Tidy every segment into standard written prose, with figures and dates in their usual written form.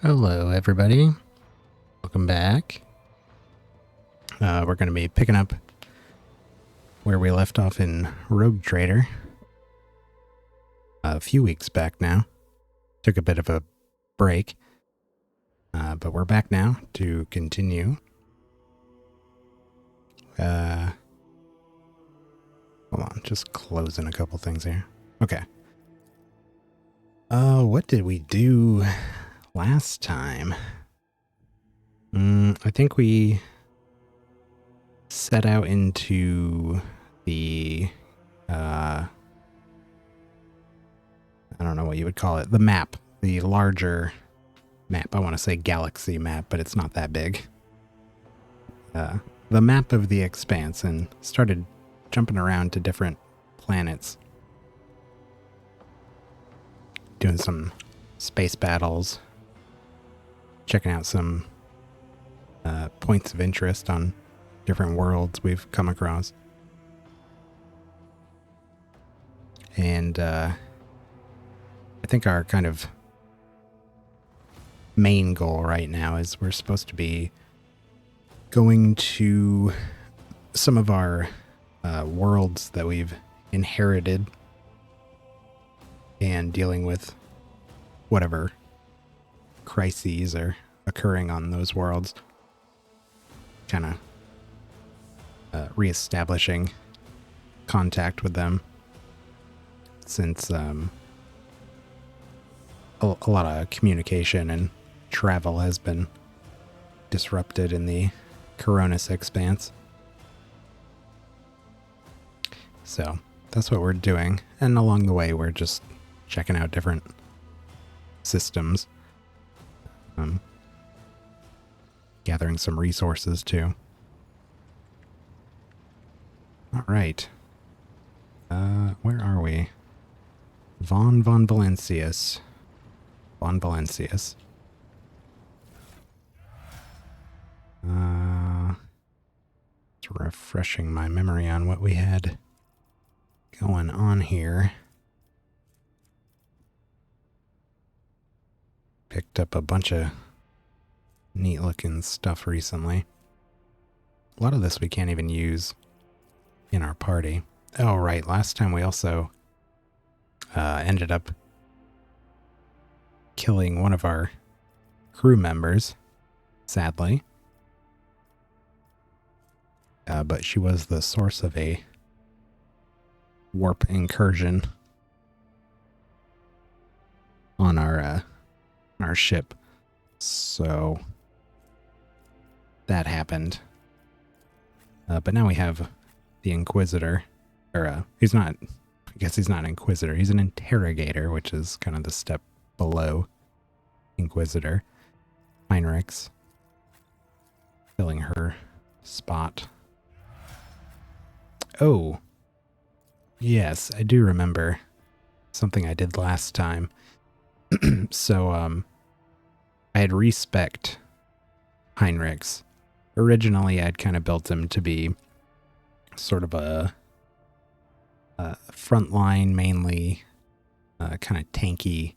Hello, everybody. Welcome back. We're going to be picking up where we left off in Rogue Trader a few weeks back now. Took a bit of a break, but we're back now to continue. Hold on, just closing a couple things here. Okay. What did we do last time? I think we set out into the, I don't know what you would call it, the map, the larger map. I want to say galaxy map, but it's not that big. The map of the expanse, and started jumping around to different planets. Doing some space battles. Checking out some points of interest on different worlds we've come across. And I think our kind of main goal right now is we're supposed to be going to some of our worlds that we've inherited and dealing with whatever crises are occurring on those worlds. Kind of reestablishing contact with them, since a lot of communication and travel has been disrupted in the Coronis expanse. So that's what we're doing, and along the way we're just checking out different systems, gathering some resources too. All right. Where are we? Von Valencius. Von Valencius. It's refreshing my memory on what we had going on here. Picked up a bunch of neat looking stuff recently. A lot of this we can't even use in our party. Oh, right. Last time we also ended up killing one of our crew members, sadly. But she was the source of a warp incursion on our ship. So that happened. But now we have the Inquisitor, or he's not, I guess he's not an Inquisitor, he's an Interrogator, which is kind of the step below Inquisitor. Heinrichs, filling her spot. Oh, yes, I do remember something I did last time. So, I had respect Heinrichs. Originally, I'd kind of built him to be sort of a frontline, mainly kind of tanky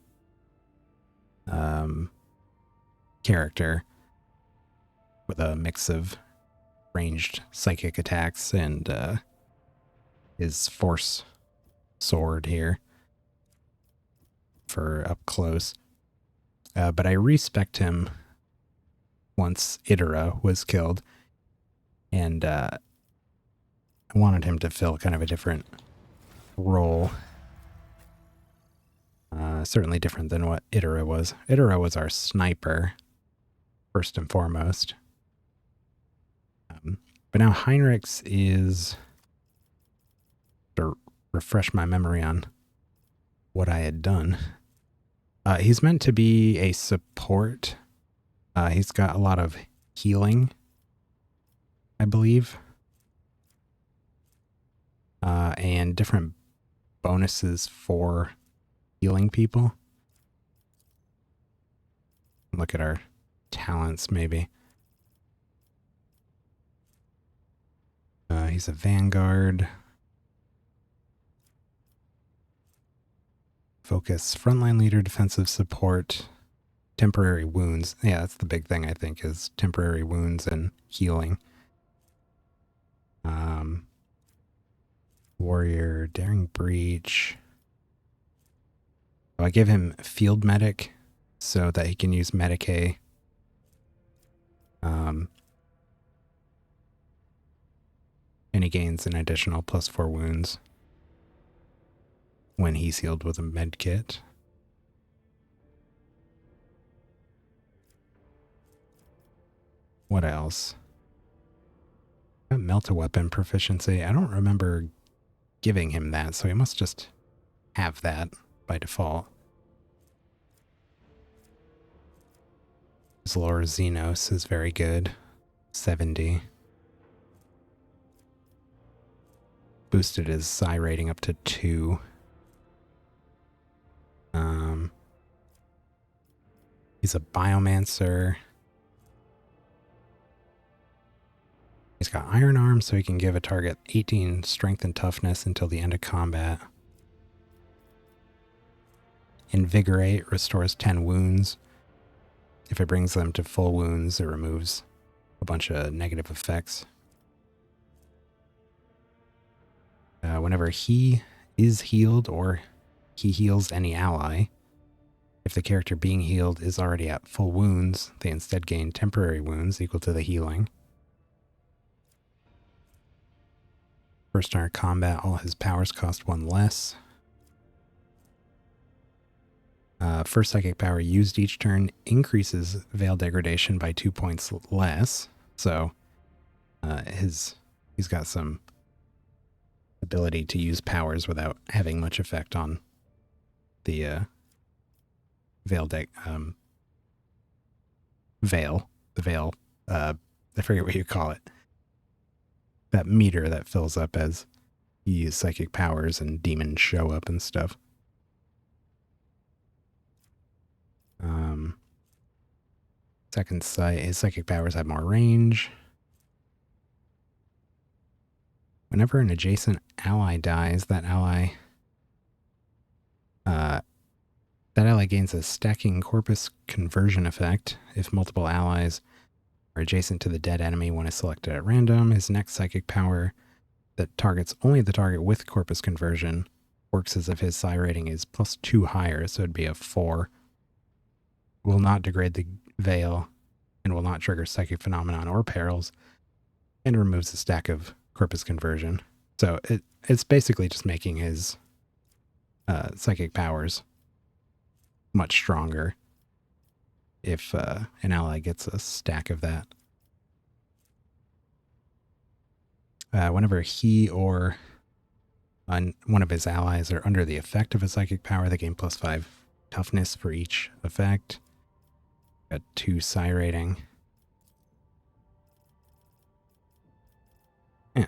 character with a mix of ranged psychic attacks and his force sword here. for up close. But I respect him once Itera was killed, and I wanted him to fill kind of a different role. Certainly different than what Itera was. Itera was our sniper, first and foremost. But now Heinrichs is, to refresh my memory on what I had done, he's meant to be a support. He's got a lot of healing, I believe, and different bonuses for healing people. Look at our talents, maybe. He's a vanguard. Focus, frontline leader, defensive support, temporary wounds. Yeah, that's the big thing, I think, is temporary wounds and healing. Warrior, daring breach. So I give him field medic so that he can use Medicae. And he gains an additional +4 wounds when he's healed with a med kit. What else? Melt a weapon proficiency. I don't remember giving him that, so he must just have that by default. Zlor Xenos is very good. 70. Boosted his psi rating up to 2. He's a biomancer. He's got iron arms, so he can give a target 18 strength and toughness until the end of combat. Invigorate restores 10 wounds. If it brings them to full wounds, it removes a bunch of negative effects. Whenever he is healed or he heals any ally, if the character being healed is already at full wounds, they instead gain temporary wounds equal to the healing. First in our combat, all his powers cost 1 less. First psychic power used each turn increases Veil degradation by 2 points less. So he's got some ability to use powers without having much effect on the Veil I forget what you call it. That meter that fills up as you use psychic powers and demons show up and stuff. Second sight, his psychic powers have more range. Whenever an adjacent ally dies, that ally gains a stacking corpus conversion effect. If multiple allies are adjacent to the dead enemy when it's selected at random, his next psychic power that targets only the target with corpus conversion works as if his psi rating is +2 higher, so it'd be a 4. Will not degrade the veil and will not trigger psychic phenomenon or perils, and removes a stack of corpus conversion. So it's basically just making his psychic powers much stronger if an ally gets a stack of that. Whenever he or one of his allies are under the effect of a psychic power, they gain +5 toughness for each effect. Got 2 psi rating. Yeah.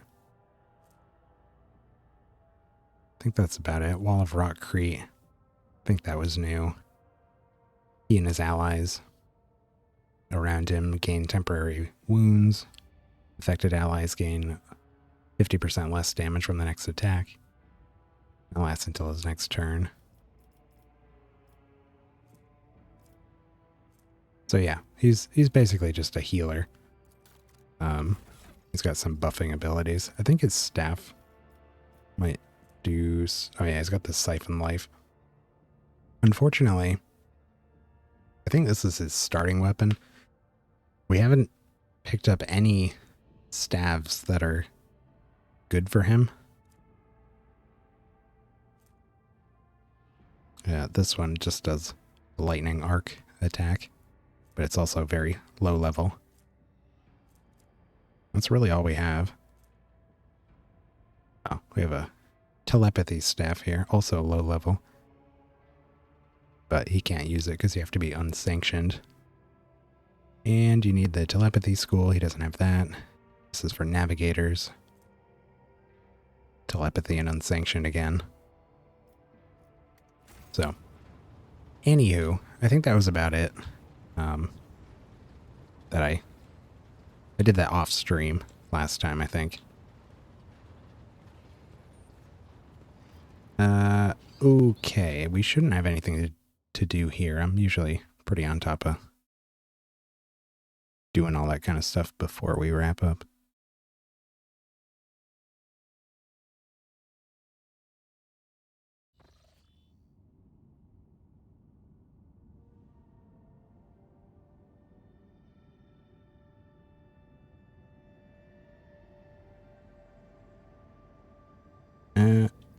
I think that's about it. Wall of Rock Crete. I think that was new. He and his allies around him gain temporary wounds. Affected allies gain 50% less damage from the next attack. It lasts until his next turn. So yeah, he's basically just a healer. He's got some buffing abilities. I think his staff might do... Oh yeah, he's got the Siphon Life. Unfortunately, I think this is his starting weapon. We haven't picked up any staves that are good for him. Yeah, this one just does lightning arc attack, but it's also very low level. That's really all we have. Oh, we have a telepathy staff here, also low level. But he can't use it because you have to be unsanctioned. And you need the telepathy school. He doesn't have that. This is for navigators. Telepathy and unsanctioned again. So, anywho, I think that was about it. That I did that off stream last time, I think. Okay, we shouldn't have anything to do here. I'm usually pretty on top of doing all that kind of stuff before we wrap up.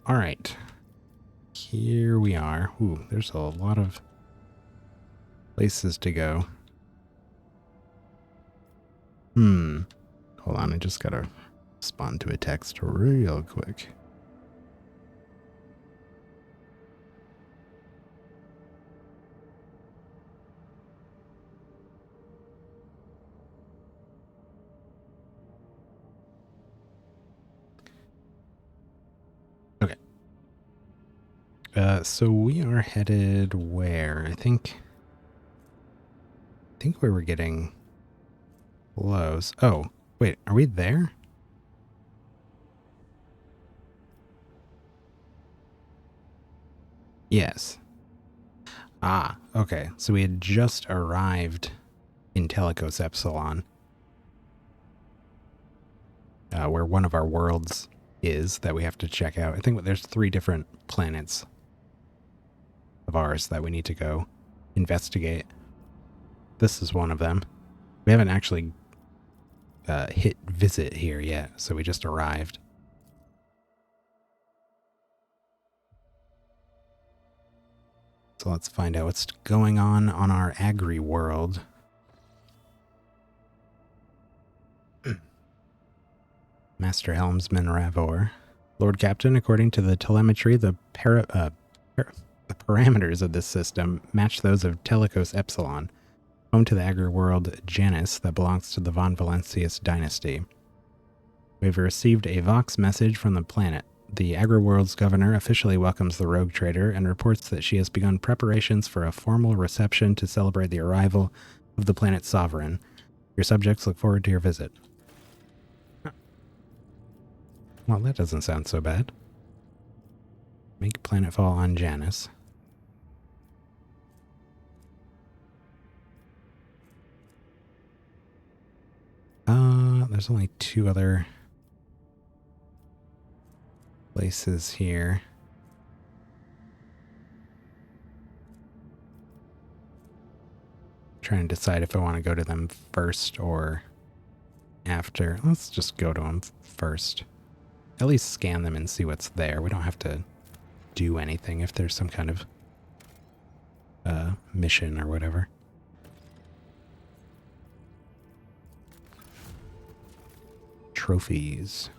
All right. Here we are. Ooh, there's a lot of places to go. Hold on, I just gotta respond to a text real quick. Okay. So we are headed where? I think we were getting close. Oh, wait, are we there? Yes. Ah, okay. So we had just arrived in Telecos Epsilon, where one of our worlds is that we have to check out. I think there's 3 different planets of ours that we need to go investigate. This is one of them. We haven't actually hit visit here yet, so we just arrived. So let's find out what's going on our agri world. Master Helmsman Ravor. Lord Captain, according to the telemetry, the parameters of this system match those of Telecos Epsilon, home to the agri-world Janus that belongs to the Von Valentius dynasty. We've received a Vox message from the planet. The agri-world's governor officially welcomes the rogue trader and reports that she has begun preparations for a formal reception to celebrate the arrival of the planet's sovereign. Your subjects look forward to your visit. Well, that doesn't sound so bad. Make planetfall on Janus. There's only 2 other places here. Trying to decide if I want to go to them first or after. Let's just go to them first. At least scan them and see what's there. We don't have to do anything if there's some kind of mission or whatever. Trophies.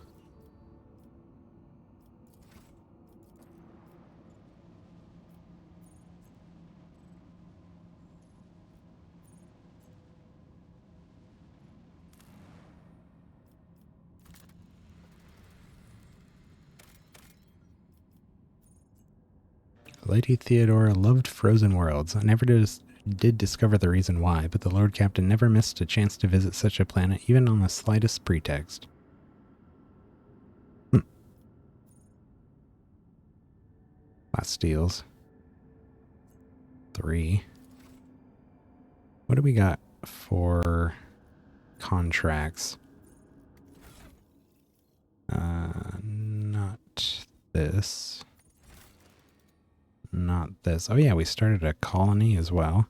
Lady Theodora loved frozen worlds. I never did discover the reason why, but the Lord Captain never missed a chance to visit such a planet, even on the slightest pretext. Bastilles. 3. What do we got for contracts? Not this. not this. Oh yeah, we started a colony as well.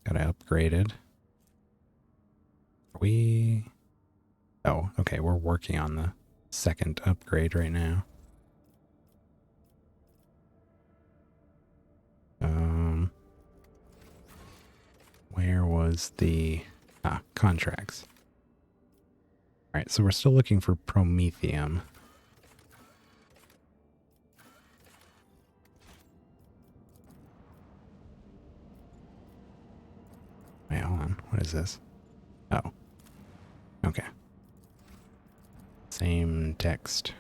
Got it upgraded. We... Oh, okay, we're working on the second upgrade right now. Where was the... contracts. Alright, so we're still looking for promethium. Wait, hold on. What is this? Oh. Okay. Same text.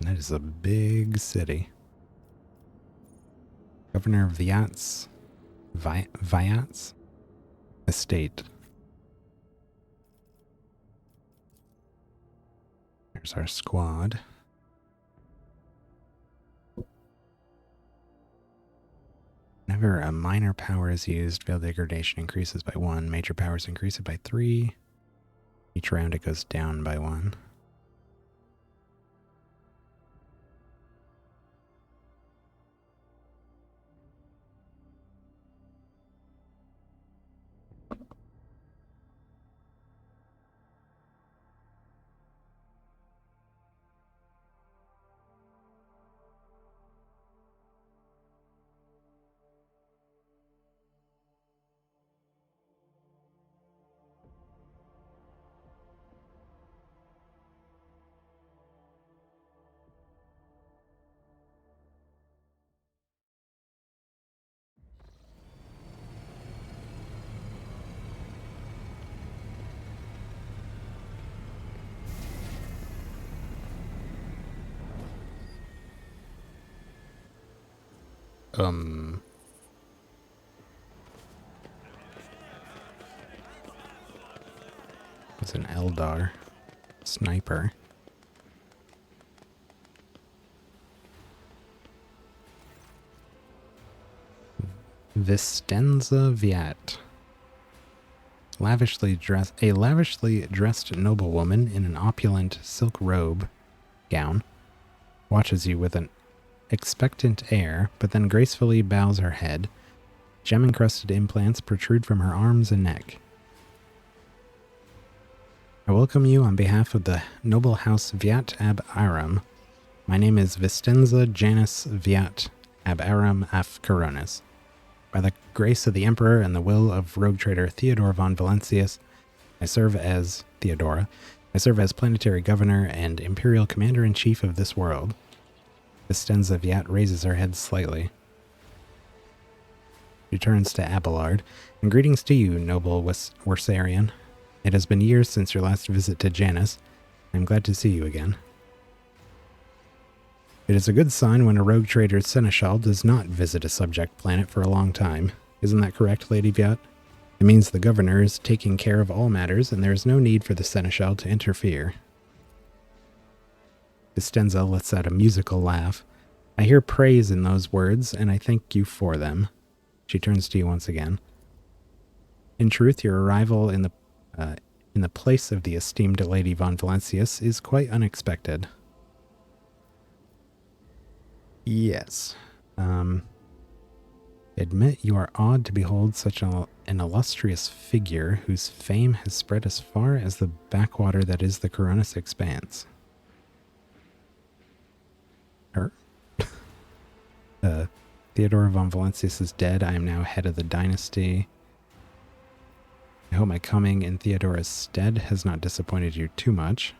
That is a big city. Governor of Viat's Viat's estate. There's our squad. Whenever a minor power is used, field degradation increases by 1. Major powers increase it by 3. Each round it goes down by 1. It's an Eldar sniper. Vistenza Viat. A lavishly dressed noblewoman in an opulent silk robe gown watches you with an expectant air, but then gracefully bows her head. Gem-encrusted implants protrude from her arms and neck. I welcome you on behalf of the noble house Viat ab Aram. My name is Vistenza Janus Viat ab Aram af Coronis. By the grace of the Emperor and the will of rogue trader Theodore von Valentius, I serve as planetary governor and imperial commander-in-chief of this world. Vistenza Viat raises her head slightly. She turns to Abelard, and greetings to you, noble Wersarian. It has been years since your last visit to Janus. I am glad to see you again. It is a good sign when a rogue trader's seneschal does not visit a subject planet for a long time. Isn't that correct, Lady Viat? It means the governor is taking care of all matters, and there is no need for the seneschal to interfere. Vistenza lets out a musical laugh. I hear praise in those words, and I thank you for them. She turns to you once again. In truth, your arrival in the place of the esteemed Lady von Valentius is quite unexpected. Yes. Admit you are awed to behold such an illustrious figure whose fame has spread as far as the backwater that is the Coronis Expanse. Her? Theodore von Valentius is dead. I am now head of the dynasty. I hope my coming in Theodora's stead has not disappointed you too much.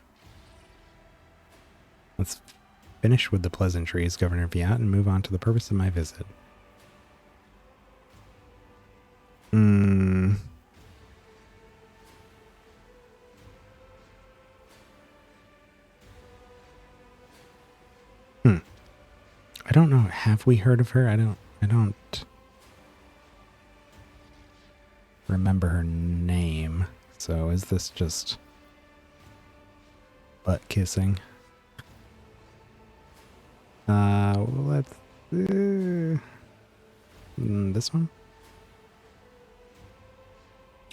Let's finish with the pleasantries, Governor Viat, and move on to the purpose of my visit. I don't know. Have we heard of her? I don't remember her name. So is this just butt kissing? Let's this one?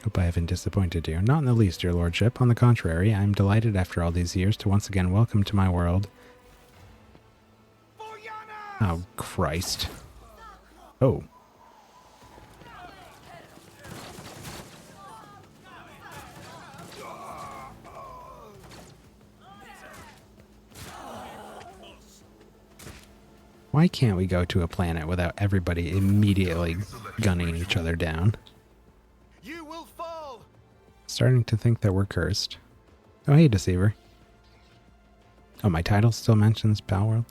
Hope I haven't disappointed you. Not in the least, your lordship. On the contrary, I am delighted after all these years to once again welcome to my world. Oh, Christ. Oh. Why can't we go to a planet without everybody immediately gunning each other down? You will fall. Starting to think that we're cursed. Oh, hey, Deceiver. Oh, my title still mentions Palworld?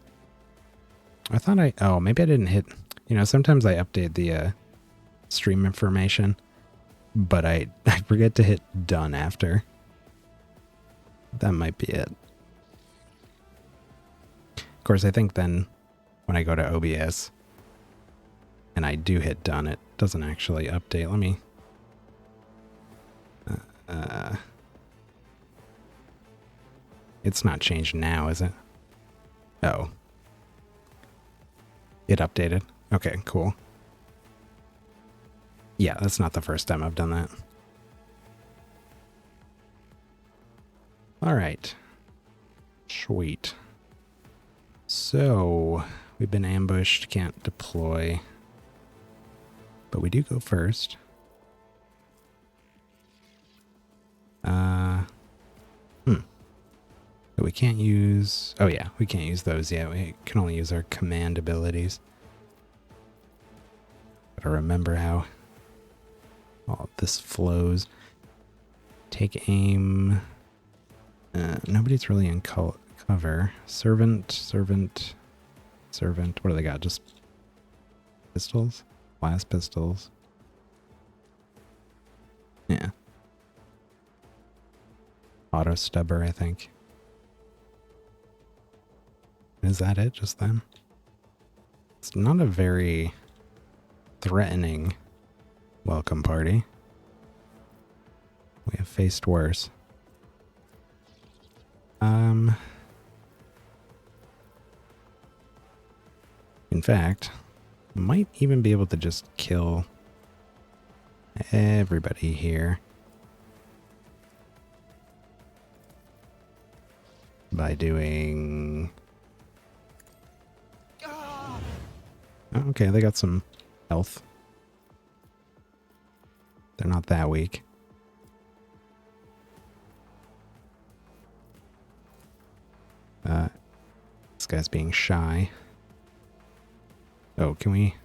I thought oh, maybe I didn't hit... You know, sometimes I update the stream information, but I forget to hit done after. That might be it. Of course, I think then when I go to OBS and I do hit done, it doesn't actually update. Let me... it's not changed now, is it? Oh. It updated. Okay, cool. Yeah, that's not the first time I've done that. All right. Sweet. So, we've been ambushed, can't deploy. But we do go first. But we can't use... Oh yeah, we can't use those yet. We can only use our command abilities. Gotta remember how all this flows. Take aim. Nobody's really in cover. Servant. What do they got? Just pistols? Blast pistols. Yeah. Auto stubber, I think. Is that it? Just them? It's not a very threatening welcome party. We have faced worse. In fact, might even be able to just kill everybody here by doing... Oh, okay, they got some health. They're not that weak. This guy's being shy. Oh, can we...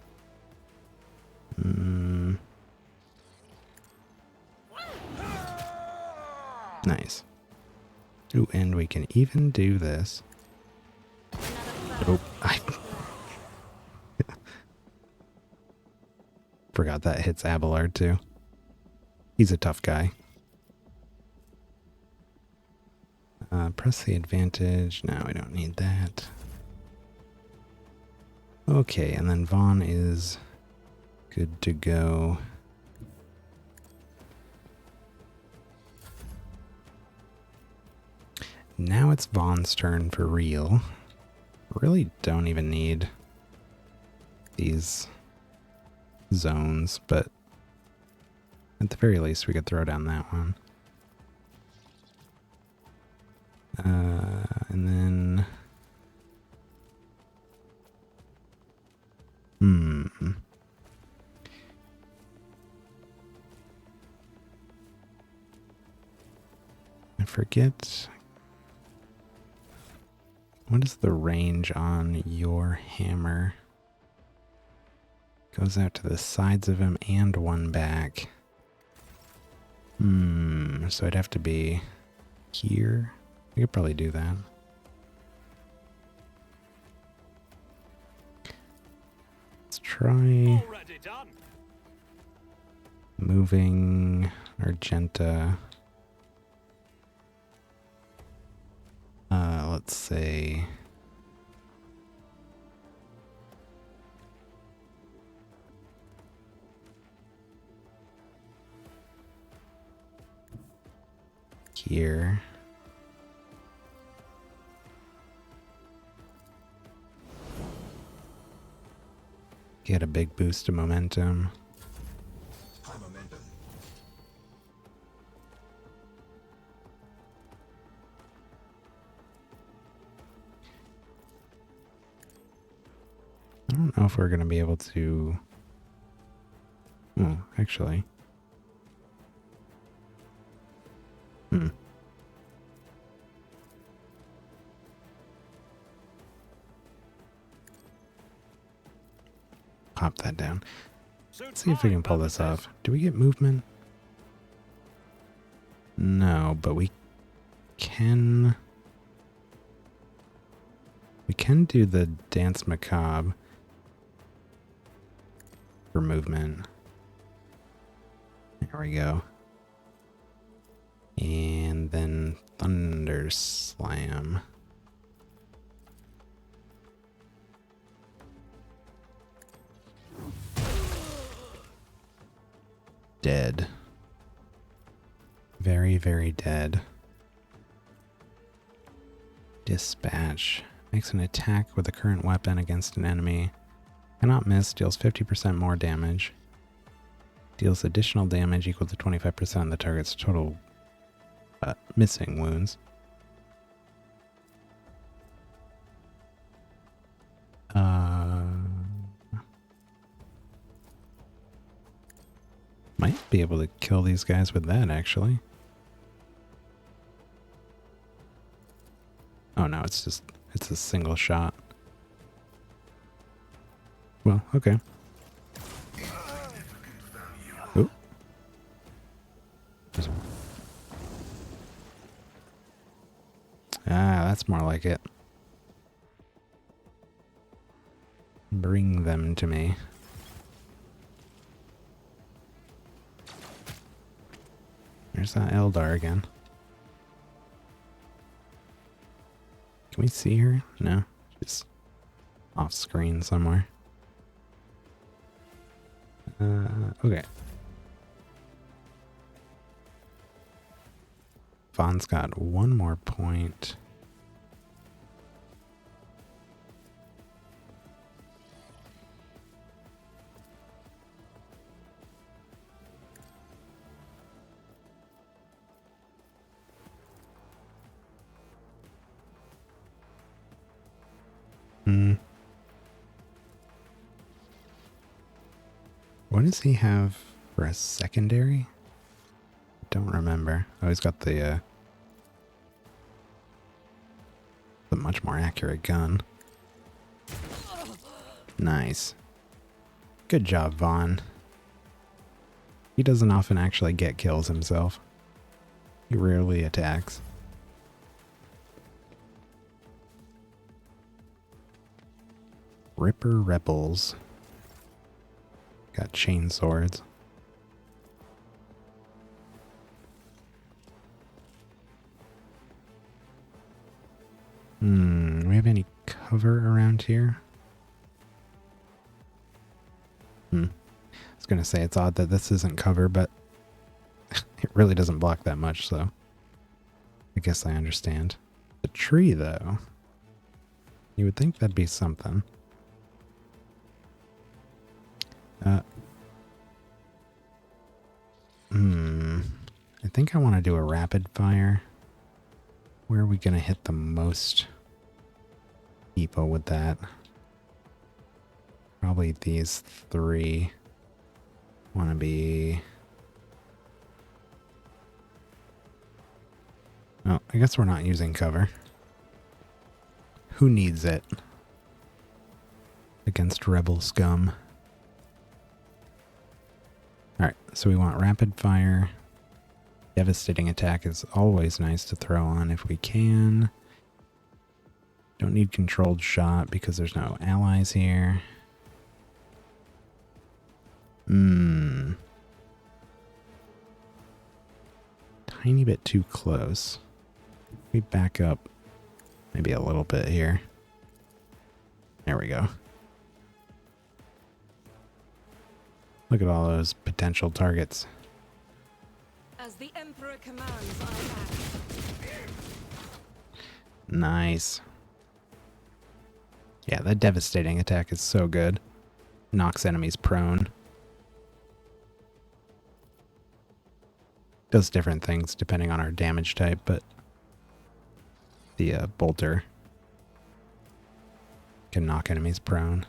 Nice. Ooh, and we can even do this. Oh, I... Forgot that hits Abelard too. He's a tough guy. Press the advantage. No, we don't need that. Okay, and then Vaughn is good to go. Now it's Vaughn's turn for real. Really don't even need these zones, but at the very least we could throw down that one. And then... I forget... What is the range on your hammer? Goes out to the sides of him and one back. So it'd have to be here. We could probably do that. Let's try moving Argenta. Let's say here. Get a big boost of momentum. High momentum. I don't know if we're going to be able to... Oh, actually. Pop that down. Let's see if we can pull this off. Do we get movement? No, but we can... We can do the Dance Macabre for movement. There we go. And then Thunder Slam. Dead. Very, very dead. Dispatch. Makes an attack with a current weapon against an enemy. Cannot miss. Deals 50% more damage. Deals additional damage equal to 25% of the target's total missing wounds. Might be able to kill these guys with that, actually. Oh no, it's a single shot. Well, okay. Ooh. Ah, that's more like it. Bring them to me. There's that Eldar again. Can we see her? No. She's off screen somewhere. Okay. Vaughn's got one more point. What does he have for a secondary? Don't remember. Oh, he's got the much more accurate gun. Nice. Good job, Vaughn. He doesn't often actually get kills himself. He rarely attacks. Ripper Rebels. Got chain swords. Do we have any cover around here? I was gonna say it's odd that this isn't cover, but it really doesn't block that much, so I guess I understand. The tree, though. You would think that'd be something. I think I want to do a rapid fire. Where are we going to hit the most people with that? Probably these three. Want to be... Oh, I guess we're not using cover. Who needs it? Against rebel scum. Alright, so we want rapid fire. Devastating attack is always nice to throw on if we can. Don't need controlled shot because there's no allies here. Tiny bit too close. We back up maybe a little bit here. There we go. Look at all those potential targets. As the Emperor commands, I act. Nice. Yeah, that devastating attack is so good. Knocks enemies prone. Does different things depending on our damage type, but the bolter can knock enemies prone.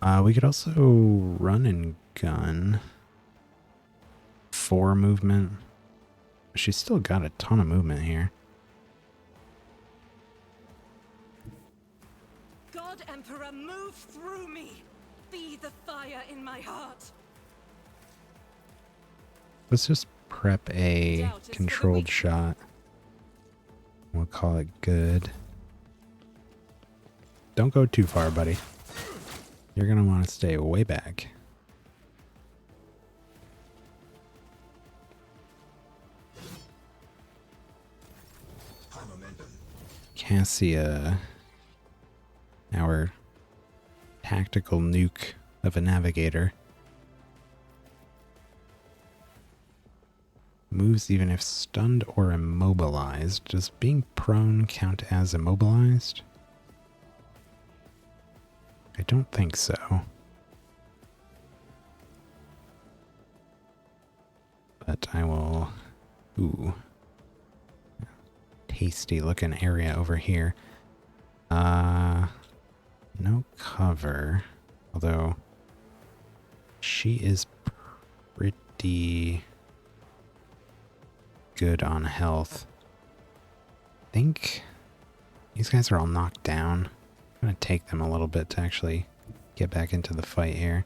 We could also run and gun. 4 movement. She's still got a ton of movement here. God Emperor, move through me. Be the fire in my heart. Let's just prep a Doubt is for the controlled weak. shot. We'll call it good. Don't go too far, buddy. You're going to want to stay way back. Cassia, our tactical nuke of a navigator, moves even if stunned or immobilized. Does being prone count as immobilized? I don't think so. But I will... Ooh. Tasty looking area over here. No cover. Although she is pretty good on health. I think these guys are all knocked down. I'm gonna take them a little bit to actually get back into the fight here.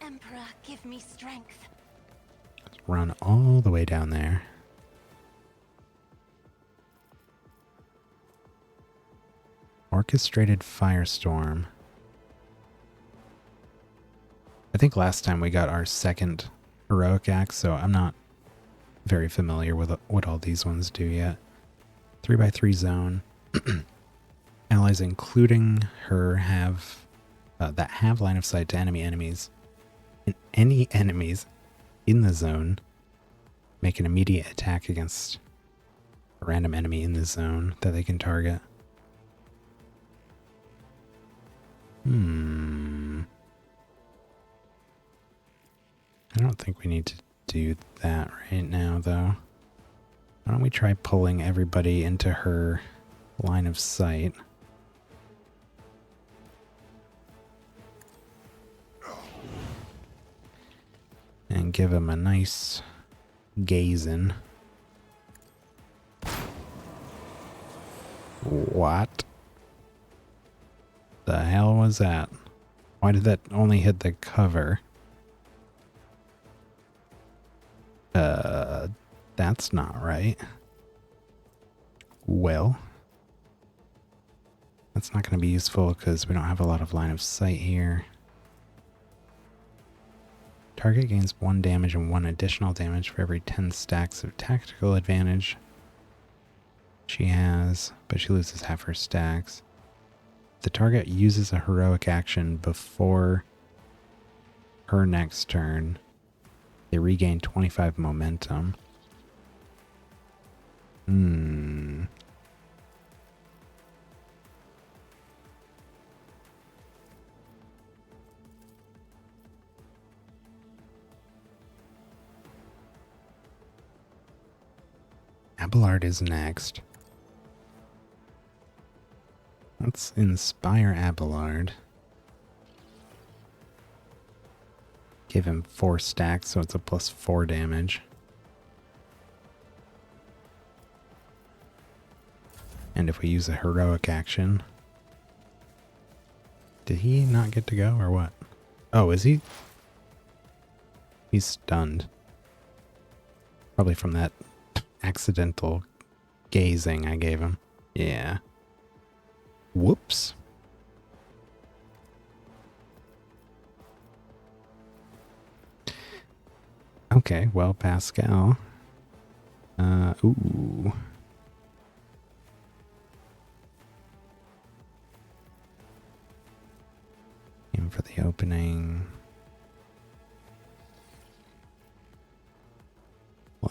Emperor, give me strength. Let's run all the way down there. Orchestrated Firestorm. I think last time we got our second heroic axe, so I'm not very familiar with what all these ones do yet. 3x3 zone. Allies including her have that have line of sight to enemies. And any enemies in the zone make an immediate attack against a random enemy in the zone that they can target. I don't think we need to do that right now, though. Why don't we try pulling everybody into her line of sight? And give him a nice gazing. What the hell was that? Why did that only hit the cover? That's not right. Well, that's not going to be useful because we don't have a lot of line of sight here. Target gains 1 damage and 1 additional damage for every 10 stacks of tactical advantage she has, but she loses half her stacks. The target uses a heroic action before her next turn. They regain 25 momentum. Abelard is next. Let's inspire Abelard. Give him 4 stacks, so it's a +4 damage. And if we use a heroic action... Did he not get to go, or what? Oh, is he? He's stunned. Probably from that accidental gazing I gave him. Yeah. Whoops. Okay, well, Pascal. Ooh. Aim for the opening.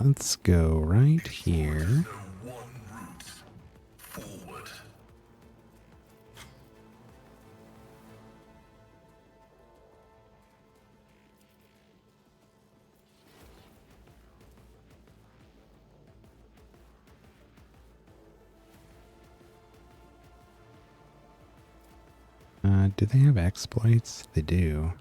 Let's go right here. Do they have exploits? They do.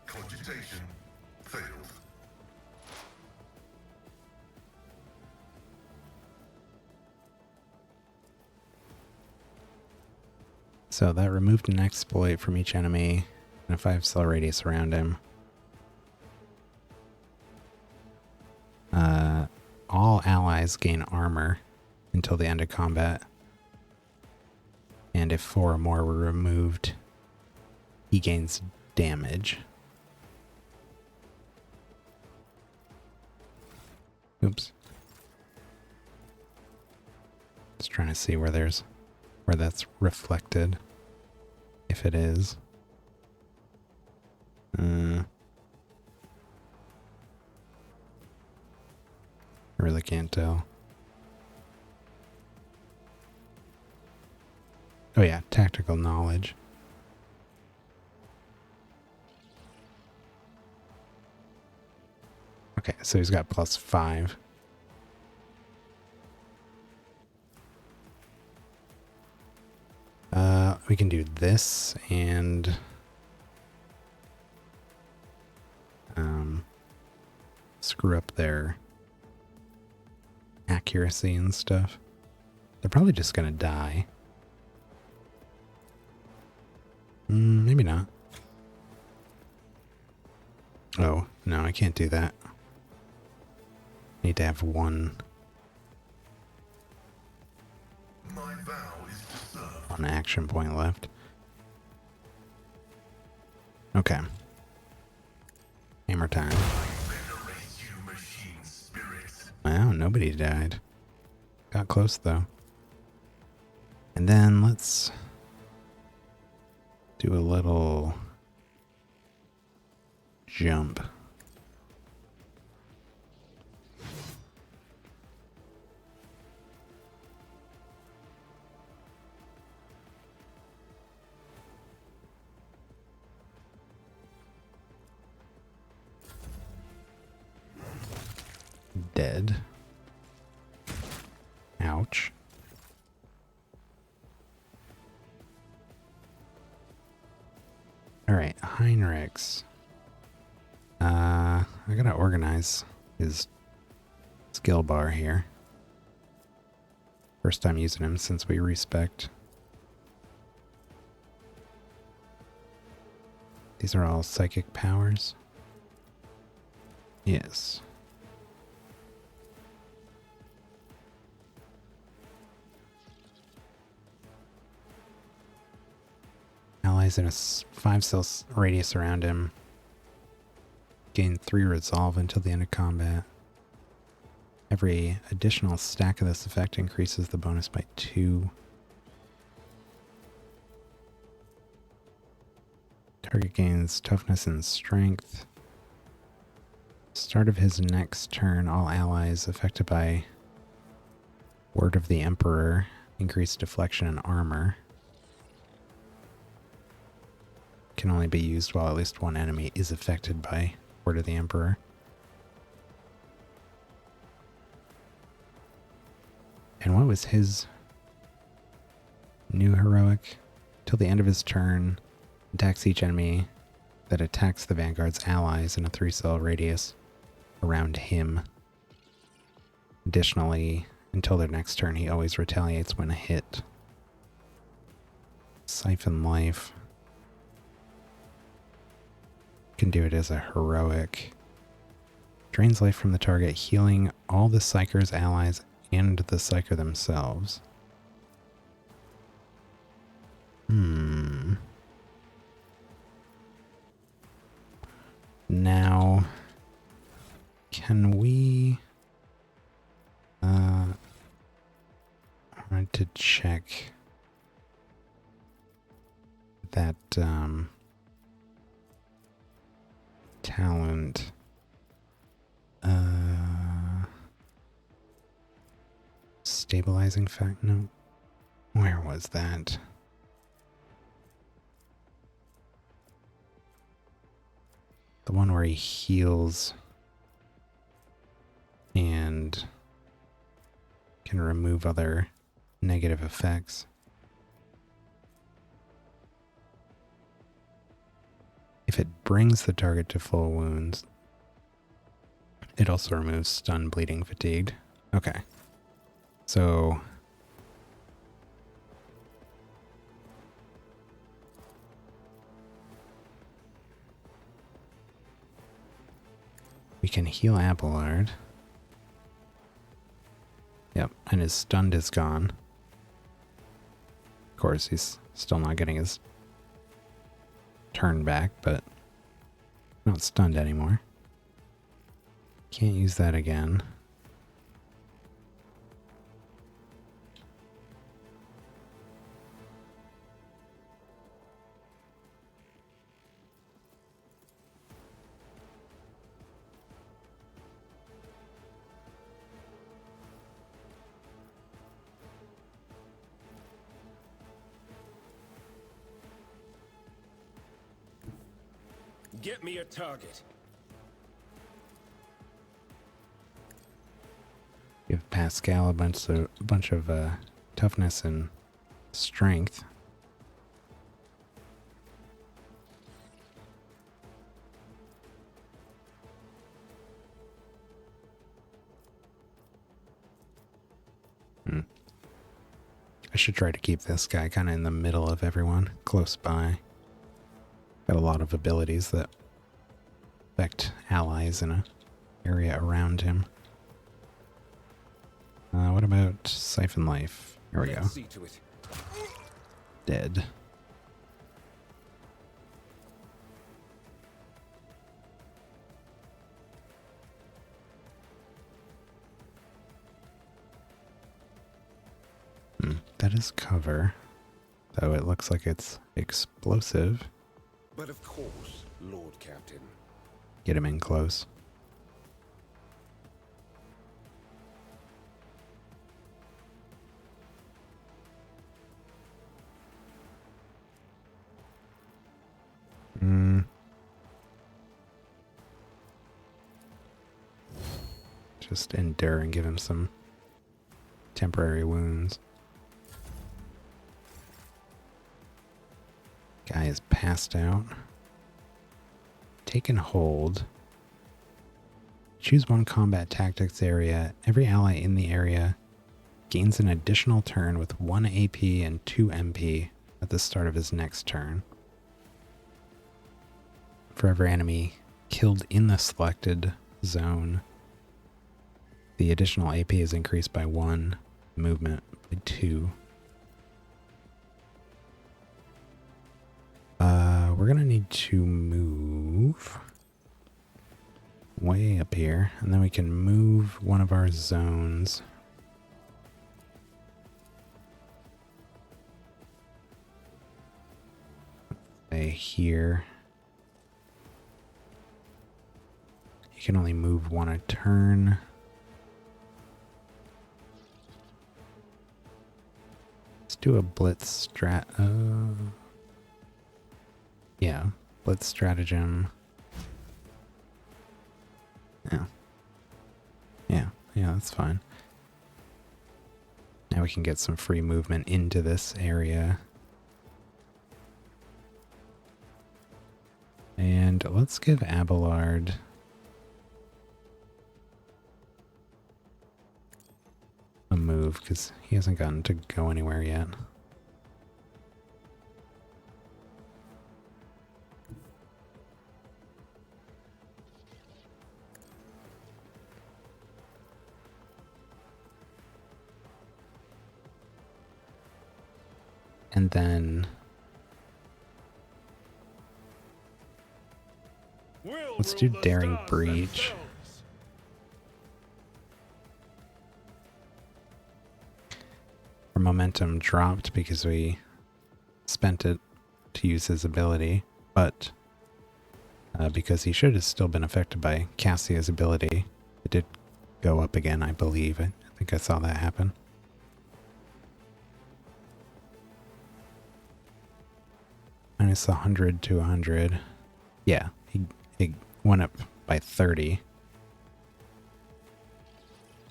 Cogitation failed. So that removed an exploit from each enemy in a 5-cell radius around him. All allies gain armor until the end of combat. And if 4 or more were removed, he gains damage. Oops. Just trying to see where that's reflected. If it is. I really can't tell. Oh yeah, tactical knowledge. Okay, so he's got +5. We can do this and screw up their accuracy and stuff. They're probably just gonna die. Maybe not. Oh, no, I can't do that. Need to have one My vow is to serve. action point left. Okay. Hammer time. Venerate you, machine spirits. Wow, nobody died. Got close though. And then let's do a little jump. Dead. Ouch. Alright, Heinrichs. I gotta organize his skill bar here. First time using him since we respect. These are all psychic powers. Yes. Allies in a 5-cell radius around him gain 3 resolve until the end of combat. Every additional stack of this effect increases the bonus by 2. Target gains toughness and strength. Start of his next turn, all allies affected by Word of the Emperor increase deflection and armor. Can only be used while at least one enemy is affected by Word of the Emperor. And what was his new heroic? Till the end of his turn, attacks each enemy that attacks the Vanguard's allies in a 3-cell radius around him. Additionally, until their next turn, he always retaliates when hit. Siphon life. Can do it as a heroic. Drains life from the target, healing all the Psyker's allies and the Psyker themselves. Now, can we... I wanted to check that talent. Stabilizing fact? No. Where was that? the one where he heals and can remove other negative effects. If it brings the target to full wounds, it also removes stun, bleeding, fatigued. Okay. So we can heal Abelard. Yep, and his stunned is gone. Of course, he's still not getting his turn back, but not stunned anymore. Can't use that again. Get me a target. Give Pascal a bunch of toughness and strength. I should try to keep this guy kind of in the middle of everyone, close by. Got a lot of abilities that affect allies in an area around him. What about Siphon Life? Here we go. Let's see to it. Dead. That is cover, though it looks like it's explosive. But of course, Lord Captain. Get him in close. Just endure and give him some temporary wounds. Guy is passed out. Taken hold. Choose one combat tactics area. Every ally in the area gains an additional turn with 1 AP and 2 MP at the start of his next turn. For every enemy killed in the selected zone, the additional AP is increased by 1, movement by 2. We're gonna need to move way up here, and then we can move one of our zones. Say here. You can only move one a turn. Let's do a blitz strat. Yeah, blitz stratagem. Yeah, that's fine. Now we can get some free movement into this area. And let's give Abelard a move, because he hasn't gotten to go anywhere yet. And then let's do Daring Breach. Our momentum dropped because we spent it to use his ability, but because he should have still been affected by Cassia's ability, it did go up again, I believe. I think I saw that happen. Minus 100 to 100. Yeah, he went up by 30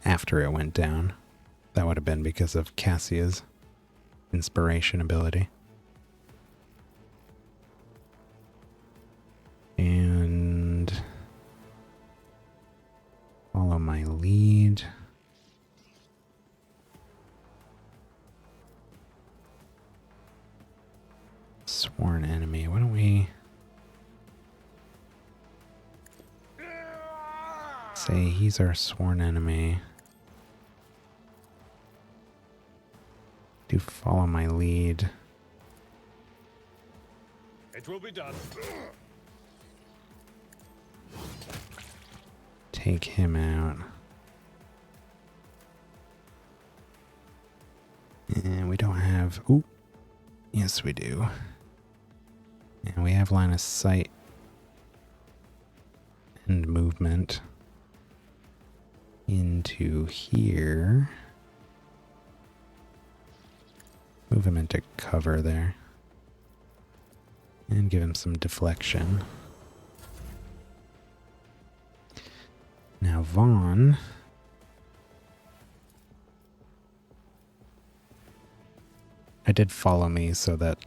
after it went down. That would have been because of Cassia's inspiration ability. And follow my lead. Sworn enemy. Why don't we say he's our sworn enemy? Do follow my lead. It will be done. Take him out. And we don't have... Ooh. Yes, we do. And we have line of sight and movement into here. Move him into cover there. And give him some deflection. Now Vaughn... I did follow me so that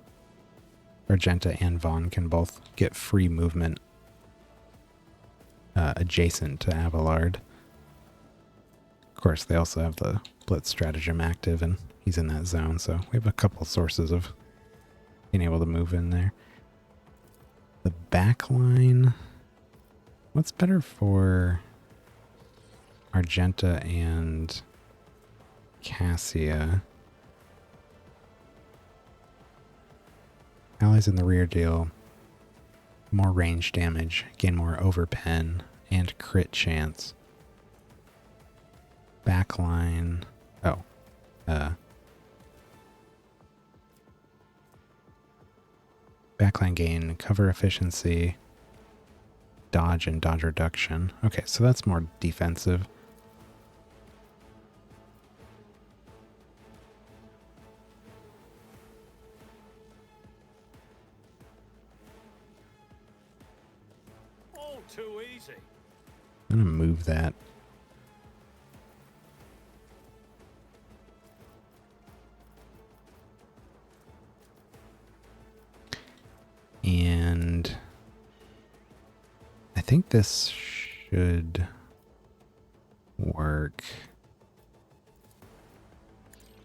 Argenta and Vaughn can both get free movement adjacent to Abelard. Of course, they also have the Blitz stratagem active, and he's in that zone, so we have a couple sources of being able to move in there. The back line... What's better for Argenta and Cassia? Allies in the rear deal more range damage, gain more overpen, and crit chance. Backline... Oh. Backline gain, cover efficiency, dodge, and dodge reduction. Okay, so that's more defensive. Too easy. I'm gonna move that. And I think this should work.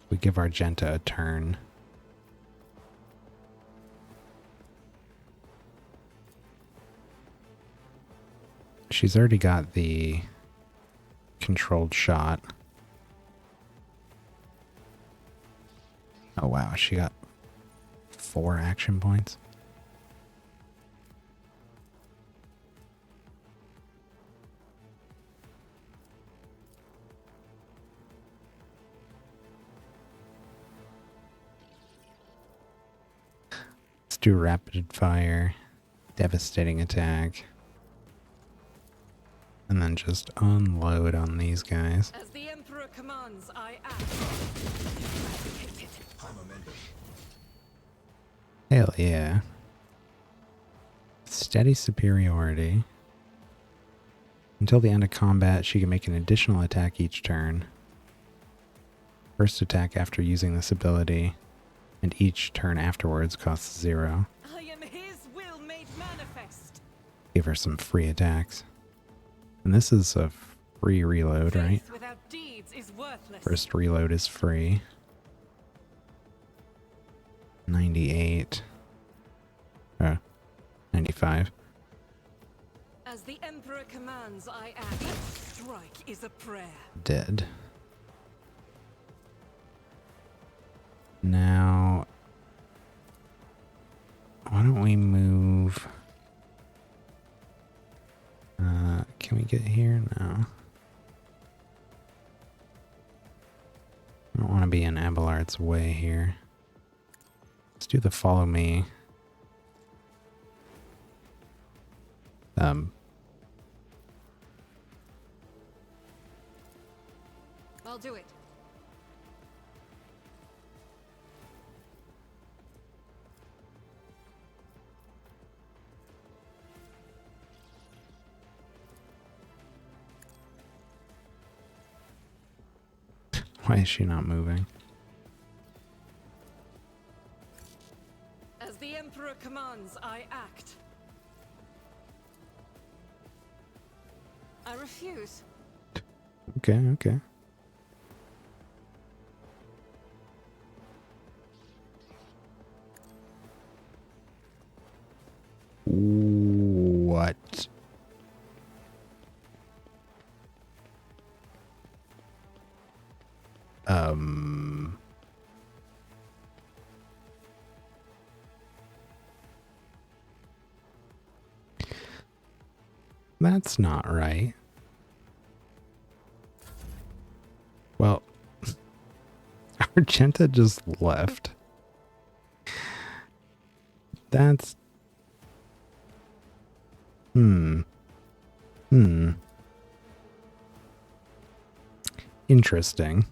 We give Argenta a turn. She's already got the controlled shot. Oh wow, she got 4 action points. Let's do rapid fire, devastating attack. And then just unload on these guys. As the Emperor commands, I act. Hell yeah. Steady superiority. Until the end of combat, she can make an additional attack each turn. First attack after using this ability, and each turn afterwards costs 0. I am his will made manifest. Give her some free attacks. And this is a free reload, right? Faith without deeds is worthless. First reload is free. 98. 95. As the Emperor commands, I act. Strike is a prayer. Dead. Now, why don't we move... can we get here? No. I don't want to be in Abelard's way here. Let's do the follow me. I'll do it. Why is she not moving? As the Emperor commands, I act. I refuse. Okay, okay. What? That's not right. Well, Argenta just left. That's... Interesting.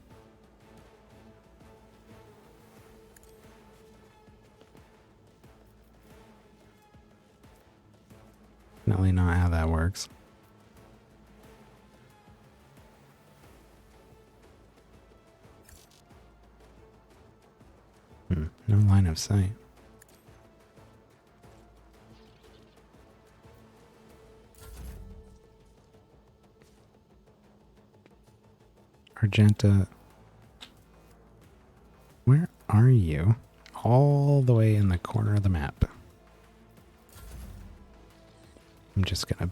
Definitely not how that works. No line of sight. Argenta, where are you? All the way in the corner of the map. I'm just gonna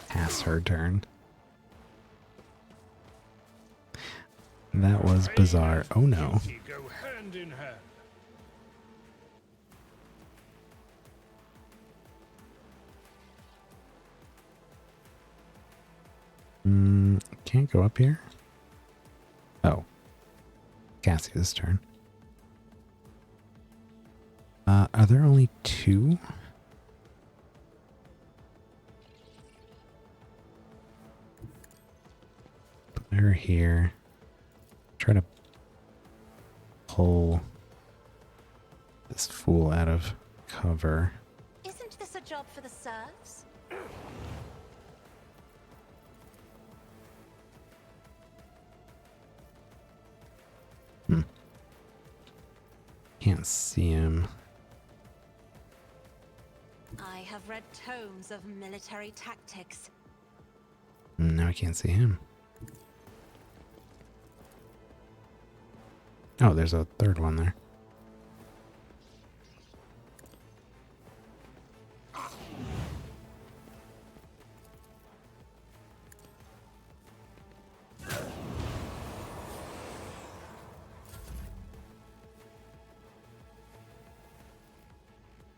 pass her turn. That was bizarre. Oh no. Go hand in hand. Can't go up here? Oh. Cassia's turn. Are there only two? Put her here. Try to pull this fool out of cover. Isn't this a job for the serfs? Can't see him. I have read tomes of military tactics. Now I can't see him. Oh, there's a third one there.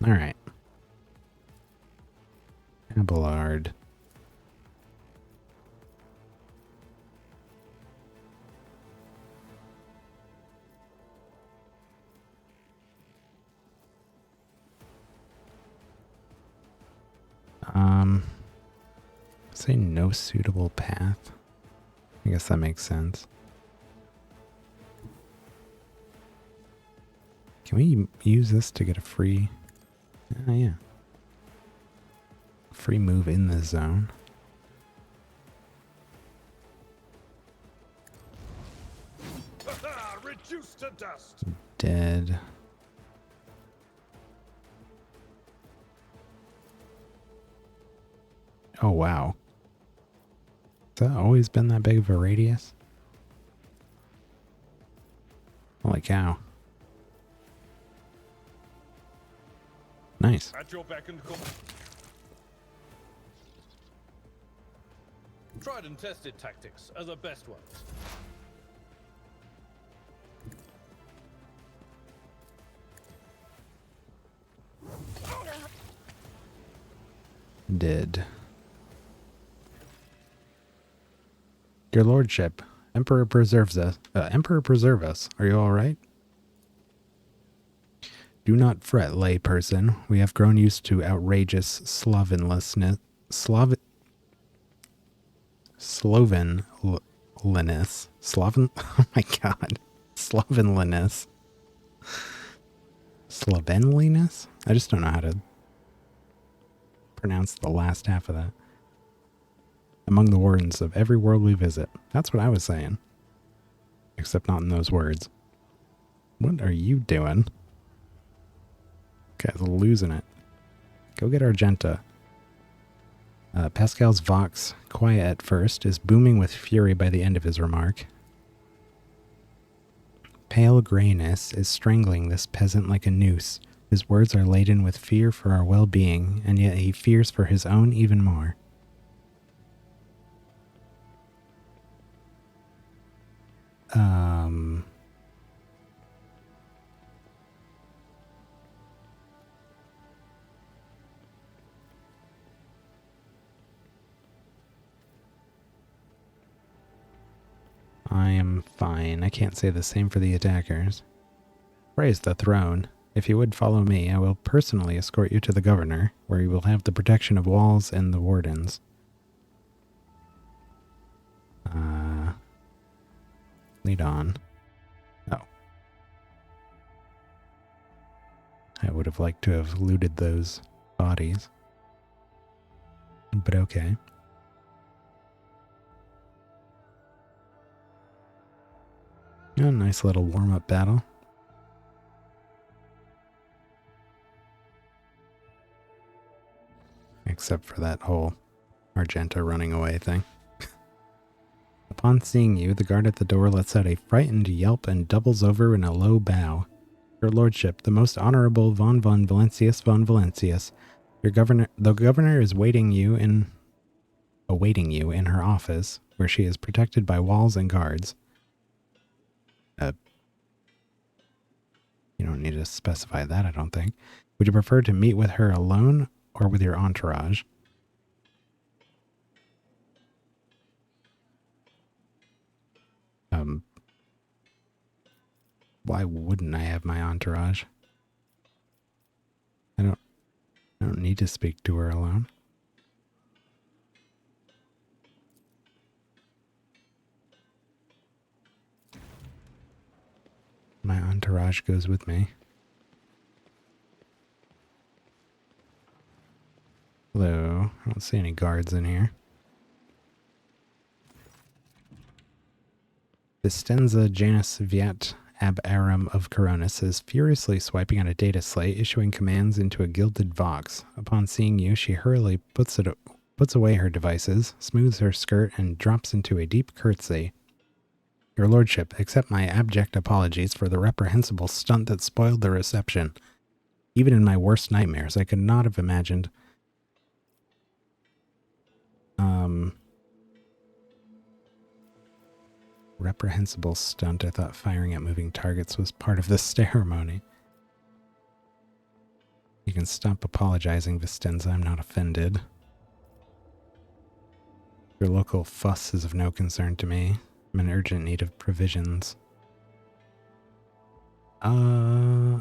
All right. Abelard. Say no suitable path. I guess that makes sense. Can we use this to get a free... Oh, yeah. Free move in the zone. Reduced to dust. Dead. Oh, wow. Has that always been that big of a radius? Holy cow. Nice. At your beck and call. Tried and tested tactics are the best ones. Dead. Your lordship, Emperor preserves us. Emperor preserve us. Are you all right? Do not fret, layperson. We have grown used to outrageous slovenliness. Sloven. Oh my god. Slovenliness. Slovenliness? I just don't know how to pronounce the last half of that. Among the wardens of every world we visit. That's what I was saying. Except not in those words. What are you doing? Guy's losing it. Go get Argenta. Pascal's Vox, quiet at first, is booming with fury by the end of his remark. Pale grayness is strangling this peasant like a noose. His words are laden with fear for our well-being, and yet he fears for his own even more. I am fine. I can't say the same for the attackers. Praise the throne. If you would follow me, I will personally escort you to the governor, where you will have the protection of walls and the wardens. Lead on. Oh. I would have liked to have looted those bodies. But okay. A nice little warm-up battle. Except for that whole Argenta running away thing. Upon seeing you, the guard at the door lets out a frightened yelp and doubles over in a low bow. Your lordship, the most honorable von Valancius von Valancius, the governor is awaiting you in her office, where she is protected by walls and guards. You don't need to specify that, I don't think. Would you prefer to meet with her alone or with your entourage? Why wouldn't I have my entourage? I don't need to speak to her alone. My entourage goes with me. Hello. I don't see any guards in here. Vistenza Janus Viat Ab Aram of Coronis is furiously swiping on a data slate, issuing commands into a gilded vox. Upon seeing you, she hurriedly puts away her devices, smooths her skirt, and drops into a deep curtsy. Your lordship, accept my abject apologies for the reprehensible stunt that spoiled the reception. Even in my worst nightmares, I could not have imagined. Reprehensible stunt. I thought firing at moving targets was part of the ceremony. You can stop apologizing, Vistenza. I'm not offended. Your local fuss is of no concern to me. I'm in urgent need of provisions. I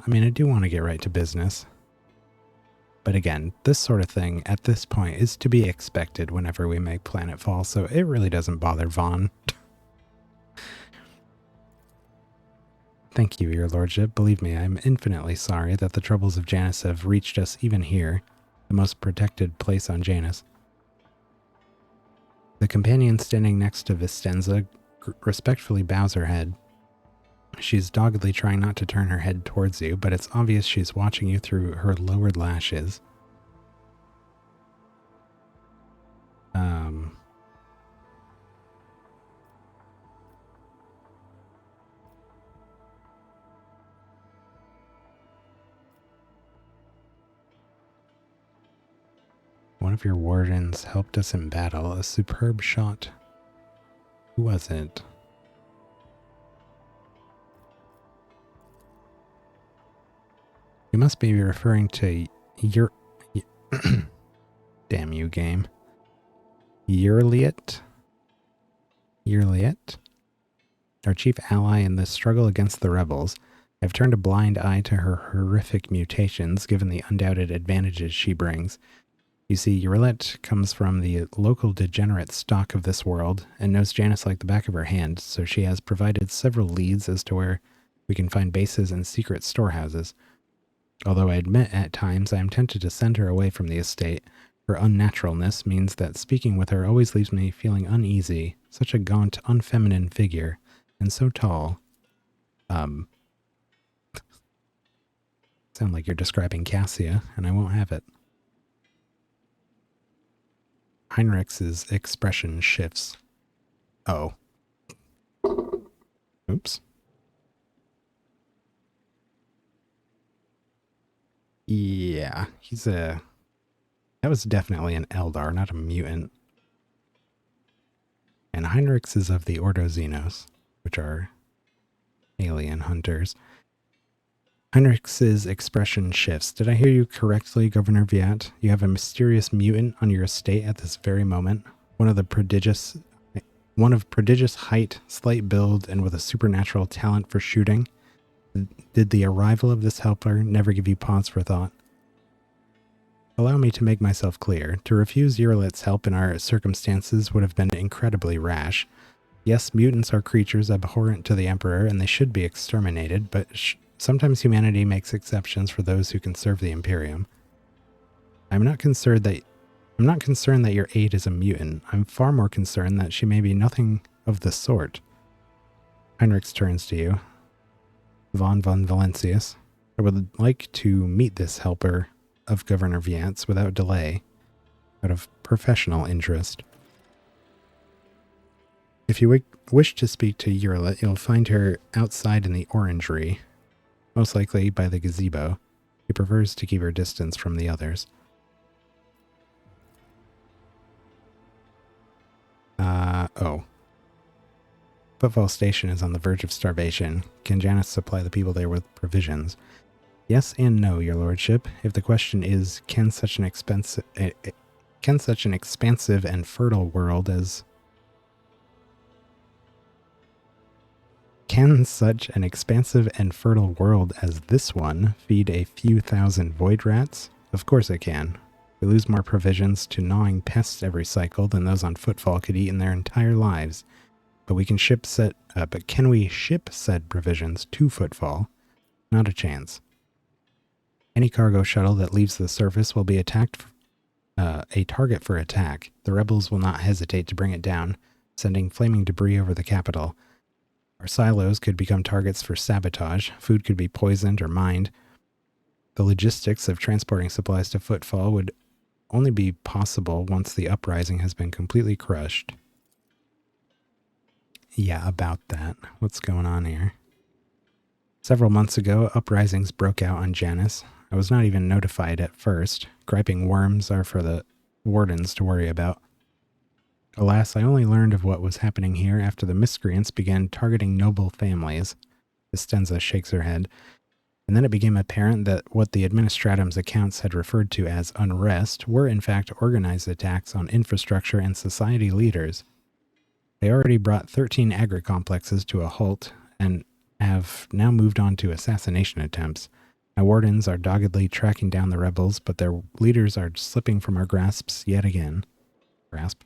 mean, I do want to get right to business. But again, this sort of thing at this point is to be expected whenever we make planetfall, so it really doesn't bother Vaughn. Thank you, your lordship. Believe me, I am infinitely sorry that the troubles of Janus have reached us even here, the most protected place on Janus. The companion standing next to Vistenza respectfully bows her head. She's doggedly trying not to turn her head towards you, but it's obvious she's watching you through her lowered lashes. One of your wardens helped us in battle. A superb shot. Who was it? You must be referring to your... Damn you, game. Yerliet? Our chief ally in the struggle against the rebels. I've turned a blind eye to her horrific mutations, given the undoubted advantages she brings. You see, Yerliet comes from the local degenerate stock of this world, and knows Janus like the back of her hand, so she has provided several leads as to where we can find bases and secret storehouses. Although I admit at times I am tempted to send her away from the estate, her unnaturalness means that speaking with her always leaves me feeling uneasy, such a gaunt, unfeminine figure, and so tall. Sound like you're describing Cassia, and I won't have it. Heinrich's expression shifts. Oh. Oops. Yeah, that was definitely an Eldar, not a mutant. And Heinrich's is of the Ordo Xenos, which are alien hunters. Heinrich's expression shifts. Did I hear you correctly, Governor Viat? You have a mysterious mutant on your estate at this very moment. One of prodigious height, slight build, and with a supernatural talent for shooting. Did the arrival of this helper never give you pause for thought? Allow me to make myself clear. To refuse Urlet's help in our circumstances would have been incredibly rash. Yes, mutants are creatures abhorrent to the Emperor, and they should be exterminated, but sometimes humanity makes exceptions for those who can serve the Imperium. I'm not concerned that your aide is a mutant. I'm far more concerned that she may be nothing of the sort. Heinrich turns to you. von Valencius. I would like to meet this helper of Governor Viat's without delay, out of professional interest. If you wish to speak to Urlet, you'll find her outside in the orangery, most likely by the gazebo. She prefers to keep her distance from the others. Oh. Footfall Station is on the verge of starvation. Can Janus supply the people there with provisions? Yes and no, your lordship. If the question is, can such an expansive and fertile world as this one feed a few thousand void rats? Of course it can. We lose more provisions to gnawing pests every cycle than those on Footfall could eat in their entire lives. But can we ship said provisions to Footfall? Not a chance. Any cargo shuttle that leaves the surface will be a target for attack. The rebels will not hesitate to bring it down, sending flaming debris over the capital. Our silos could become targets for sabotage. Food could be poisoned or mined. The logistics of transporting supplies to Footfall would only be possible once the uprising has been completely crushed. Yeah, about that. What's going on here? Several months ago, uprisings broke out on Janus. I was not even notified at first. Griping worms are for the wardens to worry about. Alas, I only learned of what was happening here after the miscreants began targeting noble families. Estenza shakes her head. And then it became apparent that what the Administratum's accounts had referred to as unrest were in fact organized attacks on infrastructure and society leaders. They already brought 13 agri-complexes to a halt and have now moved on to assassination attempts. My wardens are doggedly tracking down the rebels, but their leaders are slipping from our grasps yet again. Grasp?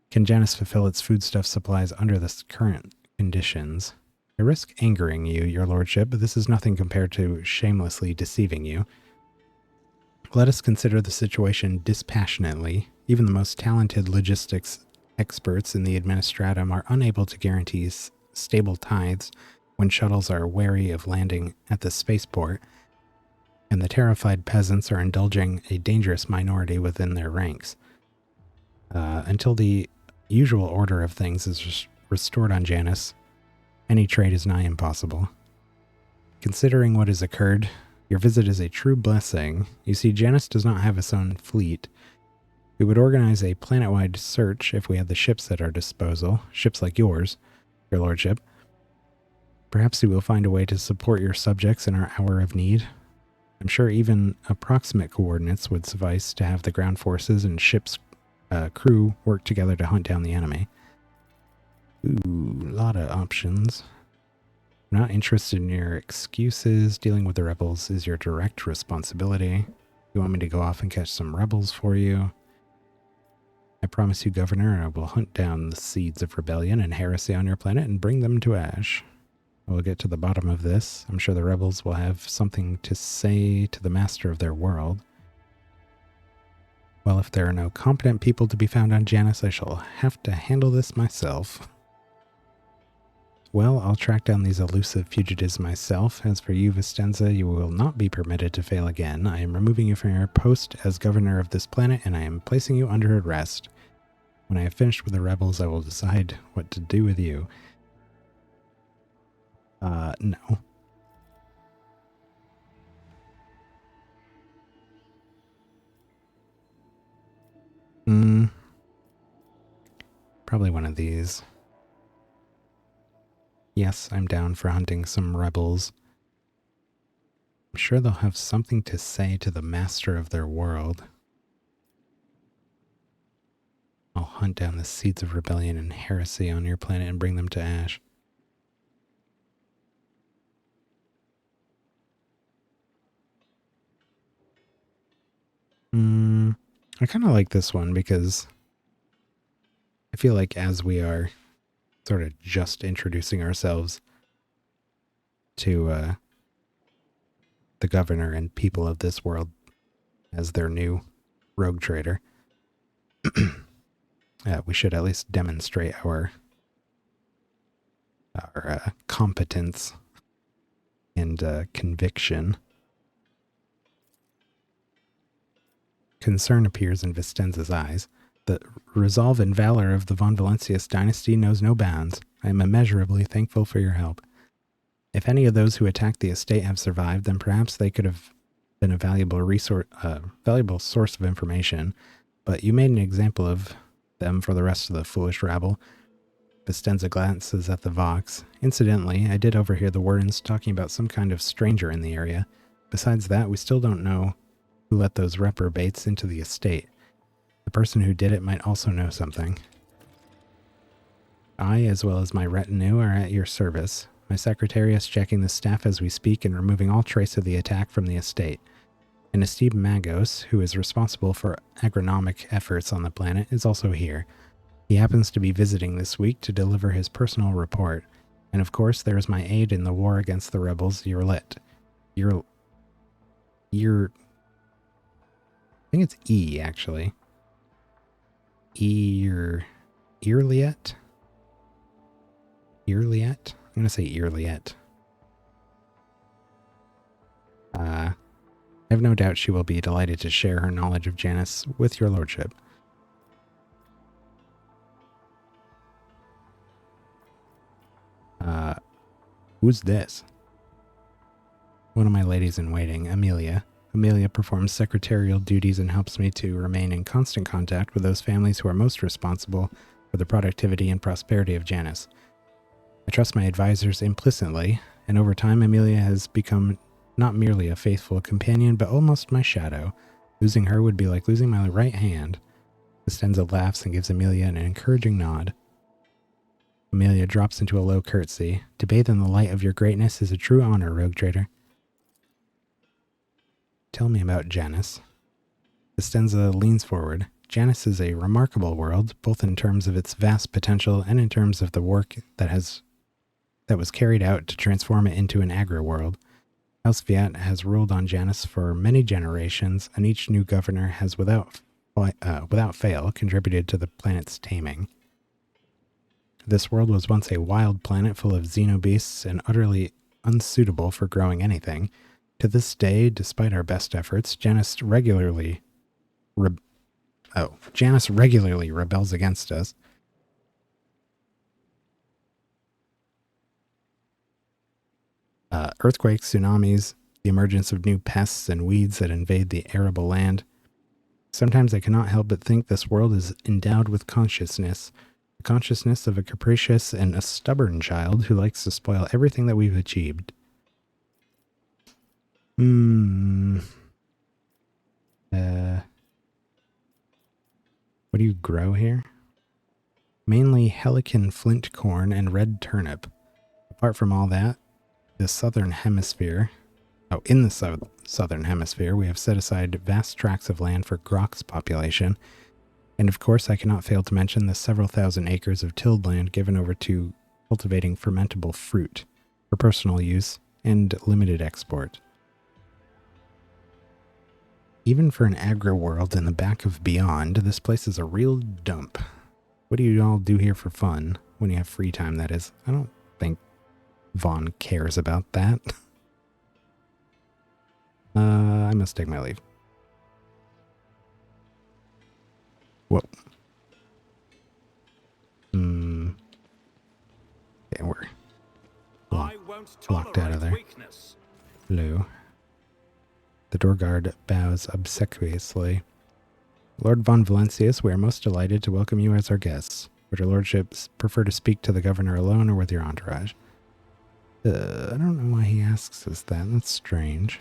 Can Janus fulfill its foodstuff supplies under the current conditions? I risk angering you, your lordship, but this is nothing compared to shamelessly deceiving you. Let us consider the situation dispassionately. Even the most talented logistics experts in the Administratum are unable to guarantee stable tides when shuttles are wary of landing at the spaceport, and the terrified peasants are indulging a dangerous minority within their ranks. Until the usual order of things is restored on Janus, any trade is nigh impossible. Considering what has occurred, your visit is a true blessing. You see, Janus does not have its own fleet. We would organize a planet-wide search if we had the ships at our disposal, ships like yours, your lordship. Perhaps you will find a way to support your subjects in our hour of need. I'm sure even approximate coordinates would suffice to have the ground forces and ship's crew work together to hunt down the enemy. Ooh, a lot of options. I'm not interested in your excuses. Dealing with the rebels is your direct responsibility. You want me to go off and catch some rebels for you? I promise you, Governor, I will hunt down the seeds of rebellion and heresy on your planet and bring them to ash. We'll get to the bottom of this. I'm sure the rebels will have something to say to the master of their world. Well, if there are no competent people to be found on Janus, I shall have to handle this myself. well, I'll track down these elusive fugitives myself. As for you, Vistenza, you will not be permitted to fail again. I am removing you from your post as governor of this planet, and I am placing you under arrest. When I have finished with the rebels, I will decide what to do with you. No. Probably one of these. Yes, I'm down for hunting some rebels. I'm sure they'll have something to say to the master of their world. I'll hunt down the seeds of rebellion and heresy on your planet and bring them to ash. I kind of like this one because I feel like as we are sort of just introducing ourselves to the governor and people of this world as their new rogue trader, we should at least demonstrate our competence and conviction. Concern appears in Vistenza's eyes. The resolve and valor of the von Valentius dynasty knows no bounds. I am immeasurably thankful for your help. If any of those who attacked the estate have survived, then perhaps they could have been a valuable source of information, but you made an example of them for the rest of the foolish rabble. Vistenza glances at the Vox. Incidentally, I did overhear the wardens talking about some kind of stranger in the area. Besides that, we still don't know who let those reprobates into the estate. The person who did it might also know something. I, as well as my retinue, are at your service. My secretary is checking the staff as we speak and removing all trace of the attack from the estate. And Esteban Magos, who is responsible for agronomic efforts on the planet, is also here. He happens to be visiting this week to deliver his personal report. And of course, there is my aide in the war against the rebels, Yerlet. I think it's E, actually. Earliet? Earliet? I'm going to say Earliet. I have no doubt she will be delighted to share her knowledge of Janus with your lordship. Who's this? One of my ladies in waiting, Amelia. Amelia performs secretarial duties and helps me to remain in constant contact with those families who are most responsible for the productivity and prosperity of Janus. I trust my advisors implicitly, and over time Amelia has become not merely a faithful companion, but almost my shadow. Losing her would be like losing my right hand. Vistenza laughs and gives Amelia an encouraging nod. Amelia drops into a low curtsy. To bathe in the light of your greatness is a true honor, rogue trader. Tell me about Janus. Vistenza leans forward. Janus is a remarkable world, both in terms of its vast potential and in terms of the work that was carried out to transform it into an agri-world. House Fiat has ruled on Janus for many generations, and each new governor has without fail contributed to the planet's taming. This world was once a wild planet full of xenobeasts and utterly unsuitable for growing anything. To this day, despite our best efforts, Janus regularly rebels against us. Earthquakes, tsunamis, the emergence of new pests and weeds that invade the arable land. Sometimes I cannot help but think this world is endowed with consciousness. The consciousness of a capricious and a stubborn child who likes to spoil everything that we've achieved. What do you grow here? Mainly Helican flint corn and red turnip. Apart from all that, in the southern hemisphere, we have set aside vast tracts of land for Grok's population. And of course, I cannot fail to mention the several thousand acres of tilled land given over to cultivating fermentable fruit for personal use and limited export. Even for an agri-world in the back of Beyond, this place is a real dump. What do you all do here for fun? When you have free time, that is. I don't think Vaughn cares about that. I must take my leave. Whoa. Okay, we're I won't locked out of tolerate there. weakness. Hello. The door guard bows obsequiously. Lord von Valencius, we are most delighted to welcome you as our guests. Would your lordships prefer to speak to the governor alone or with your entourage? I don't know why he asks us that. That's strange.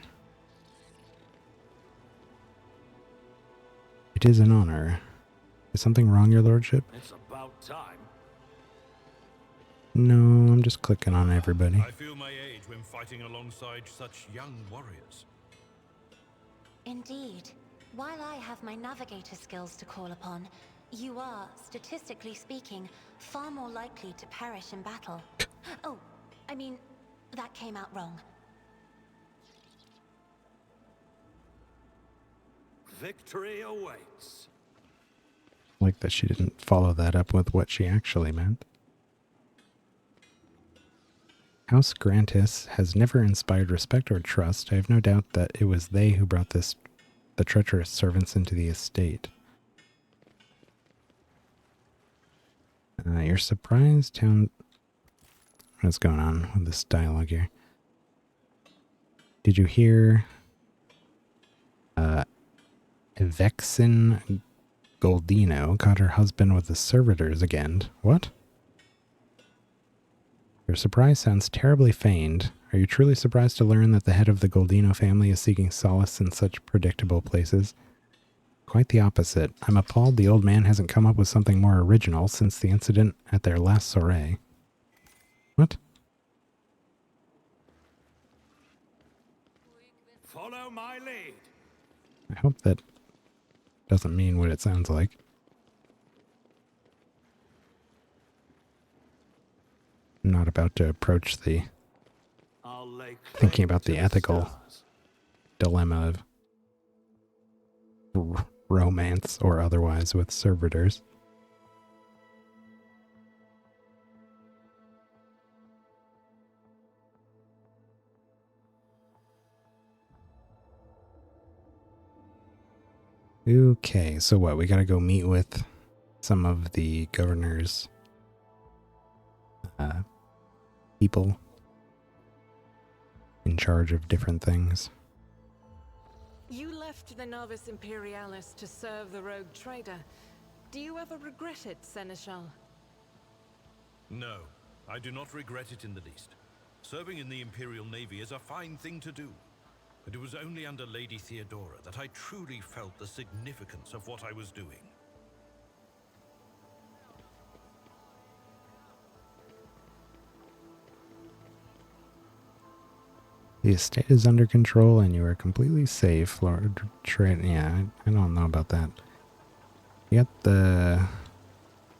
It is an honor. Is something wrong, your lordship? It's about time. No, I'm just clicking on everybody. I feel my age when fighting alongside such young warriors. Indeed. While I have my navigator skills to call upon, you are, statistically speaking, far more likely to perish in battle. Oh, I mean, that came out wrong. Victory awaits. Like that she didn't follow that up with what she actually meant. House Grantis has never inspired respect or trust. I have no doubt that it was they who brought the treacherous servants into the estate. You're surprised, town... What's going on with this dialogue here? Did you hear... Vexen Goldino caught her husband with the servitors again. What? Your surprise sounds terribly feigned. Are you truly surprised to learn that the head of the Goldino family is seeking solace in such predictable places? Quite the opposite. I'm appalled the old man hasn't come up with something more original since the incident at their last soiree. What? Follow my lead. I hope that doesn't mean what it sounds like. I'm not about to approach the thinking about the ethical dilemma of romance or otherwise with servitors. Okay, so what? We gotta go meet with some of the governor's people in charge of different things. You left the Navis Imperialis to serve the rogue trader. Do you ever regret it, Seneschal? No, I do not regret it in the least. Serving in the Imperial Navy is a fine thing to do. But it was only under Lady Theodora that I truly felt the significance of what I was doing. The estate is under control and you are completely safe, Lord Trade. Yeah, I don't know about that. You got the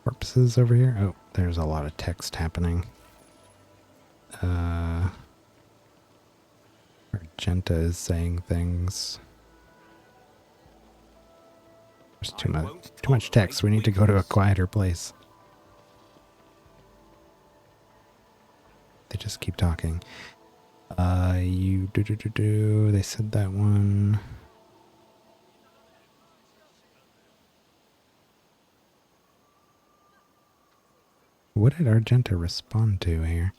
corpses over here? Oh, there's a lot of text happening. Argenta is saying things. There's too much text. We need to go to a quieter place. They just keep talking. They said that one. What did Argenta respond to here?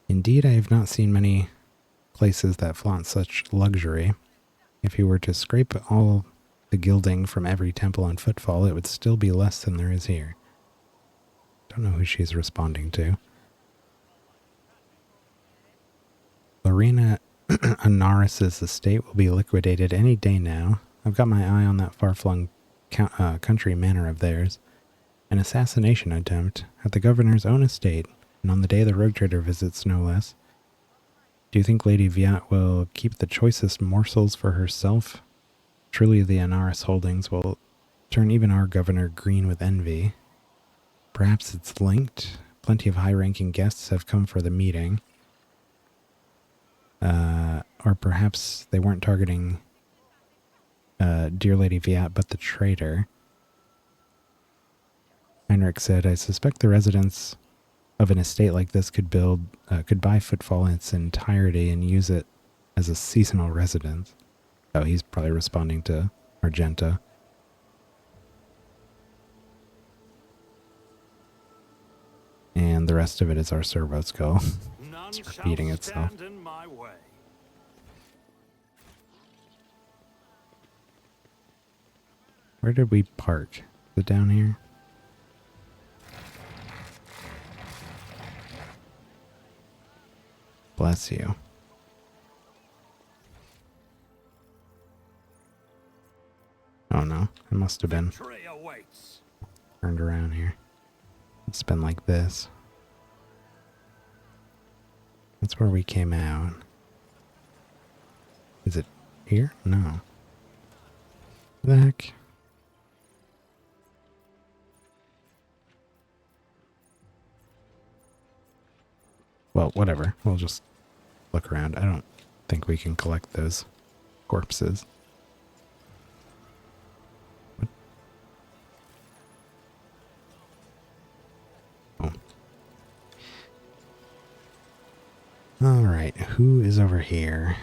Indeed, I have not seen many places that flaunt such luxury. If you were to scrape all the gilding from every temple and footfall, it would still be less than there is here. Don't know who she's responding to. Lorena Anaris' estate will be liquidated any day now. I've got my eye on that far-flung country manor of theirs. An assassination attempt at the governor's own estate, and on the day the rogue trader visits, no less. Do you think Lady Viat will keep the choicest morsels for herself? Truly the Anaris holdings will turn even our governor green with envy. Perhaps it's linked. Plenty of high-ranking guests have come for the meeting. Or perhaps they weren't targeting dear Lady Viat, but the traitor. Heinrich said, I suspect the residents of an estate like this could buy Footfall in its entirety and use it as a seasonal residence. Oh, he's probably responding to Argenta. And the rest of it is our servo skull. It's repeating itself. Where did we park? Is it down here? Bless you. Oh no, it must have been turned around here. It's been like this. That's where we came out. Is it here? No. What the heck? Well, whatever. We'll just look around. I don't think we can collect those corpses. What? Oh. Alright, who is over here?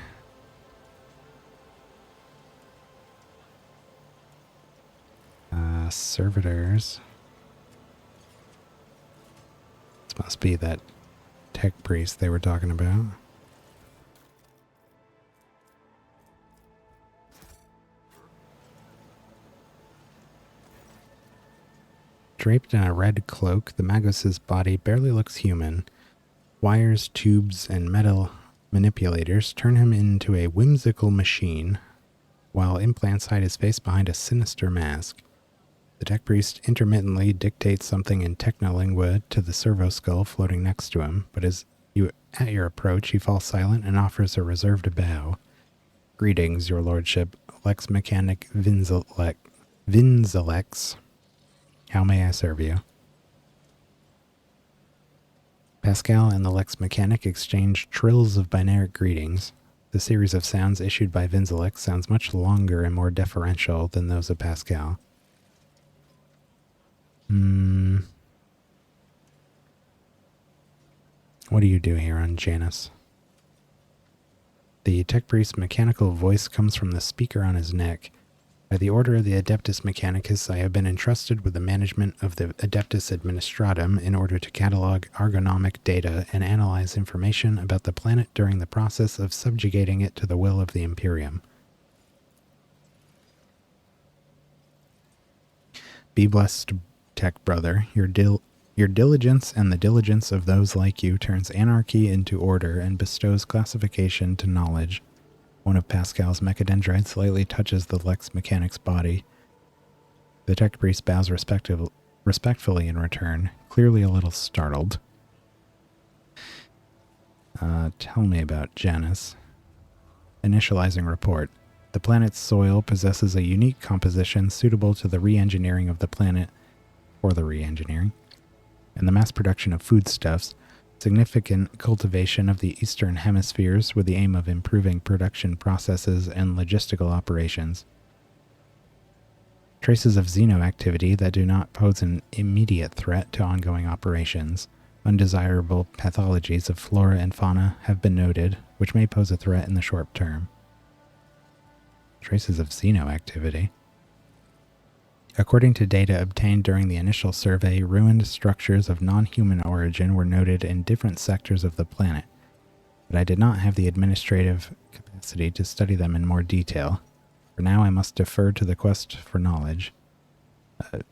Servitors. This must be that tech priest they were talking about. Draped in a red cloak, the Magos's body barely looks human. Wires, tubes, and metal manipulators turn him into a whimsical machine, while implants hide his face behind a sinister mask. The tech priest intermittently dictates something in technolingua to the servo skull floating next to him, but at your approach, he falls silent and offers a reserved bow. Greetings, your lordship, Lex Mechanic Vinzelex. How may I serve you? Pascal and the Lex Mechanic exchange trills of binaric greetings. The series of sounds issued by Vinzelex sounds much longer and more deferential than those of Pascal. What do you do here on Janus? The tech priest's mechanical voice comes from the speaker on his neck. By the order of the Adeptus Mechanicus, I have been entrusted with the management of the Adeptus Administratum in order to catalog ergonomic data and analyze information about the planet during the process of subjugating it to the will of the Imperium. Be blessed, tech brother. Your diligence and the diligence of those like you turns anarchy into order and bestows classification to knowledge. One of Pascal's mechadendrites slightly touches the Lex Mechanic's body. The tech priest bows respectfully in return, clearly a little startled. Tell me about Janus. Initializing report. The planet's soil possesses a unique composition suitable to the re-engineering of the planet, or the re-engineering, and the mass production of foodstuffs, significant cultivation of the eastern hemispheres with the aim of improving production processes and logistical operations. Traces of xenoactivity that do not pose an immediate threat to ongoing operations. Undesirable pathologies of flora and fauna have been noted, which may pose a threat in the short term. Traces of xenoactivity. According to data obtained during the initial survey, ruined structures of non-human origin were noted in different sectors of the planet, but I did not have the administrative capacity to study them in more detail. For now, I must defer to the quest for knowledge. The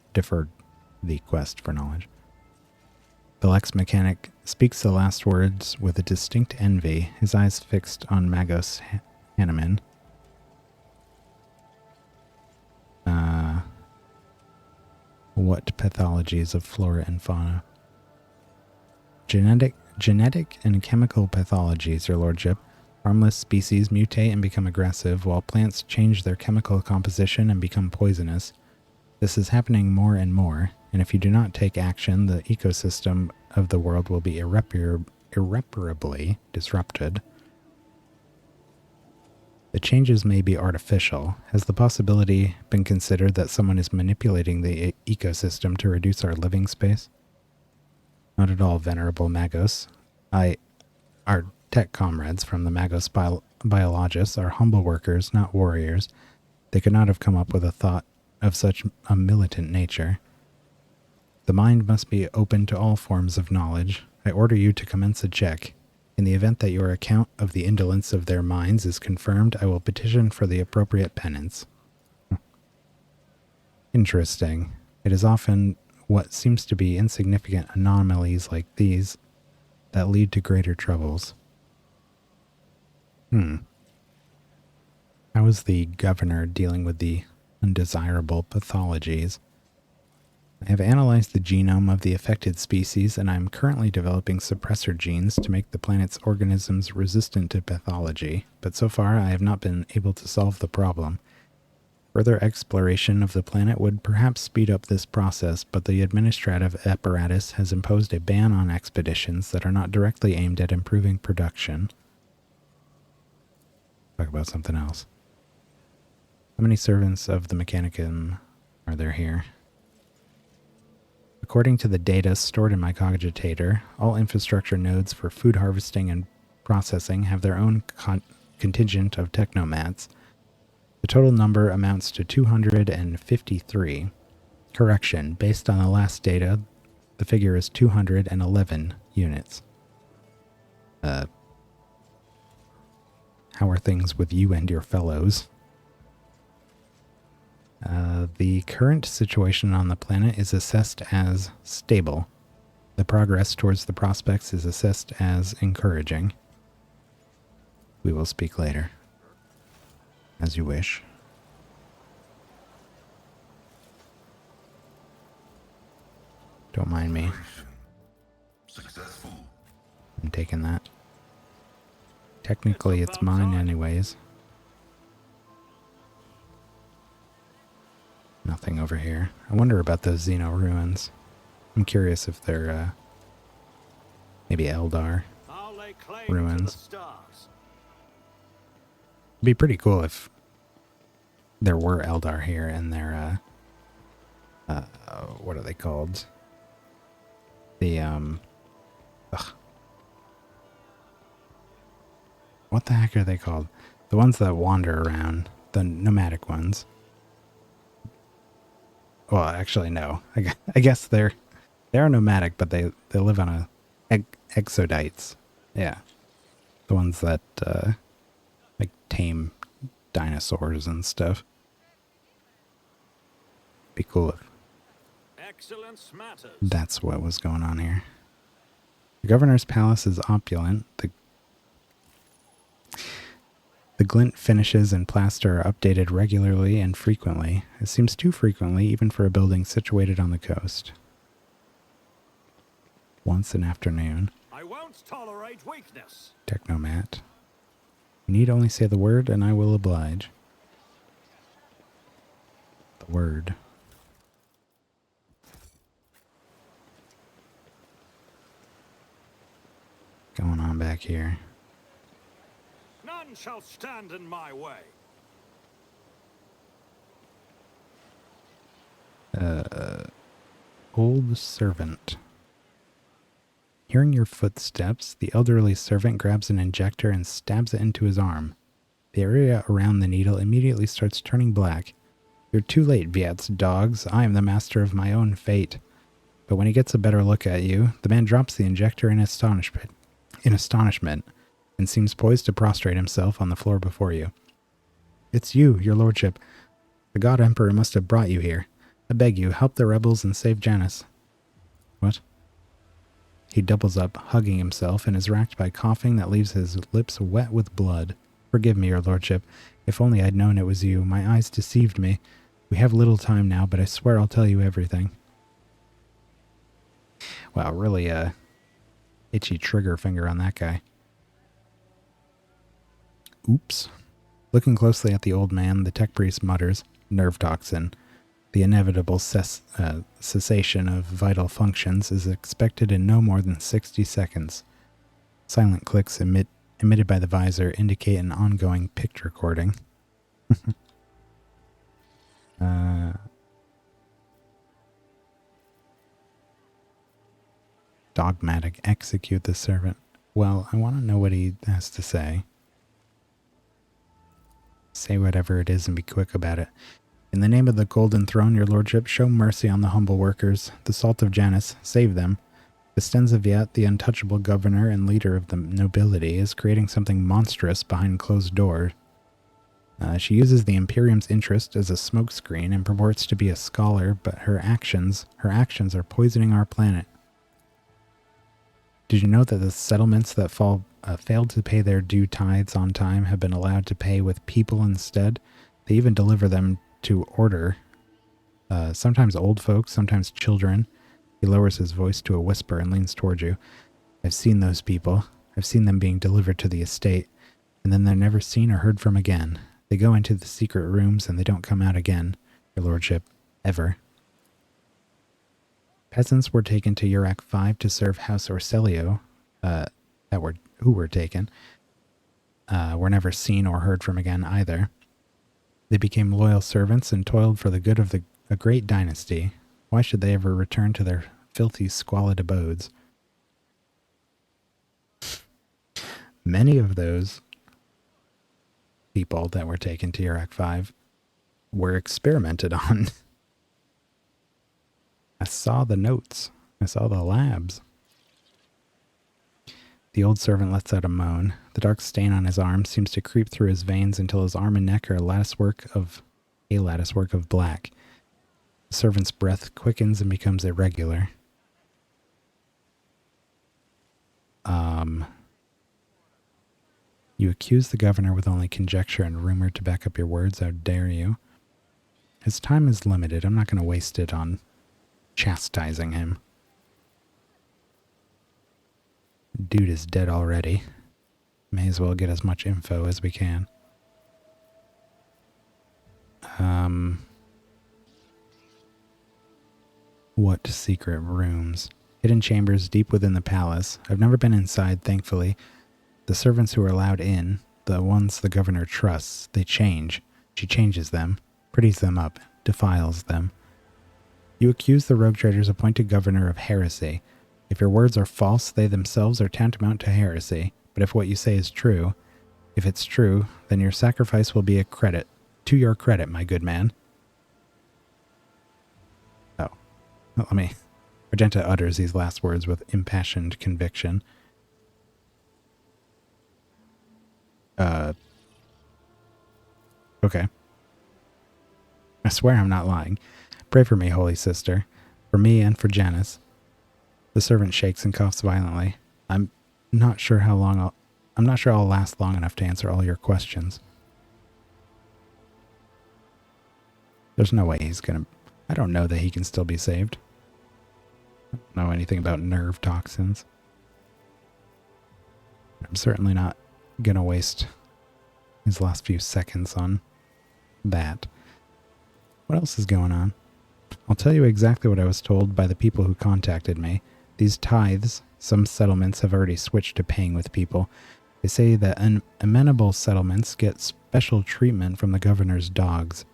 Lex Mechanic speaks the last words with a distinct envy, his eyes fixed on Magos Hanneman. What pathologies of flora and fauna? Genetic and chemical pathologies, your lordship. Harmless species mutate and become aggressive, while plants change their chemical composition and become poisonous. This is happening more and more, and if you do not take action, the ecosystem of the world will be irreparably disrupted. The changes may be artificial. Has the possibility been considered that someone is manipulating the ecosystem to reduce our living space? Not at all, Venerable Magos. Our tech comrades from the Magos Biologists are humble workers, not warriors. They could not have come up with a thought of such a militant nature. The mind must be open to all forms of knowledge. I order you to commence a check. In the event that your account of the indolence of their minds is confirmed, I will petition for the appropriate penance. Interesting. It is often what seems to be insignificant anomalies like these that lead to greater troubles. How is the governor dealing with the undesirable pathologies? I have analyzed the genome of the affected species, and I am currently developing suppressor genes to make the planet's organisms resistant to pathology, but so far I have not been able to solve the problem. Further exploration of the planet would perhaps speed up this process, but the administrative apparatus has imposed a ban on expeditions that are not directly aimed at improving production. Talk about something else. How many servants of the Mechanicum are there here? According to the data stored in my cogitator, all infrastructure nodes for food harvesting and processing have their own contingent of technomats. The total number amounts to 253. Correction, based on the last data, the figure is 211 units. How are things with you and your fellows? The current situation on the planet is assessed as stable. The progress towards the prospects is assessed as encouraging. We will speak later. As you wish. Don't mind me. Successful. I'm taking that. Technically, it's mine anyways. Nothing over here. I wonder about those Xeno ruins. I'm curious if they're, maybe Eldar ruins. It'd be pretty cool if there were Eldar here and they're, what are they called? The, what the heck are they called? The ones that wander around. The nomadic ones. Well, actually, no. I guess they are nomadic, but they live on exodites. Yeah. The ones that, like, tame dinosaurs and stuff. Be cool if that's what was going on here. The governor's palace is opulent. The glint finishes and plaster are updated regularly and frequently. It seems too frequently even for a building situated on the coast. Once an afternoon. I won't tolerate weakness. Technomat. You need only say the word and I will oblige. The word. Going on back here. None shall stand in my way. Old servant. Hearing your footsteps, the elderly servant grabs an injector and stabs it into his arm. The area around the needle immediately starts turning black. You're too late, Viet's dogs. I am the master of my own fate. But when he gets a better look at you, the man drops the injector in astonishment, and seems poised to prostrate himself on the floor before you. It's you, your lordship. The God Emperor must have brought you here. I beg you, help the rebels and save Janus. What? He doubles up, hugging himself, and is racked by coughing that leaves his lips wet with blood. Forgive me, your lordship. If only I'd known it was you. My eyes deceived me. We have little time now, but I swear I'll tell you everything. Wow, really, itchy trigger finger on that guy. Oops. Looking closely at the old man, the tech priest mutters, nerve toxin. The inevitable cessation of vital functions is expected in no more than 60 seconds. Silent clicks emitted by the visor indicate an ongoing picture recording. Dogmatic. Execute the servant. Well, I want to know what he has to say. Say whatever it is and be quick about it. In the name of the Golden Throne, your lordship, show mercy on the humble workers. The salt of Janus, save them. Viet, the untouchable governor and leader of the nobility, is creating something monstrous behind closed doors. She uses the Imperium's interest as a smokescreen and purports to be a scholar, but her actions are poisoning our planet. Did you know that the settlements that failed to pay their due tithes on time have been allowed to pay with people instead? They even deliver them to order. Sometimes old folks, sometimes children. He lowers his voice to a whisper and leans toward you. I've seen those people. I've seen them being delivered to the estate, and then they're never seen or heard from again. They go into the secret rooms and they don't come out again, your lordship, ever. Peasants were taken to Urak 5 to serve House Orselio, who were taken, were never seen or heard from again either. They became loyal servants and toiled for the good of a great dynasty. Why should they ever return to their filthy, squalid abodes? Many of those people that were taken to Urak 5 were experimented on. I saw the notes. I saw the labs. The old servant lets out a moan. The dark stain on his arm seems to creep through his veins until his arm and neck are a latticework of black. The servant's breath quickens and becomes irregular. You accuse the governor with only conjecture and rumor to back up your words. How dare you? His time is limited. I'm not going to waste it on chastising him. Dude is dead already. May as well get as much info as we can. What secret rooms? Hidden chambers deep within the palace. I've never been inside, thankfully. The servants who are allowed in, the ones the governor trusts, they change. She changes them, pretties them up, defiles them. You accuse the rogue trader's appointed governor of heresy. If your words are false, they themselves are tantamount to heresy. But if what you say is true, if it's true, then your sacrifice will be a credit. To your credit, my good man. Oh. Let me... Argenta utters these last words with impassioned conviction. Okay. I swear I'm not lying. Pray for me, holy sister. For me and for Janus. The servant shakes and coughs violently. I'm not sure I'll last long enough to answer all your questions. There's no way he's gonna... I don't know that he can still be saved. I don't know anything about nerve toxins. I'm certainly not gonna waste his last few seconds on that. What else is going on? I'll tell you exactly what I was told by the people who contacted me. These tithes, some settlements have already switched to paying with people. They say that amenable settlements get special treatment from the governor's dogs.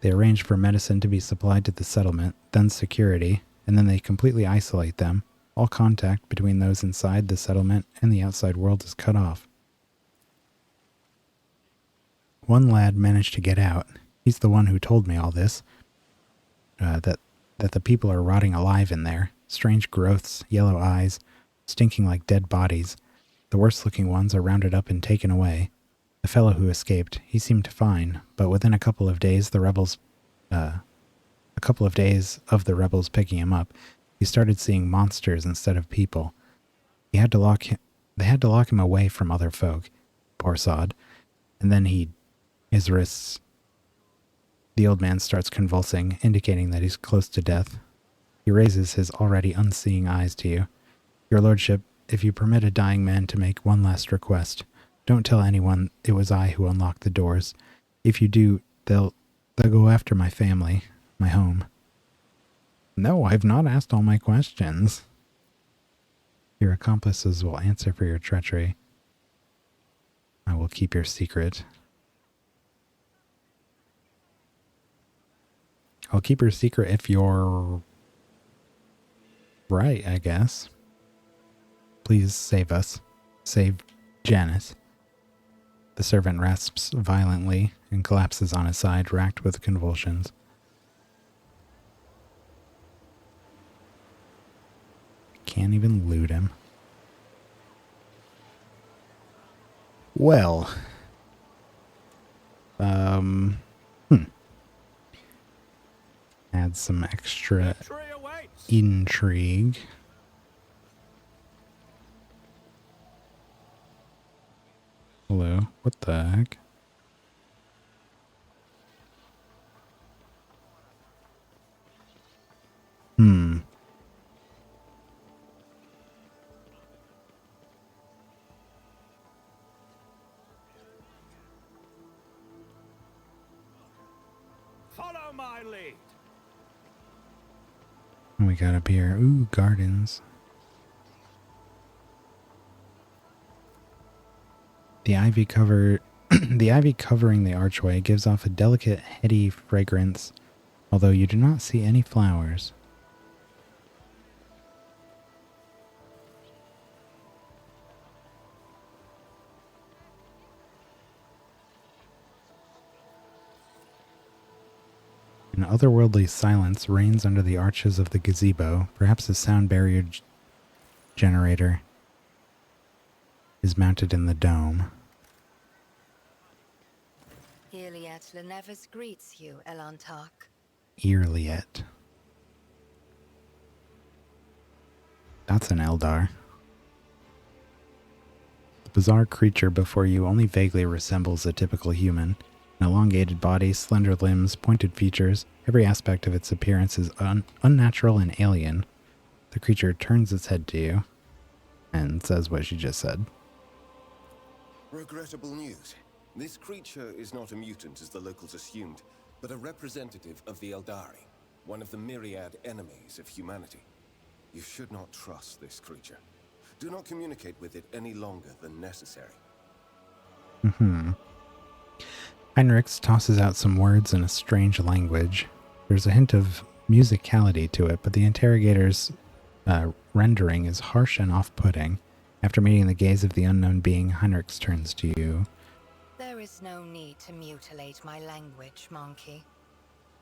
They arrange for medicine to be supplied to the settlement, then security, and then they completely isolate them. All contact between those inside the settlement and the outside world is cut off. One lad managed to get out. He's the one who told me all this. That the people are rotting alive in there. Strange growths, yellow eyes, stinking like dead bodies. The worst-looking ones are rounded up and taken away. The fellow who escaped, he seemed fine, but within a couple of days of the rebels picking him up, he started seeing monsters instead of people. They had to lock him away from other folk. Poor sod. And then his wrists... The old man starts convulsing, indicating that he's close to death. He raises his already unseeing eyes to you. Your lordship, if you permit a dying man to make one last request, don't tell anyone it was I who unlocked the doors. If you do, they'll go after my family, my home. No, I've not asked all my questions. Your accomplices will answer for your treachery. I will keep your secret. I'll keep your secret if you're right, I guess. Please save us. Save Janus. The servant rasps violently and collapses on his side, racked with convulsions. Can't even loot him. Well. Add some extra Victory awaits. intrigue. Hello? What the heck? Follow my lead. What we got up here? Ooh, gardens. The ivy the ivy covering the archway gives off a delicate, heady fragrance, although you do not see any flowers. An otherworldly silence reigns under the arches of the gazebo. Perhaps a sound barrier generator is mounted in the dome. Iliad Lenevus greets you, Elantark. Earliet. That's an Eldar. The bizarre creature before you only vaguely resembles a typical human. An elongated body, slender limbs, pointed features. Every aspect of its appearance is unnatural and alien. The creature turns its head to you and says what she just said. Regrettable news. This creature is not a mutant as the locals assumed, but a representative of the Eldari, one of the myriad enemies of humanity. You should not trust this creature. Do not communicate with it any longer than necessary. Heinrichs tosses out some words in a strange language. There's a hint of musicality to it, but the interrogator's rendering is harsh and off-putting. After meeting the gaze of the unknown being, Heinrichs turns to you. There is no need to mutilate my language, monkey.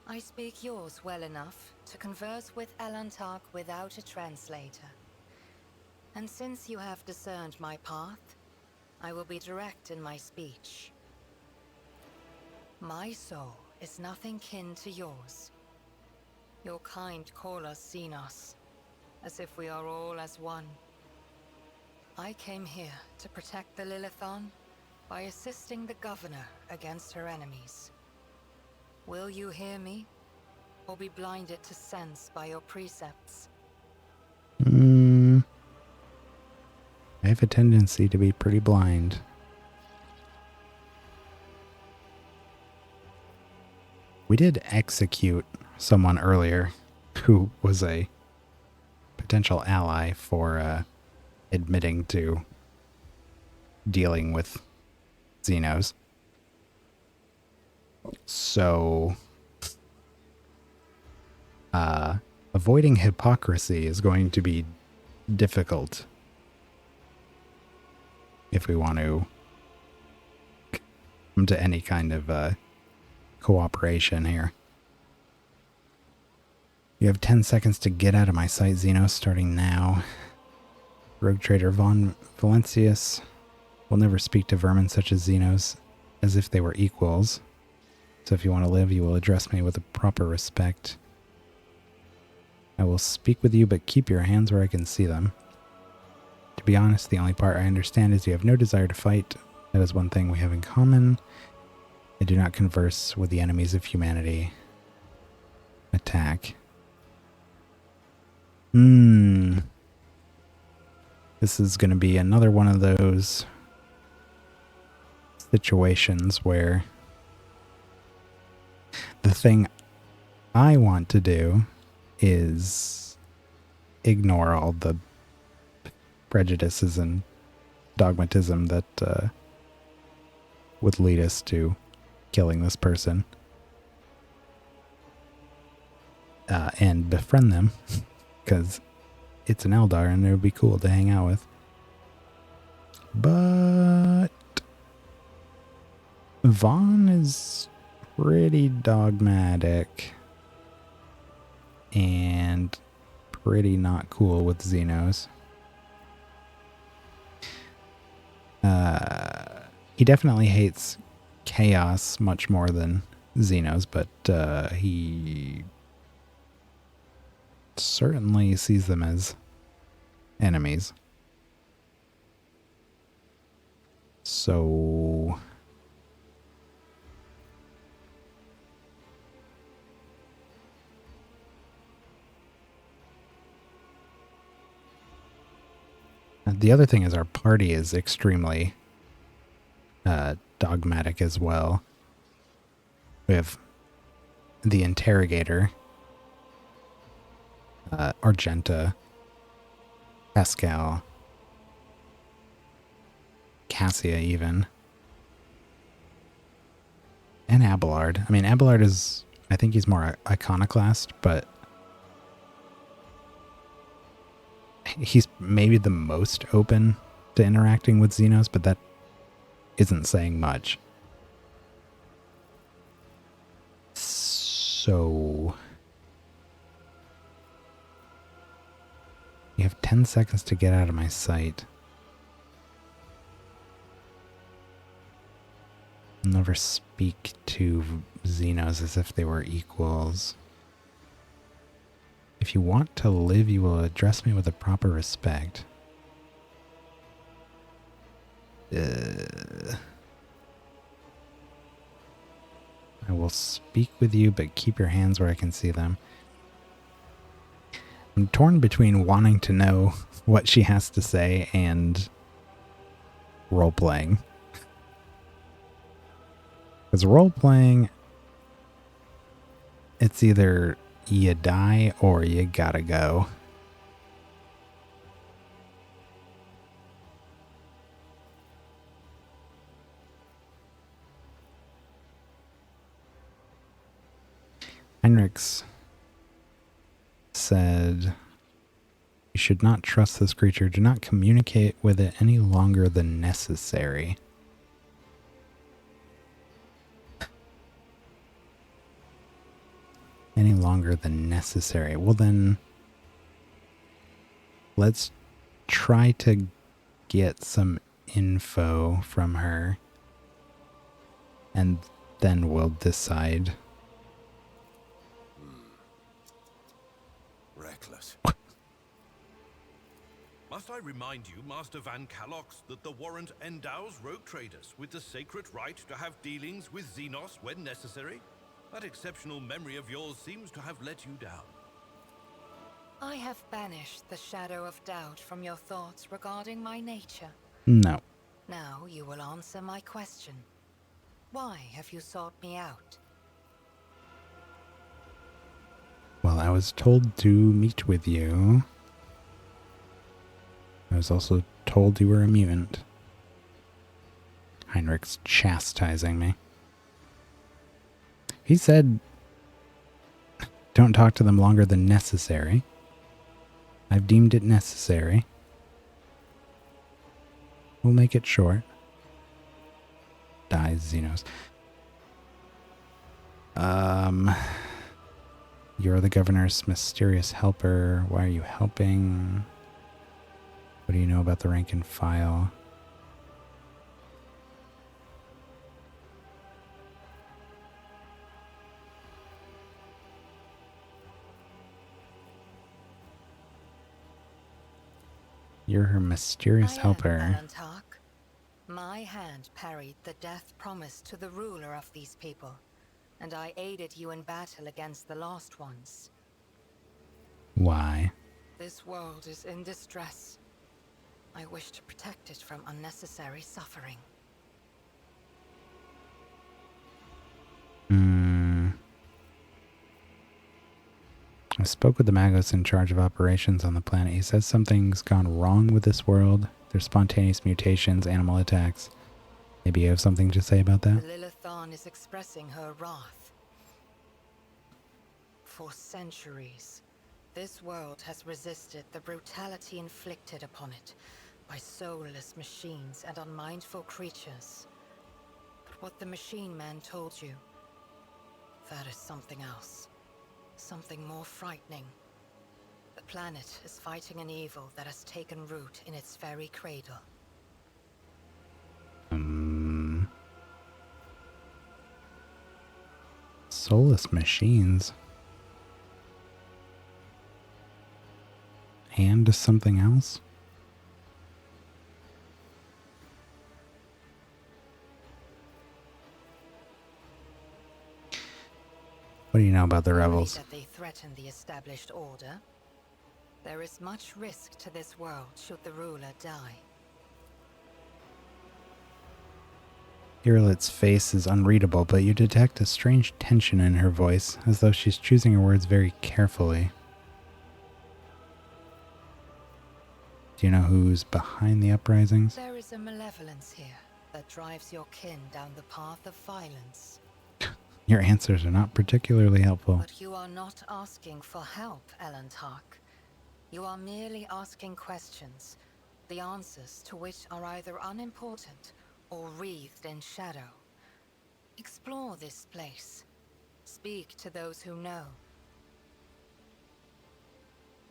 I speak yours well enough to converse with Elantark without a translator. And since you have discerned my path, I will be direct in my speech. My soul is nothing kin to yours. Your kind call us Xenos, as if we are all as one. I came here to protect the Lilithon by assisting the governor against her enemies. Will you hear me, or be blinded to sense by your precepts? I have a tendency to be pretty blind. We did execute someone earlier who was a potential ally for admitting to dealing with Xenos. So, avoiding hypocrisy is going to be difficult if we want to come to any kind of cooperation here. You have 10 seconds to get out of my sight, Xenos, starting now. Rogue trader Von Valencius will never speak to vermin such as Xenos as if they were equals. So if you want to live, you will address me with a proper respect. I will speak with you, but keep your hands where I can see them. To be honest, the only part I understand is you have no desire to fight. That is one thing we have in common. I do not converse with the enemies of humanity. Attack. This is going to be another one of those situations where the thing I want to do is ignore all the prejudices and dogmatism that would lead us to killing this person and befriend them because it's an Eldar and it would be cool to hang out with. But Vaughn is pretty dogmatic and pretty not cool with Xenos. He definitely hates chaos much more than Xenos, but he certainly sees them as enemies. So the other thing is our party is extremely dogmatic as well. We have the interrogator, Argenta, Pascal, Cassia even, and Abelard. I mean, Abelard is, I think he's more iconoclast, but he's maybe the most open to interacting with Xenos, but that isn't saying much. So you have 10 seconds to get out of my sight. I'll never speak to Xenos as if they were equals. If you want to live, you will address me with a proper respect. I will speak with you, but keep your hands where I can see them. I'm torn between wanting to know what she has to say and role-playing. Because role-playing, it's either you die or you gotta go. Heinrichs said, "You should not trust this creature. Do not communicate with it any longer than necessary." Any longer than necessary. Well then, let's try to get some info from her, and then we'll decide. Reckless. Must I remind you, Master Van Calox, that the warrant endows rogue traders with the sacred right to have dealings with Xenos when necessary? That exceptional memory of yours seems to have let you down. I have banished the shadow of doubt from your thoughts regarding my nature. No. Now you will answer my question. Why have you sought me out? Well, I was told to meet with you. I was also told you were a mutant. Heinrich's chastising me. He said, don't talk to them longer than necessary. I've deemed it necessary. We'll make it short. Dies Xenos. You're the governor's mysterious helper. Why are you helping? What do you know about the rank and file? You're her mysterious helper. My hand parried the death promised to the ruler of these people, and I aided you in battle against the Lost Ones. Why? This world is in distress. I wish to protect it from unnecessary suffering. I spoke with the Magos in charge of operations on the planet. He says something's gone wrong with this world. There's spontaneous mutations, animal attacks. Maybe you have something to say about that? The Lilithan is expressing her wrath. For centuries, this world has resisted the brutality inflicted upon it by soulless machines and unmindful creatures. But what the machine man told you, that is something else. Something more frightening. The planet is fighting an evil that has taken root in its very cradle. Soulless machines. And something else? What do you know about the rebels? That they threaten the established order. There is much risk to this world should the ruler die. Irrit's face is unreadable, but you detect a strange tension in her voice, as though she's choosing her words very carefully. Do you know who's behind the uprisings? There is a malevolence here that drives your kin down the path of violence. Your answers are not particularly helpful. But you are not asking for help, Ellen Tark. You are merely asking questions, the answers to which are either unimportant or wreathed in shadow. Explore this place. Speak to those who know.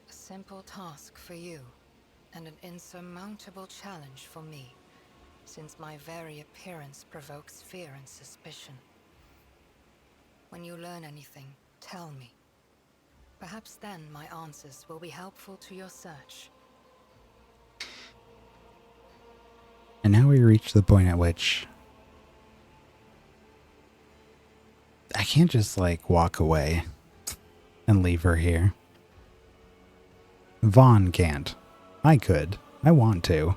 A simple task for you, and an insurmountable challenge for me, since my very appearance provokes fear and suspicion. When you learn anything, tell me. Perhaps then my answers will be helpful to your search. And now we reach the point at which I can't just like walk away and leave her here. Vaughn can't. I could. I want to.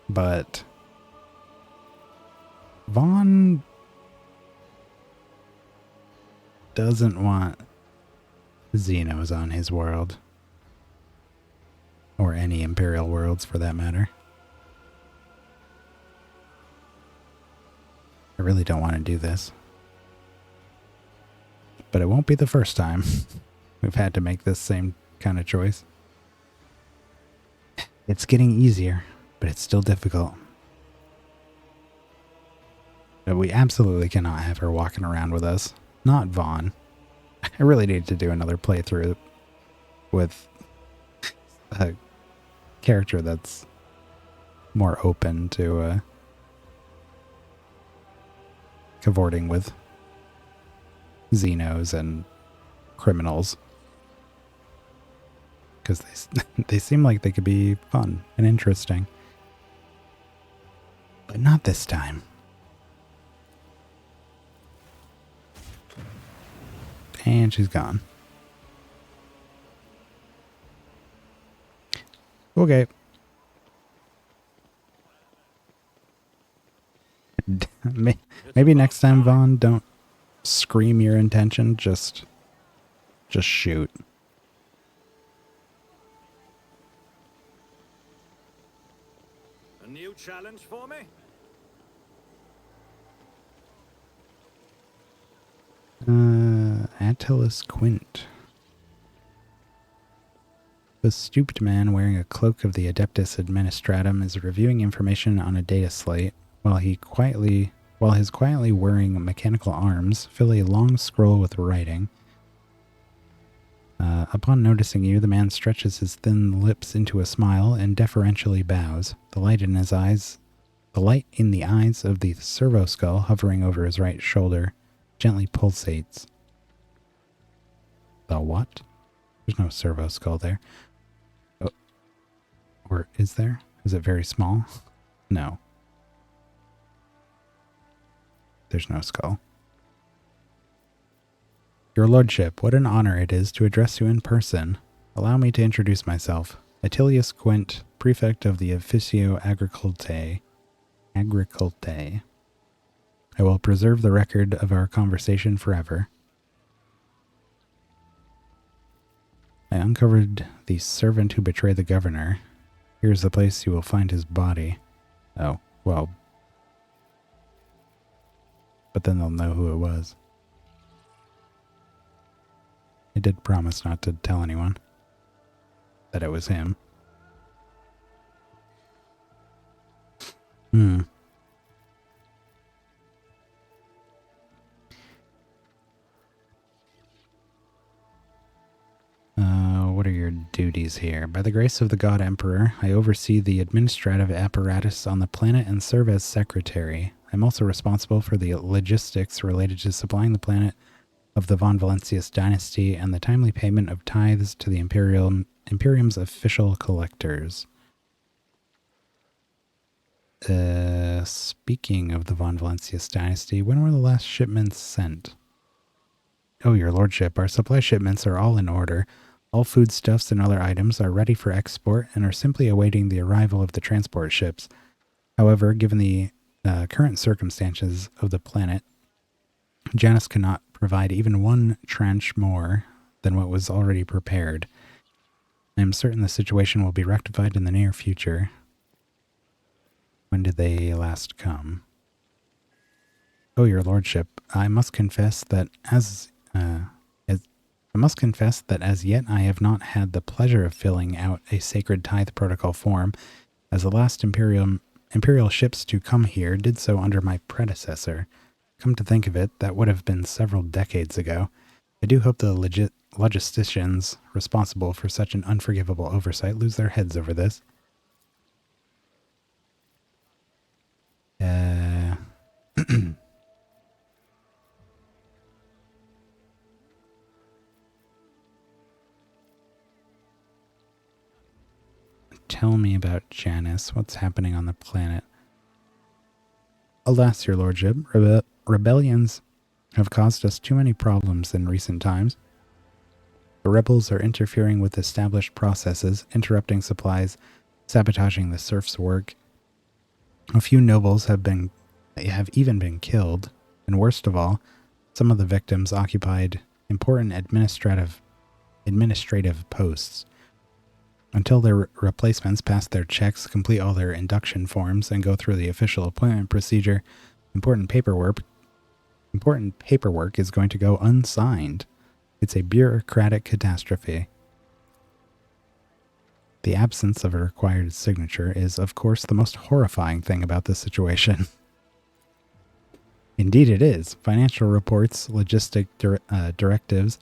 But Vaughn doesn't want Xenos on his world. Or any Imperial worlds for that matter. I really don't want to do this. But it won't be the first time we've had to make this same kind of choice. It's getting easier, but it's still difficult. But we absolutely cannot have her walking around with us. Not Vaughn. I really need to do another playthrough with a character that's more open to cavorting with Xenos and criminals. Because they seem like they could be fun and interesting. But not this time. And she's gone. Okay. Maybe next time, Vaughn, don't scream your intention. Just shoot. A new challenge for me? Attilas Quint. The stooped man wearing a cloak of the Adeptus Administratum is reviewing information on a data slate while his quietly whirring mechanical arms fill a long scroll with writing. Upon noticing you, the man stretches his thin lips into a smile and deferentially bows. The light in the eyes of the servo skull hovering over his right shoulder gently pulsates. The what? There's no servo skull there. Oh. Or is there? Is it very small? No. There's no skull. Your Lordship, what an honor it is to address you in person. Allow me to introduce myself. Attilius Quint, Prefect of the Officio Agricultae. I will preserve the record of our conversation forever. I uncovered the servant who betrayed the governor. Here's the place you will find his body. Oh, well. But then they'll know who it was. I did promise not to tell anyone that it was him. Hmm. What are your duties here? By the grace of the God Emperor, I oversee the administrative apparatus on the planet and serve as secretary. I'm also responsible for the logistics related to supplying the planet of the Von Valentius dynasty and the timely payment of tithes to the Imperium's official collectors. Speaking of the Von Valentius dynasty, when were the last shipments sent? Oh, your lordship, our supply shipments are all in order. All foodstuffs and other items are ready for export and are simply awaiting the arrival of the transport ships. However, given the current circumstances of the planet, Janus cannot provide even one trench more than what was already prepared. I am certain the situation will be rectified in the near future. When did they last come? Oh, your lordship, I must confess that as yet I have not had the pleasure of filling out a sacred tithe protocol form, as the last imperial ships to come here did so under my predecessor. Come to think of it, that would have been several decades ago. I do hope the logisticians responsible for such an unforgivable oversight lose their heads over this. Tell me about Janus. What's happening on the planet? Alas, your lordship, rebellions have caused us too many problems in recent times. The rebels are interfering with established processes, interrupting supplies, sabotaging the serfs' work. A few nobles have even been killed, and worst of all, some of the victims occupied important administrative posts. Until their replacements pass their checks, complete all their induction forms, and go through the official appointment procedure, important paperwork is going to go unsigned. It's a bureaucratic catastrophe. The absence of a required signature is, of course, the most horrifying thing about this situation. Indeed it is. Financial reports, logistic directives,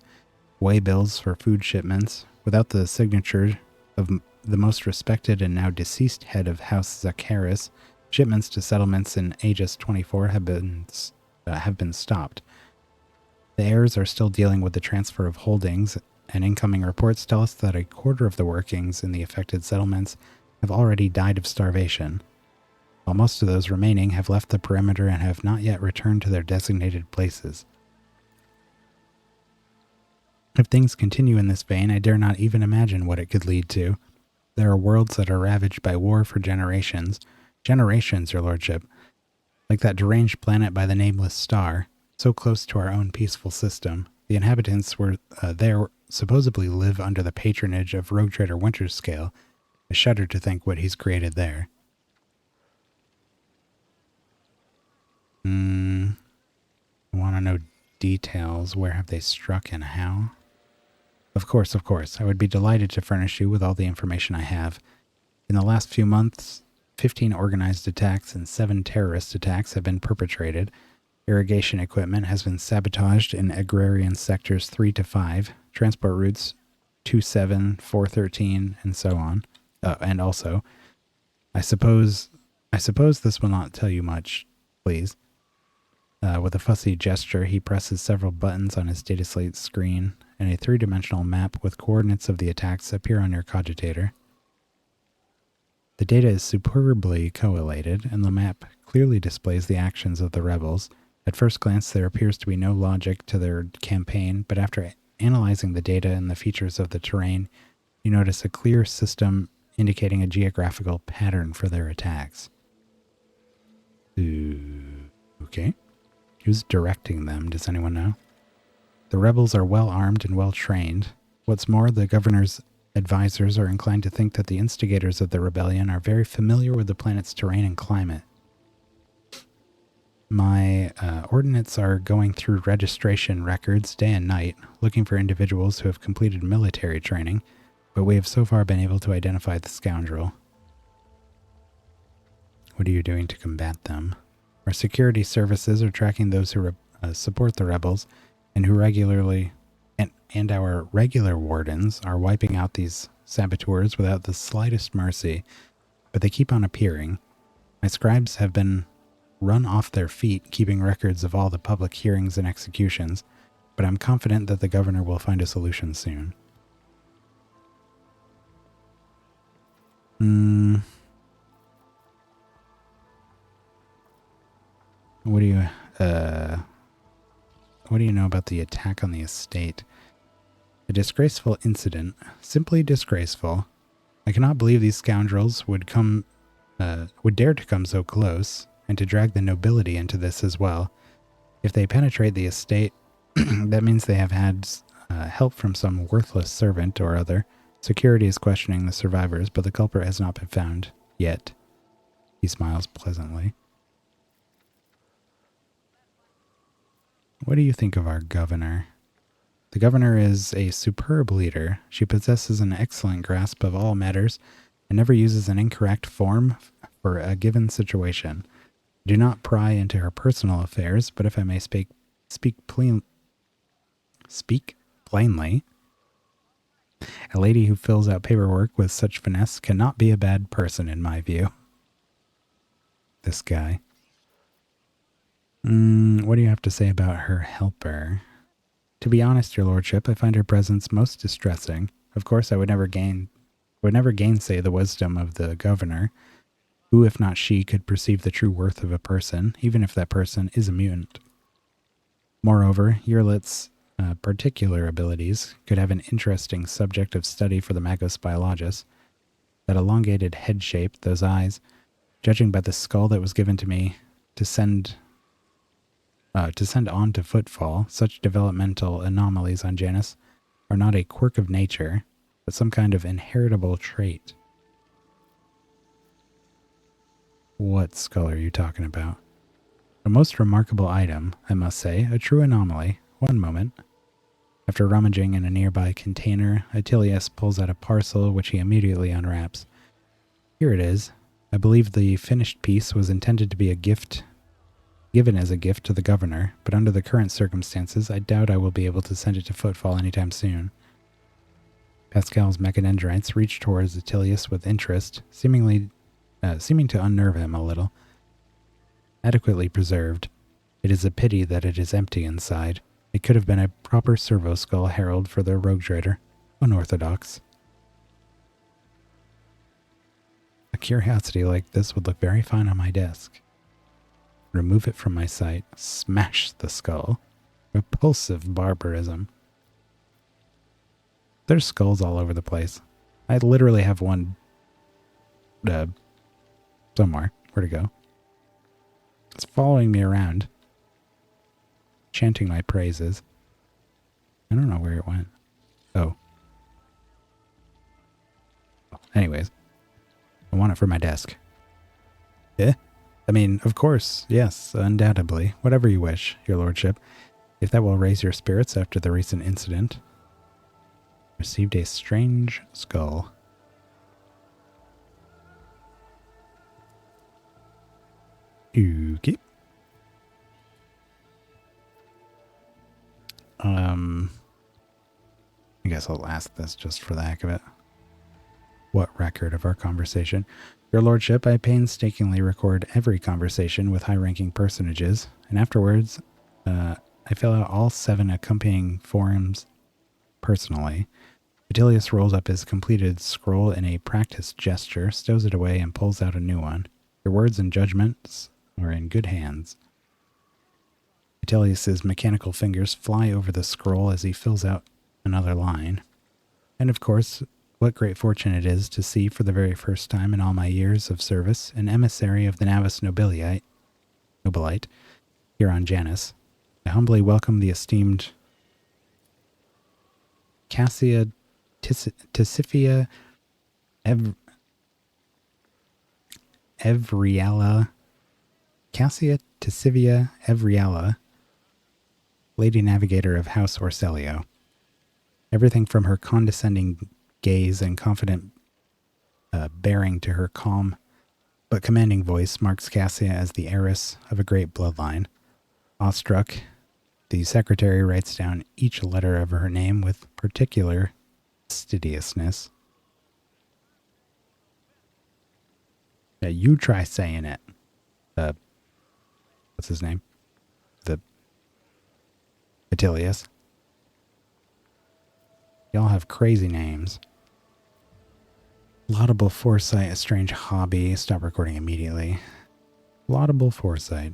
waybills for food shipments, without the signature of the most respected and now deceased head of House Zacharis, shipments to settlements in Aegis 24 have been stopped. The heirs are still dealing with the transfer of holdings, and incoming reports tell us that a quarter of the workings in the affected settlements have already died of starvation, while most of those remaining have left the perimeter and have not yet returned to their designated places. If things continue in this vein, I dare not even imagine what it could lead to. There are worlds that are ravaged by war for generations. Generations, your lordship. Like that deranged planet by the nameless star, so close to our own peaceful system. The inhabitants were there supposedly live under the patronage of Rogue Trader Winterscale. I shudder to think what he's created there. I want to know details. Where have they struck and how? Of course. I would be delighted to furnish you with all the information I have. In the last few months, 15 organized attacks and 7 terrorist attacks have been perpetrated. Irrigation equipment has been sabotaged in agrarian sectors 3 to 5, transport routes 27, 413, and so on. And also, I suppose this will not tell you much, please. With a fussy gesture, he presses several buttons on his data slate screen, and a 3-dimensional map with coordinates of the attacks appear on your cogitator. The data is superbly collated, and the map clearly displays the actions of the rebels. At first glance, there appears to be no logic to their campaign, but after analyzing the data and the features of the terrain, you notice a clear system indicating a geographical pattern for their attacks. Okay. Who's directing them? Does anyone know? The rebels are well armed and well trained. What's more, the governor's advisors are inclined to think that the instigators of the rebellion are very familiar with the planet's terrain and climate. My ordinates are going through registration records day and night, looking for individuals who have completed military training, but we have so far been able to identify the scoundrel. What are you doing to combat them? Our security services are tracking those who support the rebels and who regularly... And our regular wardens are wiping out these saboteurs without the slightest mercy, but they keep on appearing. My scribes have been run off their feet keeping records of all the public hearings and executions, but I'm confident that the governor will find a solution soon. What do you know about the attack on the estate? A disgraceful incident. Simply disgraceful. I cannot believe these scoundrels would dare to come so close, and to drag the nobility into this as well. If they penetrate the estate, that means they have had help from some worthless servant or other. Security is questioning the survivors, but the culprit has not been found yet. He smiles pleasantly. What do you think of our governor? The governor is a superb leader. She possesses an excellent grasp of all matters and never uses an incorrect form for a given situation. Do not pry into her personal affairs, but if I may speak plainly, a lady who fills out paperwork with such finesse cannot be a bad person in my view. This guy. What do you have to say about her helper? To be honest, your lordship, I find her presence most distressing. Of course, I would never gainsay the wisdom of the governor. Who, if not she, could perceive the true worth of a person, even if that person is a mutant? Moreover, Yurlit's particular abilities could have an interesting subject of study for the Magos Biologus. That elongated head shape, those eyes, judging by the skull that was given to me to send on to footfall, such developmental anomalies on Janus are not a quirk of nature, but some kind of inheritable trait. What skull are you talking about? A most remarkable item, I must say, a true anomaly. One moment. After rummaging in a nearby container, Atilius pulls out a parcel which he immediately unwraps. Here it is. I believe the finished piece was intended to be a gift, given as a gift to the governor, but under the current circumstances, I doubt I will be able to send it to Footfall anytime soon. Pascal's mechanendrites reach towards Atilius with interest, seeming to unnerve him a little. Adequately preserved. It is a pity that it is empty inside. It could have been a proper servo skull herald for the rogue trader. Unorthodox. A curiosity like this would look very fine on my desk. Remove it from my sight. Smash the skull. Repulsive barbarism. There's skulls all over the place. I literally have one somewhere. Where'd it go? It's following me around, chanting my praises. I don't know where it went. Oh. Anyways, I want it for my desk. Eh? I mean, of course, yes, undoubtedly. Whatever you wish, your lordship. If that will raise your spirits after the recent incident. Received a strange skull. Okay. I guess I'll ask this just for the heck of it. What record of our conversation? Your lordship, I painstakingly record every conversation with high-ranking personages, and afterwards, I fill out all 7 accompanying forms personally. Atilius rolls up his completed scroll in a practiced gesture, stows it away, and pulls out a new one. Your words and judgments are in good hands. Atilius's mechanical fingers fly over the scroll as he fills out another line. And of course, what great fortune it is to see for the very first time in all my years of service an emissary of the Navis Nobilite here on Janus. I humbly welcome the esteemed Cassia Tisifia Evriella. Cassia Tisivia Evriella, Lady Navigator of House Orselio. Everything from her condescending gaze and confident bearing to her calm but commanding voice marks Cassia as the heiress of a great bloodline. Awestruck, the secretary writes down each letter of her name with particular fastidiousness. Yeah, you try saying it. What's his name? The Attilius. Y'all have crazy names. Laudable foresight, a strange hobby. Stop recording immediately. Laudable foresight.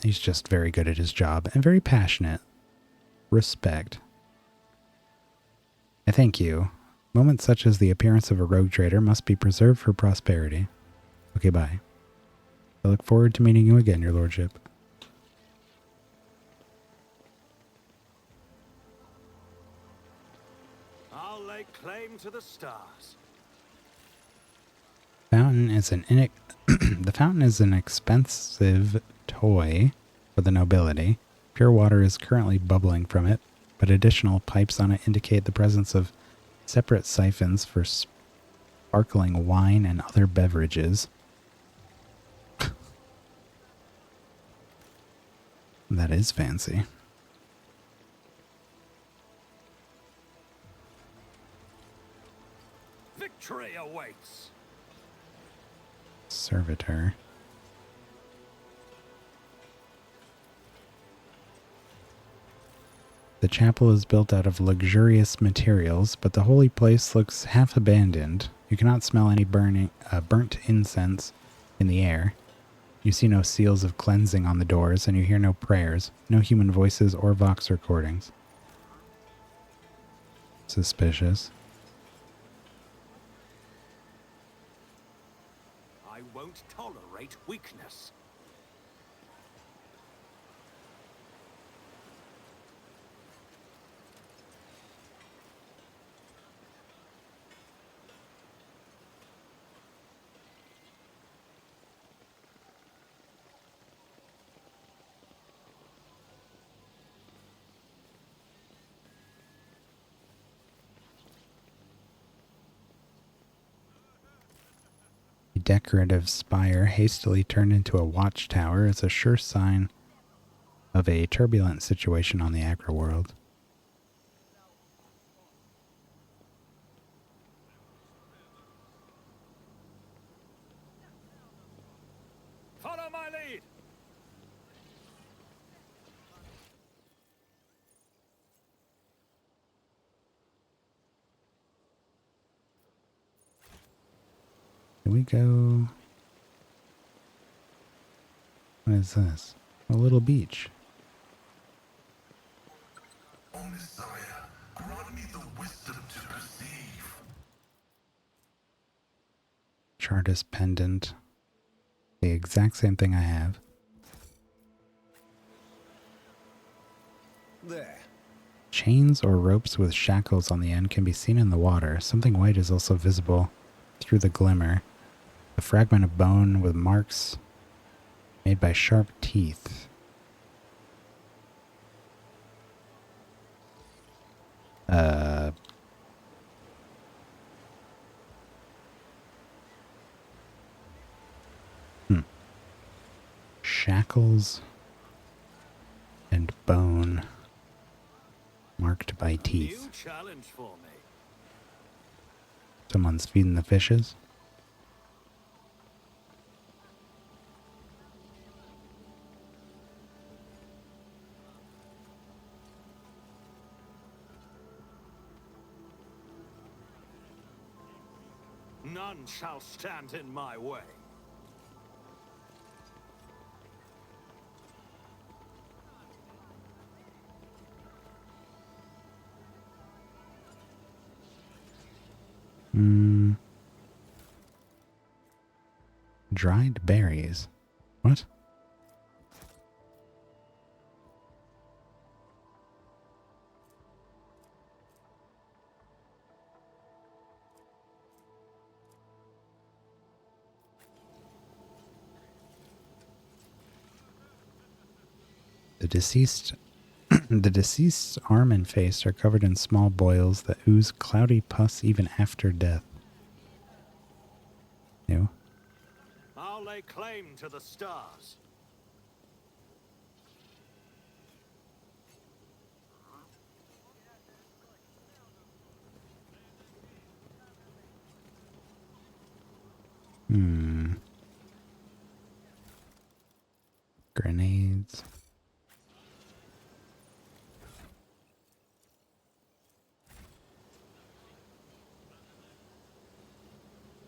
He's just very good at his job and very passionate. Respect. I thank you. Moments such as the appearance of a rogue trader must be preserved for prosperity. Okay, bye. I look forward to meeting you again, your lordship. I'll lay claim to the stars. Fountain is the fountain is an expensive toy for the nobility. Pure water is currently bubbling from it, but additional pipes on it indicate the presence of separate siphons for sparkling wine and other beverages. That is fancy. Victory awaits. Servitor. The chapel is built out of luxurious materials, but the holy place looks half abandoned. You cannot smell any burnt incense in the air. You see no seals of cleansing on the doors, and you hear no prayers, no human voices or vox recordings. Suspicious. I won't tolerate weakness. A decorative spire hastily turned into a watchtower is a sure sign of a turbulent situation on the Agra world. Follow my lead. Here we go. What is this? A little beach. O Messiah, grant me the wisdom to perceive. Chartist pendant. The exact same thing I have. There. Chains or ropes with shackles on the end can be seen in the water. Something white is also visible through the glimmer. A fragment of bone with marks made by sharp teeth. Shackles and bone marked by teeth. New challenge for me. Someone's feeding the fishes. None shall stand in my way. Dried berries. What? The deceased's arm and face are covered in small boils that ooze cloudy pus even after death. Ew. soaring to the stars. Grenades.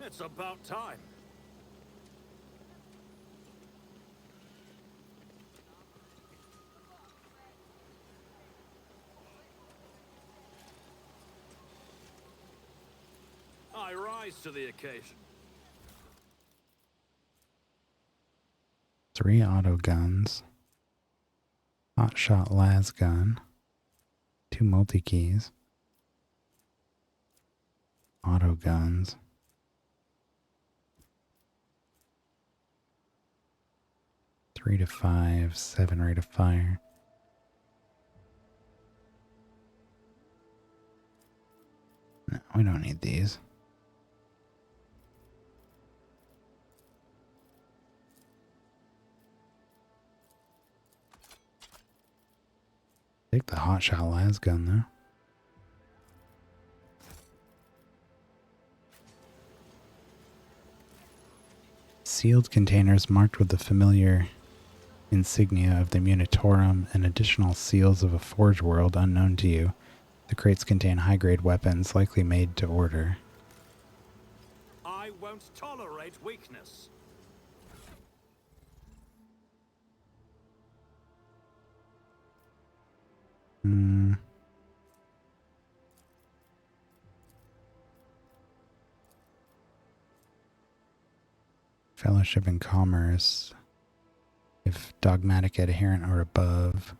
It's about time. I rise to the occasion. 3 auto guns. Hot shot las gun. 2 multi keys. Auto guns. Three to 5, 7 rate of fire. No, we don't need these. Take the hot shot las gun though. Sealed containers marked with the familiar insignia of the Munitorum and additional seals of a forge world unknown to you. The crates contain high-grade weapons, likely made to order. I won't tolerate weakness. Fellowship and Commerce. If dogmatic adherent or above.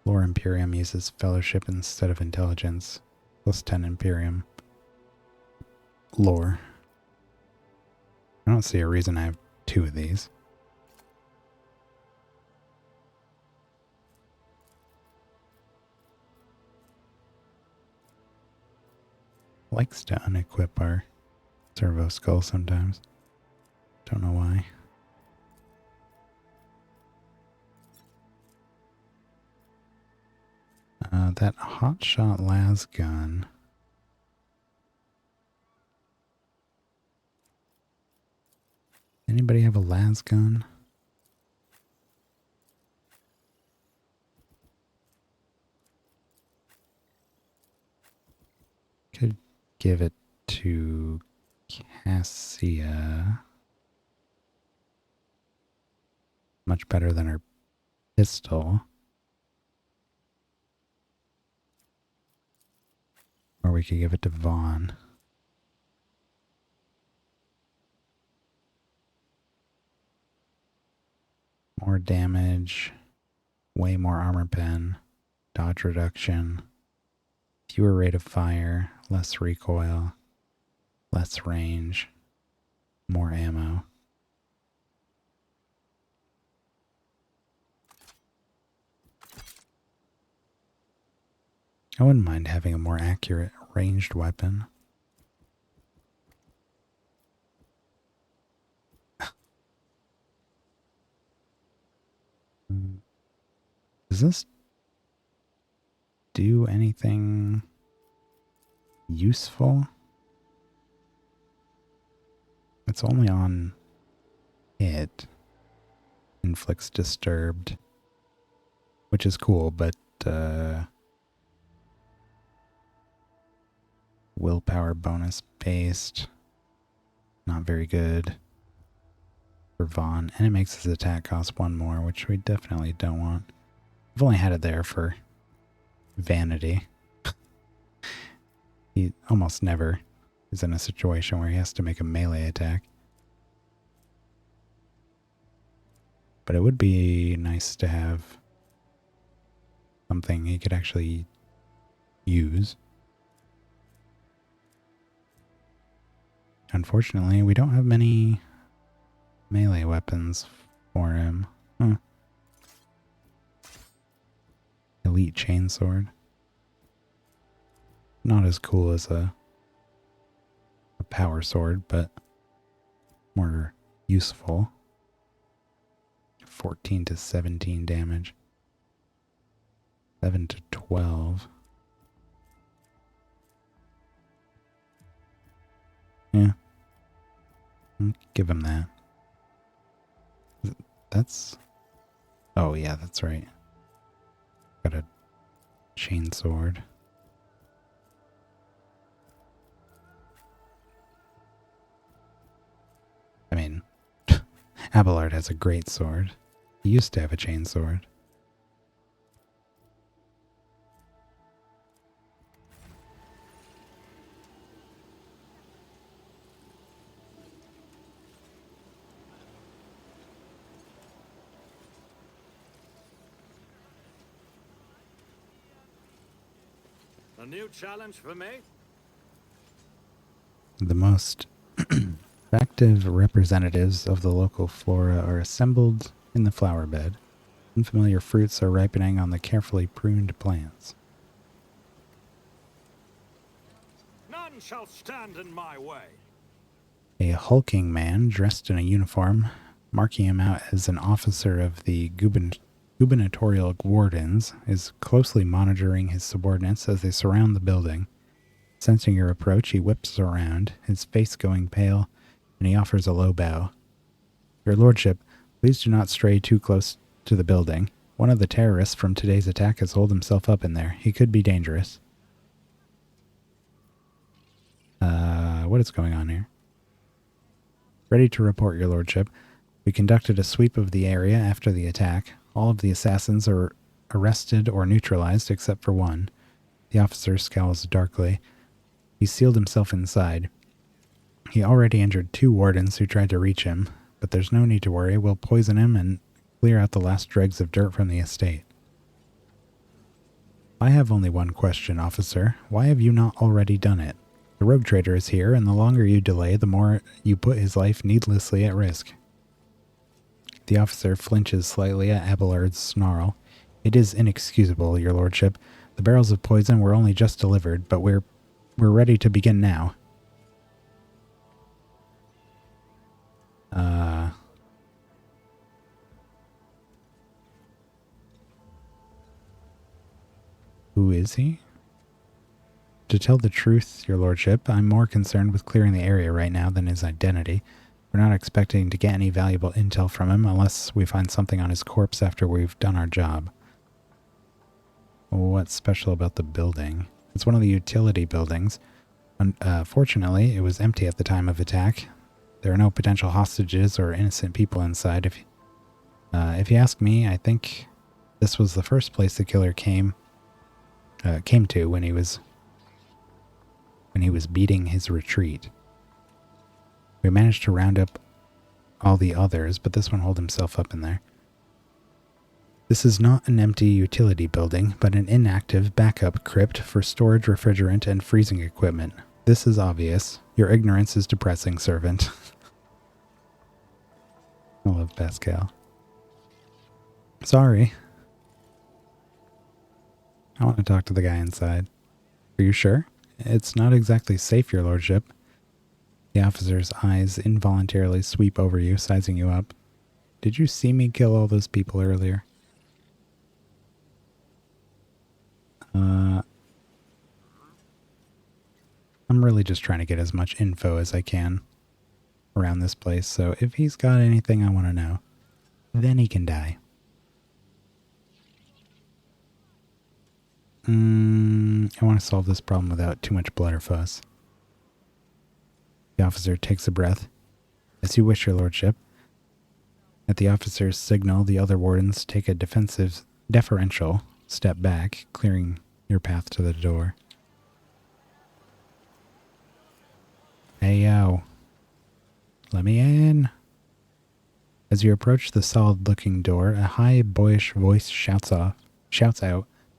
Lore Imperium uses Fellowship instead of Intelligence. Plus 10 Imperium. Lore. I don't see a reason I have 2 of these. Likes to unequip our servo skull sometimes. Don't know why. That hotshot las gun. Anybody have a las gun? Could give it to Cassia. Much better than her pistol. Or we could give it to Vaughn. More damage. Way more armor pen. Dodge reduction. Fewer rate of fire. Less recoil. Less range. More ammo. I wouldn't mind having a more accurate ranged weapon. Does this do anything useful? It's only on hit. Inflicts disturbed. Which is cool, but willpower bonus based. Not very good for Vaughn. And it makes his attack cost 1 more, which we definitely don't want. I've only had it there for vanity. He almost never is in a situation where he has to make a melee attack. But it would be nice to have something he could actually use. Unfortunately, we don't have many melee weapons for him. Elite chainsword. Not as cool as a power sword, but more useful. 14 to 17 damage. 7 to 12. Yeah. Give him that. That's... Oh, yeah, that's right. Got a chainsword. I mean, Abelard has a great sword. He used to have a chainsword. A new challenge for me? The most active representatives of the local flora are assembled in the flower bed. Unfamiliar fruits are ripening on the carefully pruned plants. None shall stand in my way. A hulking man dressed in a uniform, marking him out as an officer of the gubernatorial wardens, is closely monitoring his subordinates as they surround the building. Sensing your approach, he whips around, his face going pale, and he offers a low bow. Your lordship, please do not stray too close to the building. One of the terrorists from today's attack has holed himself up in there. He could be dangerous. What is going on here? Ready to report, your lordship. We conducted a sweep of the area after the attack. All of the assassins are arrested or neutralized except for one. The officer scowls darkly. He sealed himself inside. He already injured 2 wardens who tried to reach him, but there's no need to worry. We'll poison him and clear out the last dregs of dirt from the estate. I have only one question, officer. Why have you not already done it? The rogue trader is here, and the longer you delay, the more you put his life needlessly at risk. The officer flinches slightly at Abelard's snarl. It is inexcusable, your lordship. The barrels of poison were only just delivered, but we're ready to begin now. Who is he? To tell the truth, your lordship, I'm more concerned with clearing the area right now than his identity. We're not expecting to get any valuable intel from him unless we find something on his corpse after we've done our job. What's special about the building? It's one of the utility buildings. Fortunately, it was empty at the time of attack. There are no potential hostages or innocent people inside. If you ask me, I think this was the first place the killer came to when he was beating his retreat. We managed to round up all the others, but this one holed himself up in there. This is not an empty utility building, but an inactive backup crypt for storage, refrigerant, and freezing equipment. This is obvious. Your ignorance is depressing, servant. I love Pascal. Sorry. I want to talk to the guy inside. Are you sure? It's not exactly safe, your lordship. The officer's eyes involuntarily sweep over you, sizing you up. Did you see me kill all those people earlier? I'm really just trying to get as much info as I can around this place, so if he's got anything I want to know, then he can die. I want to solve this problem without too much blood or fuss. The officer takes a breath. As you wish, your lordship. At the officer's signal, the other wardens take a deferential step back, clearing your path to the door. Hey, yo. Let me in. As you approach the solid-looking door, a high, boyish voice shouts out,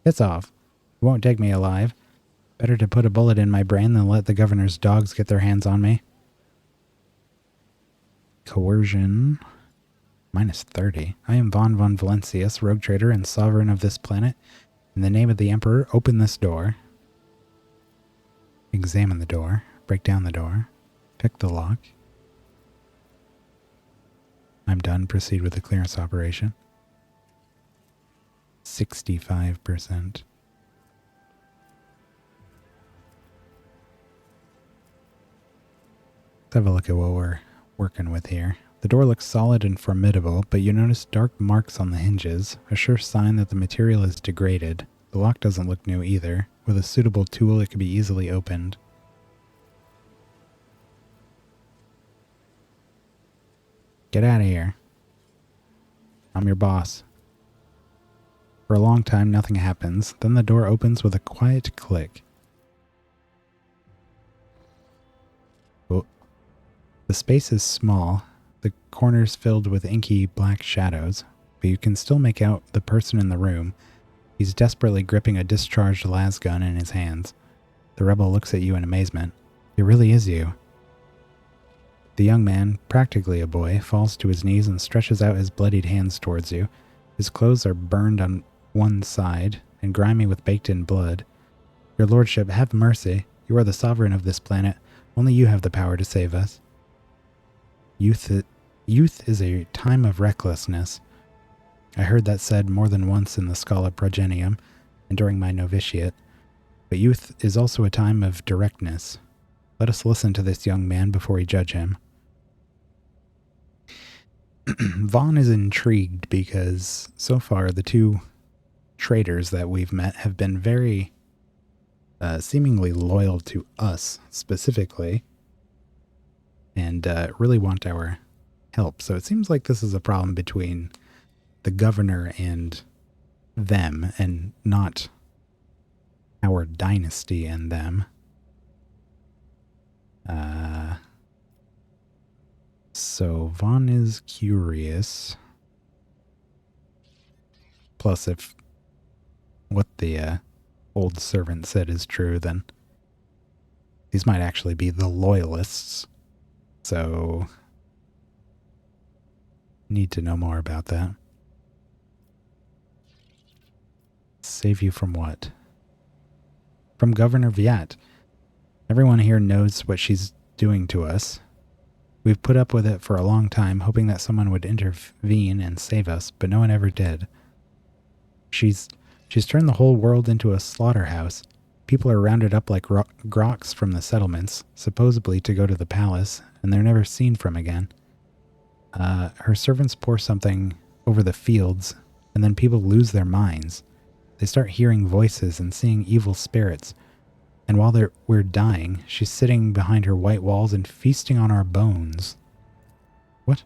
"It's off. You won't take me alive. Better to put a bullet in my brain than let the governor's dogs get their hands on me." Coercion. -30. I am von Valentius, rogue trader and sovereign of this planet. In the name of the Emperor, open this door. Examine the door. Break down the door. Pick the lock. I'm done. Proceed with the clearance operation. 65%. Let's have a look at what we're working with here. The door looks solid and formidable, but you notice dark marks on the hinges, a sure sign that the material is degraded. The lock doesn't look new either. With a suitable tool, it could be easily opened. Get out of here. I'm your boss. For a long time, nothing happens. Then the door opens with a quiet click. Oh. The space is small, the corners filled with inky black shadows, but you can still make out the person in the room. He's desperately gripping a discharged las gun in his hands. The rebel looks at you in amazement. It really is you. The young man, practically a boy, falls to his knees and stretches out his bloodied hands towards you. His clothes are burned on one side and grimy with baked-in blood. Your lordship, have mercy. You are the sovereign of this planet. Only you have the power to save us. Youth is a time of recklessness. I heard that said more than once in the Scala Progenium and during my novitiate. But youth is also a time of directness. Let us listen to this young man before we judge him. Vaughn is intrigued because so far the two traders that we've met have been very seemingly loyal to us specifically and really want our help. So it seems like this is a problem between the governor and them and not our dynasty and them. So Vaughn is curious. Plus, if what the old servant said is true, then these might actually be the loyalists. So, need to know more about that. Save you from what? From Governor Viat. Everyone here knows what she's doing to us. We've put up with it for a long time, hoping that someone would intervene and save us, but no one ever did. She's turned the whole world into a slaughterhouse. People are rounded up like groks from the settlements, supposedly to go to the palace, and they're never seen from again. Her servants pour something over the fields, and then people lose their minds. They start hearing voices and seeing evil spirits. And while we're dying, she's sitting behind her white walls and feasting on our bones. What?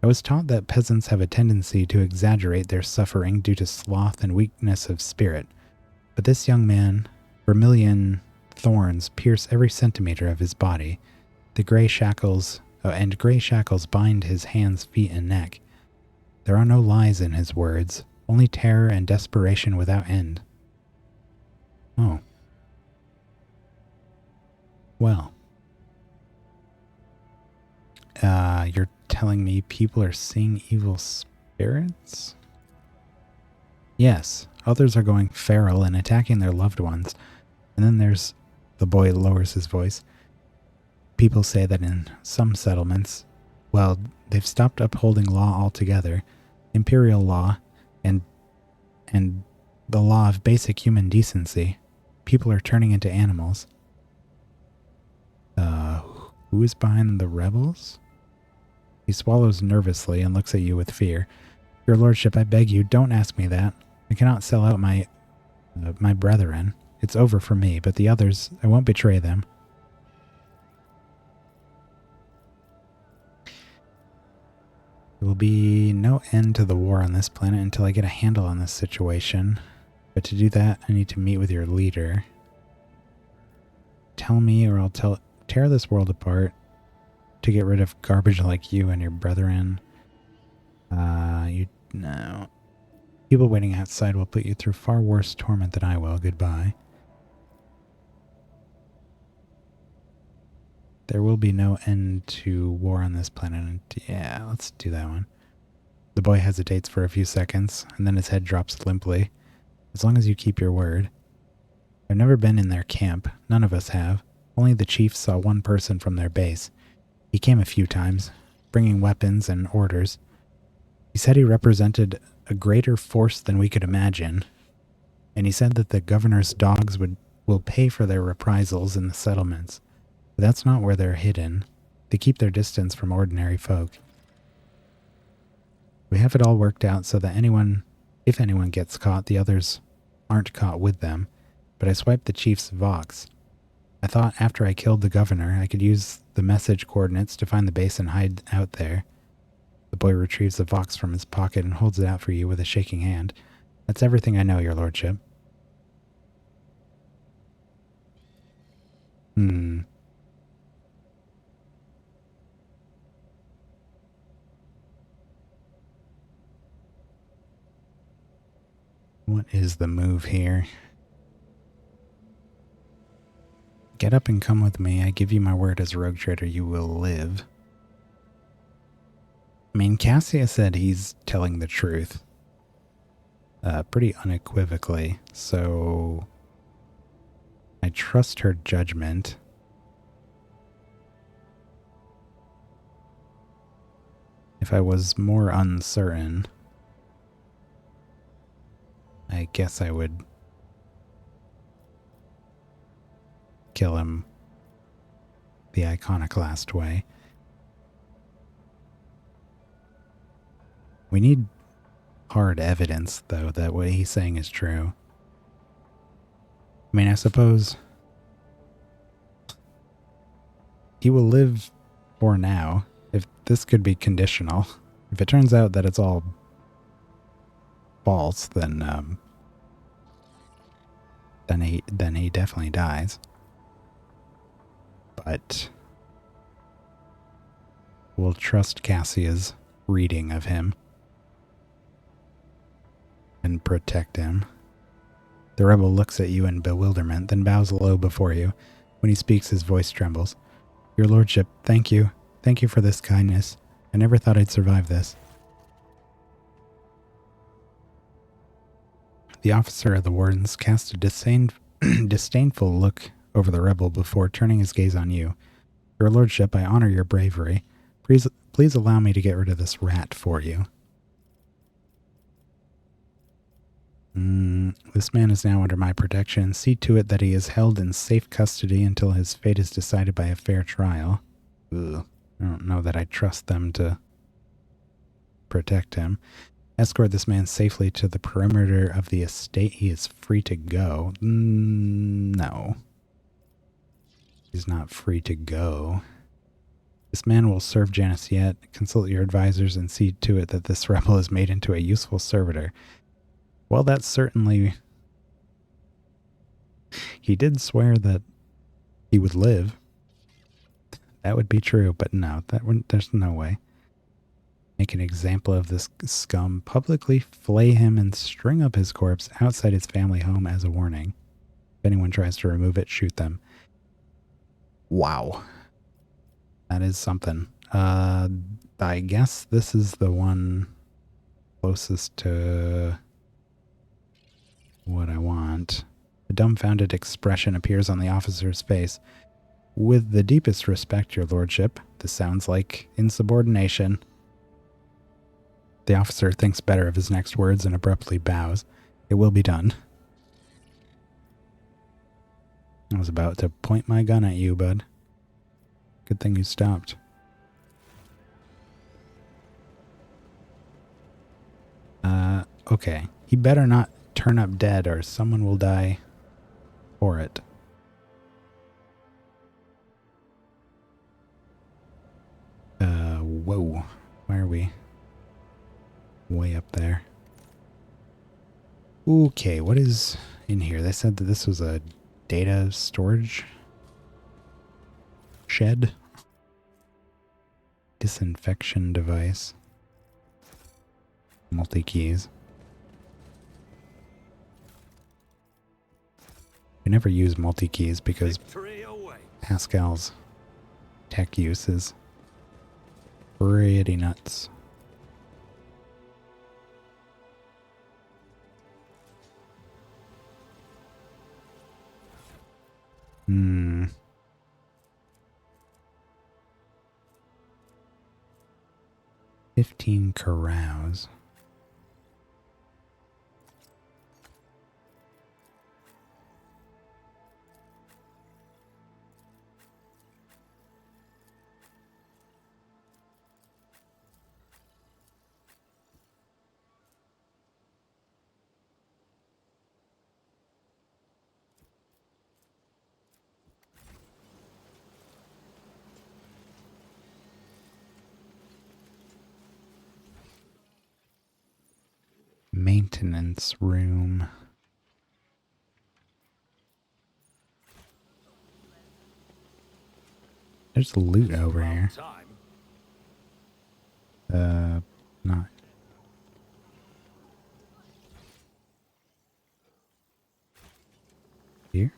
I was taught that peasants have a tendency to exaggerate their suffering due to sloth and weakness of spirit. But this young man, vermilion thorns pierce every centimeter of his body. The gray shackles bind his hands, feet, and neck. There are no lies in his words, only terror and desperation without end. Oh. Well. You're telling me people are seeing evil spirits? Yes, others are going feral and attacking their loved ones. And then there's... The boy lowers his voice. People say that in some settlements, well, they've stopped upholding law altogether. Imperial law and the law of basic human decency. People are turning into animals. Who is behind the rebels? He swallows nervously and looks at you with fear. Your lordship, I beg you, don't ask me that. I cannot sell out my brethren. It's over for me, but the others, I won't betray them. There will be no end to the war on this planet until I get a handle on this situation. But to do that, I need to meet with your leader. Tell me or I'll tear this world apart to get rid of garbage like you and your brethren. No. People waiting outside will put you through far worse torment than I will. Goodbye. There will be no end to war on this planet. Yeah, let's do that one. The boy hesitates for a few seconds, and then his head drops limply. As long as you keep your word. I've never been in their camp. None of us have. Only the chief saw one person from their base. He came a few times. bringing weapons and orders. He said he represented a greater force than we could imagine, and he said that the governor's dogs will pay for their reprisals in the settlements. But that's not where they're hidden. They keep their distance from ordinary folk. We have it all worked out so that if anyone gets caught, the others aren't caught with them. But I swiped the chief's Vox. I thought after I killed the governor, I could use the message coordinates to find the base and hide out there. The boy retrieves the Vox from his pocket and holds it out for you with a shaking hand. That's everything I know, your lordship. What is the move here? Get up and come with me. I give you my word as a rogue trader, you will live. I mean, Cassia said he's telling the truth. Pretty unequivocally, so I trust her judgment. If I was more uncertain, I guess I would kill him the iconoclast way. We need hard evidence, though, that what he's saying is true. I mean, I suppose he will live for now. If this could be conditional. If it turns out that it's all false, then he definitely dies. But we'll trust Cassia's reading of him and protect him. The rebel looks at you in bewilderment, then bows low before you. When he speaks, his voice trembles. Your lordship, thank you. Thank you for this kindness. I never thought I'd survive this. The officer of the wardens casts a disdainful look over the rebel before turning his gaze on you. Your lordship, I honor your bravery. Please allow me to get rid of this rat for you. This man is now under my protection. See to it that he is held in safe custody until his fate is decided by a fair trial. Ugh, I don't know that I trust them to protect him. Escort this man safely to the perimeter of the estate. He is free to go. No. He's not free to go. This man will serve Janus yet. Consult your advisors and see to it that this rebel is made into a useful servitor. Well, that's certainly... He did swear that he would live. That would be true, but no, there's no way. Make an example of this scum, publicly flay him and string up his corpse outside his family home as a warning. If anyone tries to remove it, shoot them. Wow. That is something. I guess this is the one closest to what I want. A dumbfounded expression appears on the officer's face. With the deepest respect, your lordship, this sounds like insubordination. The officer thinks better of his next words and abruptly bows. It will be done. I was about to point my gun at you, bud. Good thing you stopped. Okay. He better not turn up dead or someone will die for it. Whoa. Why are we way up there? Okay, what is in here? They said that this was a data storage shed. Disinfection device. Multi-keys. We never use multi-keys because Pascal's tech use is pretty nuts. 15 carouse. Maintenance room. There's loot over here. Not. Here?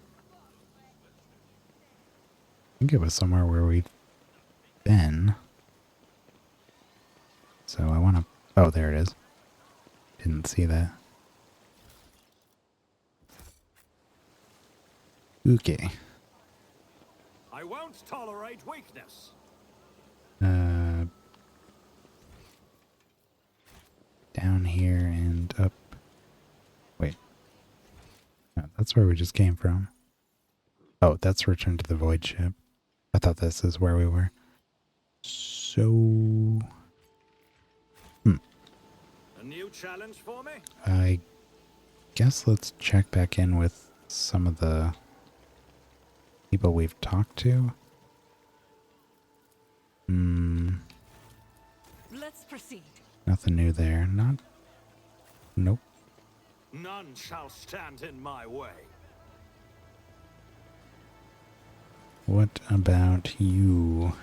I think it was somewhere where we've been. So I want to... Oh, there it is. Didn't see that. Okay. I won't tolerate weakness. Down here and up. Wait. No, that's where we just came from. Oh, that's return to the void ship. I thought this is where we were. So... A new challenge for me? I guess let's check back in with some of the people we've talked to. Let's proceed. Nothing new there. Nope. None shall stand in my way. What about you?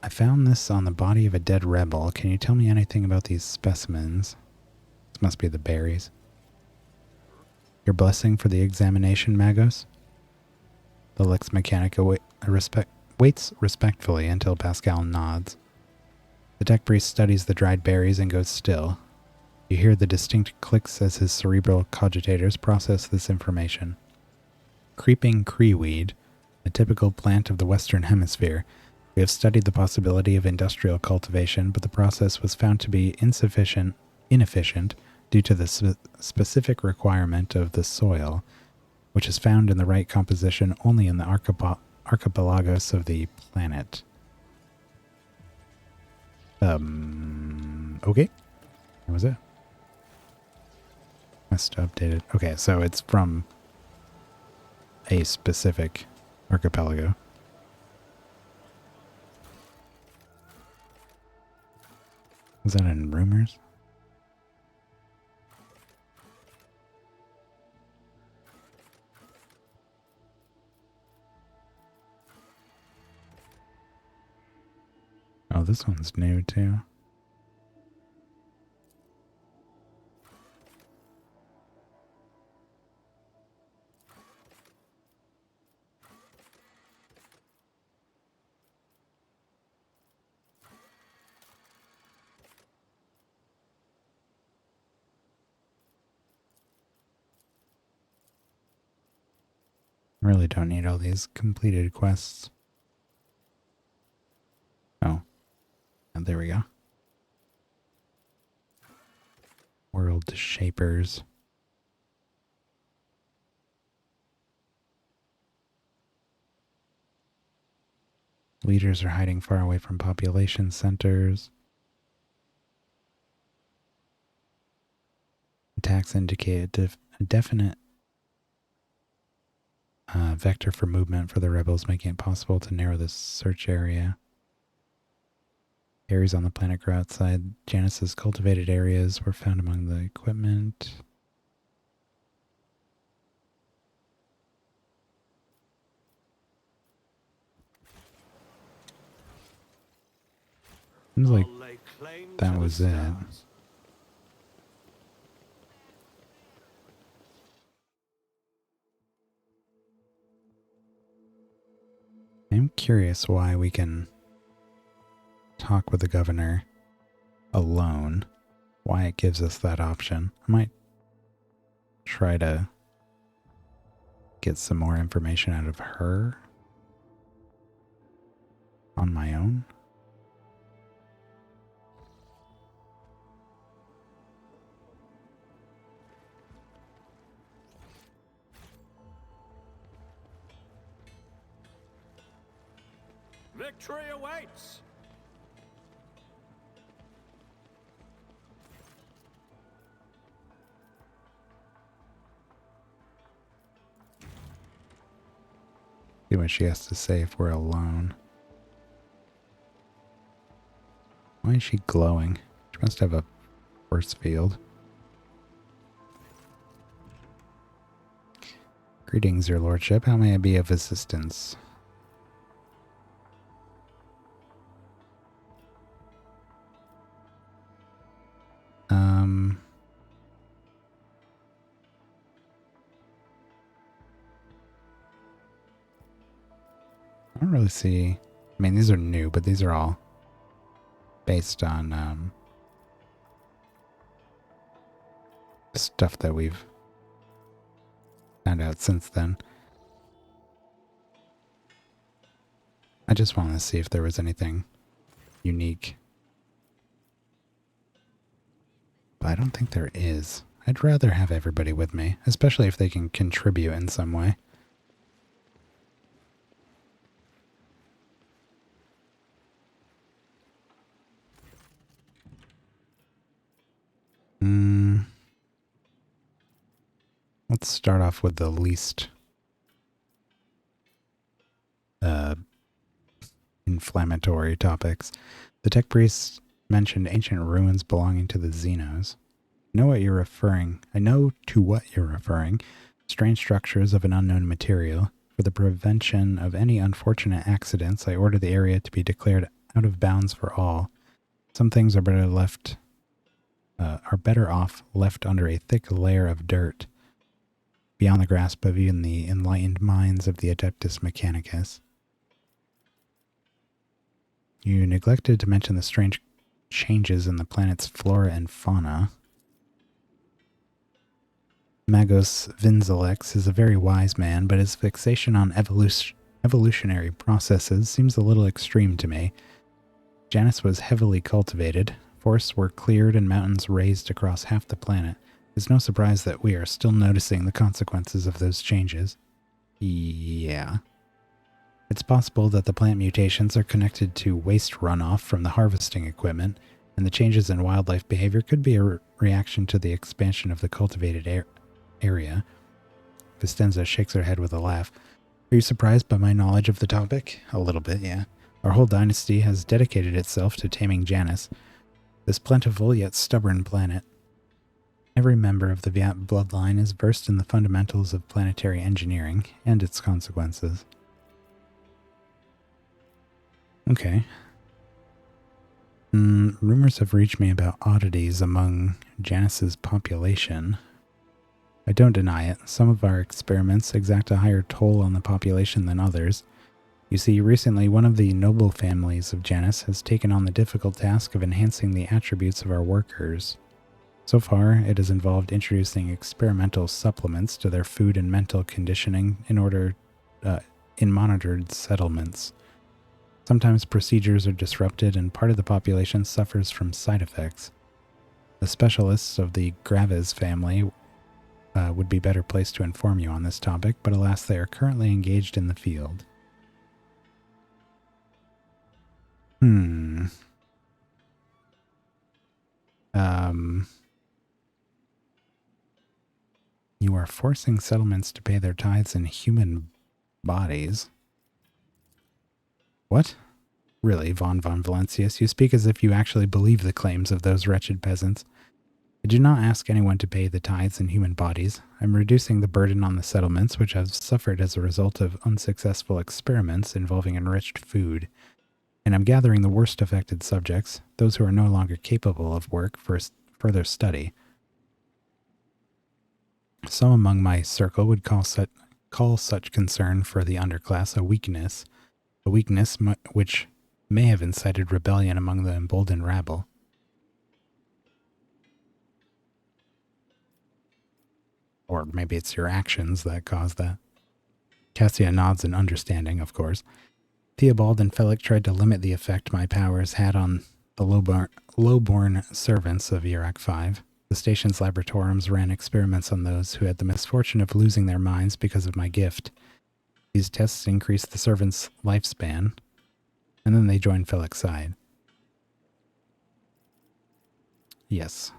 I found this on the body of a dead rebel. Can you tell me anything about these specimens? This must be the berries. Your blessing for the examination, Magos? The Lex Mechanica waits respectfully until Pascal nods. The tech priest studies the dried berries and goes still. You hear the distinct clicks as his cerebral cogitators process this information. Creeping creeweed, a typical plant of the Western Hemisphere. We have studied the possibility of industrial cultivation, but the process was found to be inefficient due to the specific requirement of the soil, which is found in the right composition only in the archipelagos of the planet. Okay. That was it. Must update it. Okay, so it's from a specific archipelago. Was that in rumors? Oh, this one's new too. Really don't need all these completed quests. Oh. And there we go. World Shapers. Leaders are hiding far away from population centers. Attacks indicate a definite vector for movement for the rebels, making it possible to narrow the search area. Areas on the planet grow outside Janus's cultivated areas were found among the equipment. Seems like that was it. I'm curious why we can talk with the governor alone, why it gives us that option. I might try to get some more information out of her. on my own. Victory awaits! See what she has to say if we're alone. Why is she glowing? She must have a force field. Greetings, your lordship. How may I be of assistance? I don't really see... I mean, these are new, but these are all based on stuff that we've found out since then. I just wanted to see if there was anything unique. But I don't think there is. I'd rather have everybody with me, especially if they can contribute in some way. Let's start off with the least inflammatory topics. The tech priests mentioned ancient ruins belonging to the Xenos. I know to what you're referring. Strange structures of an unknown material. For the prevention of any unfortunate accidents, I order the area to be declared out of bounds for all. Some things are better off left under a thick layer of dirt, beyond the grasp of even the enlightened minds of the Adeptus Mechanicus. You neglected to mention the strange changes in the planet's flora and fauna. Magos Vinzelex is a very wise man, but his fixation on evolutionary processes seems a little extreme to me. Janus was heavily cultivated, forests were cleared and mountains raised across half the planet. It's no surprise that we are still noticing the consequences of those changes. Yeah. It's possible that the plant mutations are connected to waste runoff from the harvesting equipment, and the changes in wildlife behavior could be a reaction to the expansion of the cultivated area. Vistenza shakes her head with a laugh. Are you surprised by my knowledge of the topic? A little bit, yeah. Our whole dynasty has dedicated itself to taming Janus, this plentiful yet stubborn planet. Every member of the Viat bloodline is versed in the fundamentals of planetary engineering and its consequences. Okay. Rumors have reached me about oddities among Janus's population. I don't deny it. Some of our experiments exact a higher toll on the population than others. You see, recently one of the noble families of Janus has taken on the difficult task of enhancing the attributes of our workers. So far, it has involved introducing experimental supplements to their food and mental conditioning in monitored settlements. Sometimes procedures are disrupted and part of the population suffers from side effects. The specialists of the Graves family would be better placed to inform you on this topic, but alas, they are currently engaged in the field. You are forcing settlements to pay their tithes in human bodies. What? Really, von Valentius, you speak as if you actually believe the claims of those wretched peasants. I do not ask anyone to pay the tithes in human bodies. I'm reducing the burden on the settlements, which have suffered as a result of unsuccessful experiments involving enriched food. And I'm gathering the worst affected subjects, those who are no longer capable of work, for further study. Some among my circle would call such concern for the underclass a weakness which may have incited rebellion among the emboldened rabble. Or maybe it's your actions that caused that. Cassia nods in understanding, of course. Theobald and Felic tried to limit the effect my powers had on the lowborn servants of Urak 5. The station's laboratoriums ran experiments on those who had the misfortune of losing their minds because of my gift. These tests increased the servants' lifespan, and then they joined Felic's side. Yes.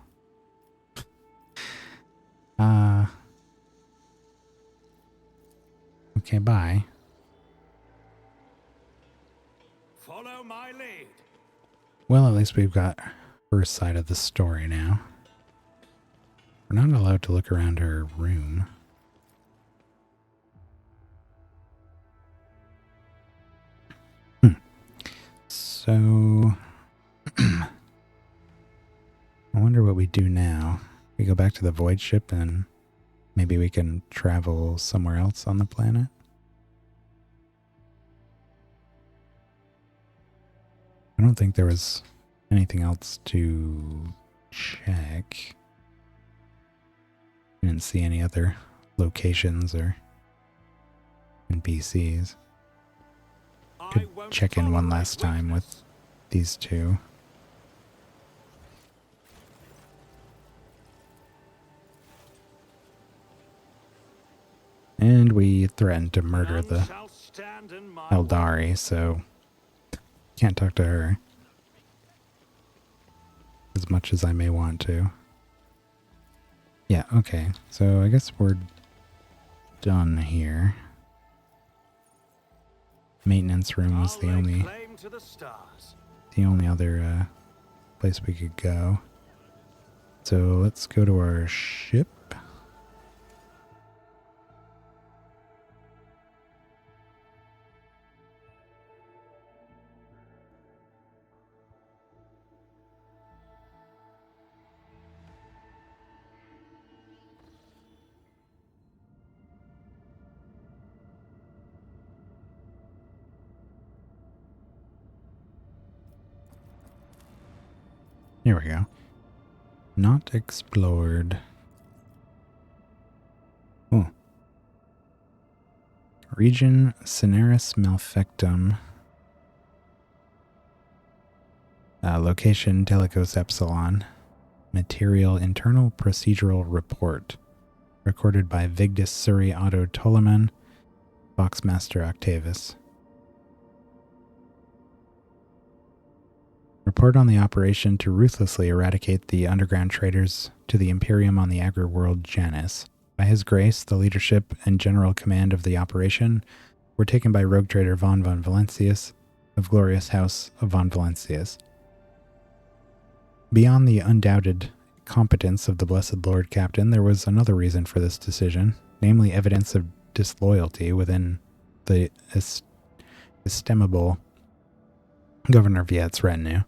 Okay, bye. Follow my lead. Well, at least we've got her side of the story now. We're not allowed to look around her room. So, I wonder what we do now. We go back to the void ship and maybe we can travel somewhere else on the planet? I don't think there was anything else to check. I didn't see any other locations or NPCs. Could check in one last time with these two. And we threatened to murder the Eldari, so can't talk to her as much as I may want to. Yeah, okay. So I guess we're done here. Maintenance room was the only other place we could go. So let's go to our ship. Here we go. Not explored. Oh. Region Cineris Malfectum. Location Telecos Epsilon. Material Internal Procedural Report. Recorded by Vigdis Suri Otto Toleman, Boxmaster Octavius. Report on the operation to ruthlessly eradicate the underground traders to the Imperium on the agri-world Janus. By his grace, the leadership and general command of the operation were taken by rogue trader von Valentius of Glorious House of von Valentius. Beyond the undoubted competence of the Blessed Lord Captain, there was another reason for this decision, namely evidence of disloyalty within the estimable Governor Viet's retinue.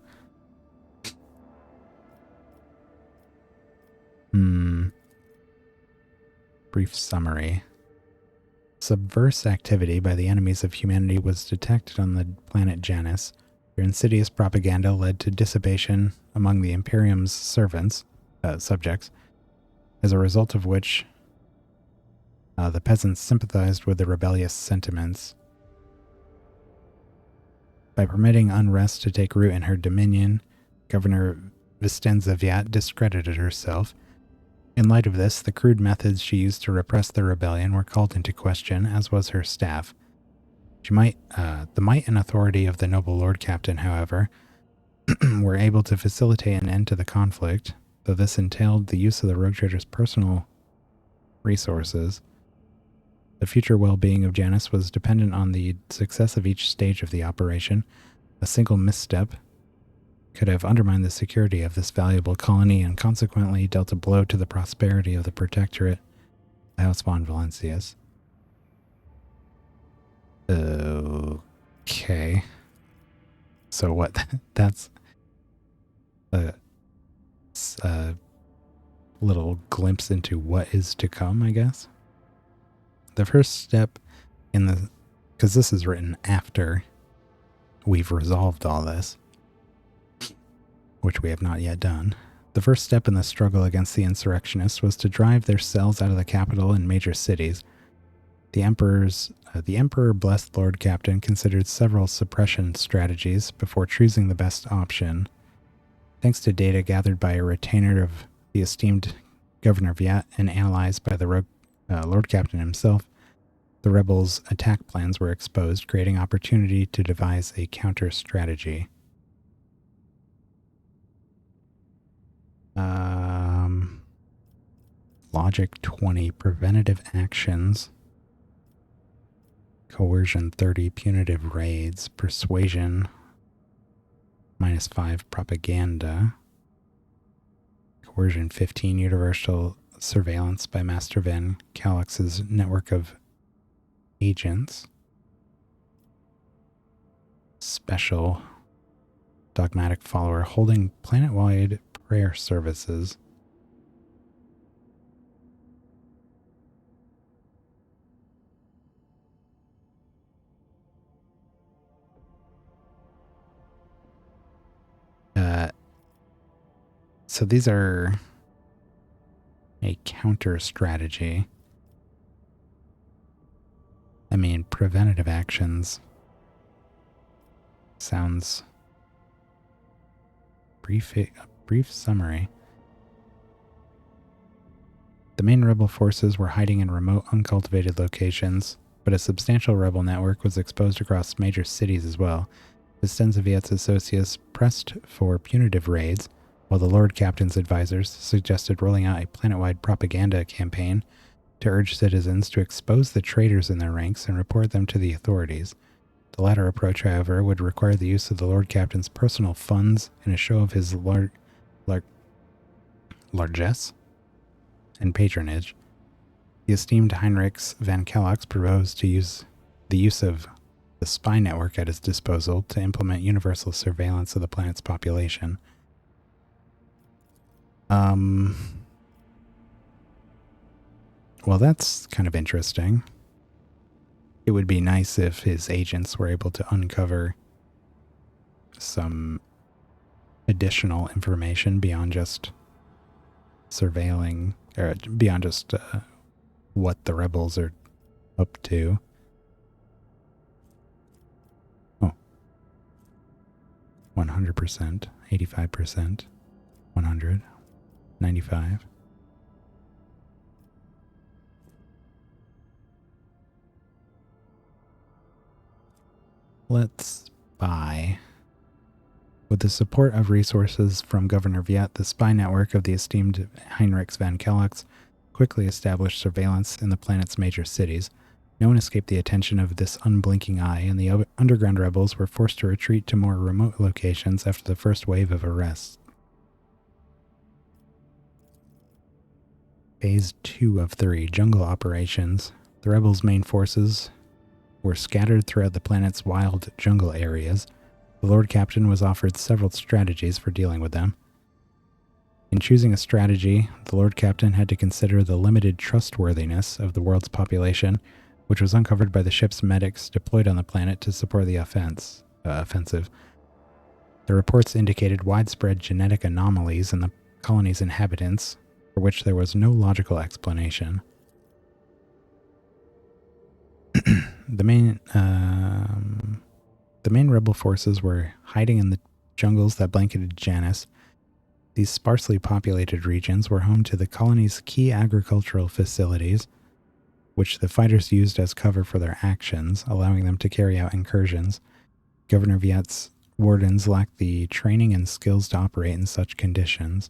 Brief summary. Subverse activity by the enemies of humanity was detected on the planet Janus. Their insidious propaganda led to dissipation among the Imperium's subjects, as a result of which the peasants sympathized with the rebellious sentiments. By permitting unrest to take root in her dominion, Governor Vistenza Viat discredited herself. In light of this, the crude methods she used to repress the rebellion were called into question, as was her staff. The might and authority of the noble Lord Captain, however, were able to facilitate an end to the conflict, though this entailed the use of the rogue trader's personal resources. The future well-being of Janus was dependent on the success of each stage of the operation. A single misstep could have undermined the security of this valuable colony and consequently dealt a blow to the prosperity of the Protectorate, the House von Valentius. Okay. So what? That's a little glimpse into what is to come, I guess. The first step in the... because this is written after we've resolved all this, which we have not yet done. The first step in the struggle against the insurrectionists was to drive their cells out of the capital and major cities. The Emperor's The Emperor Blessed Lord Captain considered several suppression strategies before choosing the best option. Thanks to data gathered by a retainer of the esteemed Governor Viat and analyzed by the Lord Captain himself, the rebels' attack plans were exposed, creating opportunity to devise a counter-strategy. Logic 20, preventative actions. Coercion 30, punitive raids. Persuasion -5, propaganda. Coercion 15, universal surveillance by Master Van Calix's network of agents. Special, dogmatic follower, holding planet-wide prayer services. So these are a counter strategy. I mean, preventative actions sounds brief summary. The main rebel forces were hiding in remote, uncultivated locations, but a substantial rebel network was exposed across major cities as well. Viet's associates pressed for punitive raids, while the Lord Captain's advisors suggested rolling out a planet-wide propaganda campaign to urge citizens to expose the traitors in their ranks and report them to the authorities. The latter approach, however, would require the use of the Lord Captain's personal funds in a show of his largesse and patronage. The esteemed Heinrich Van Calix proposed to use the use of the spy network at his disposal to implement universal surveillance of the planet's population. Well, that's kind of interesting. It would be nice if his agents were able to uncover some additional information beyond just surveilling, or beyond just what the rebels are up to. Oh. 100%, 85%, 100, 95. Let's buy. With the support of resources from Governor Viat, the spy network of the esteemed Heinrich Van Calix quickly established surveillance in the planet's major cities. No one escaped the attention of this unblinking eye, and the underground rebels were forced to retreat to more remote locations after the first wave of arrests. Phase 2 of 3, Jungle Operations. The rebels' main forces were scattered throughout the planet's wild jungle areas. The Lord Captain was offered several strategies for dealing with them. In choosing a strategy, the Lord Captain had to consider the limited trustworthiness of the world's population, which was uncovered by the ship's medics deployed on the planet to support the offensive. The reports indicated widespread genetic anomalies in the colony's inhabitants, for which there was no logical explanation. The main rebel forces were hiding in the jungles that blanketed Janus. These sparsely populated regions were home to the colony's key agricultural facilities, which the fighters used as cover for their actions, allowing them to carry out incursions. Governor Viat's wardens lacked the training and skills to operate in such conditions.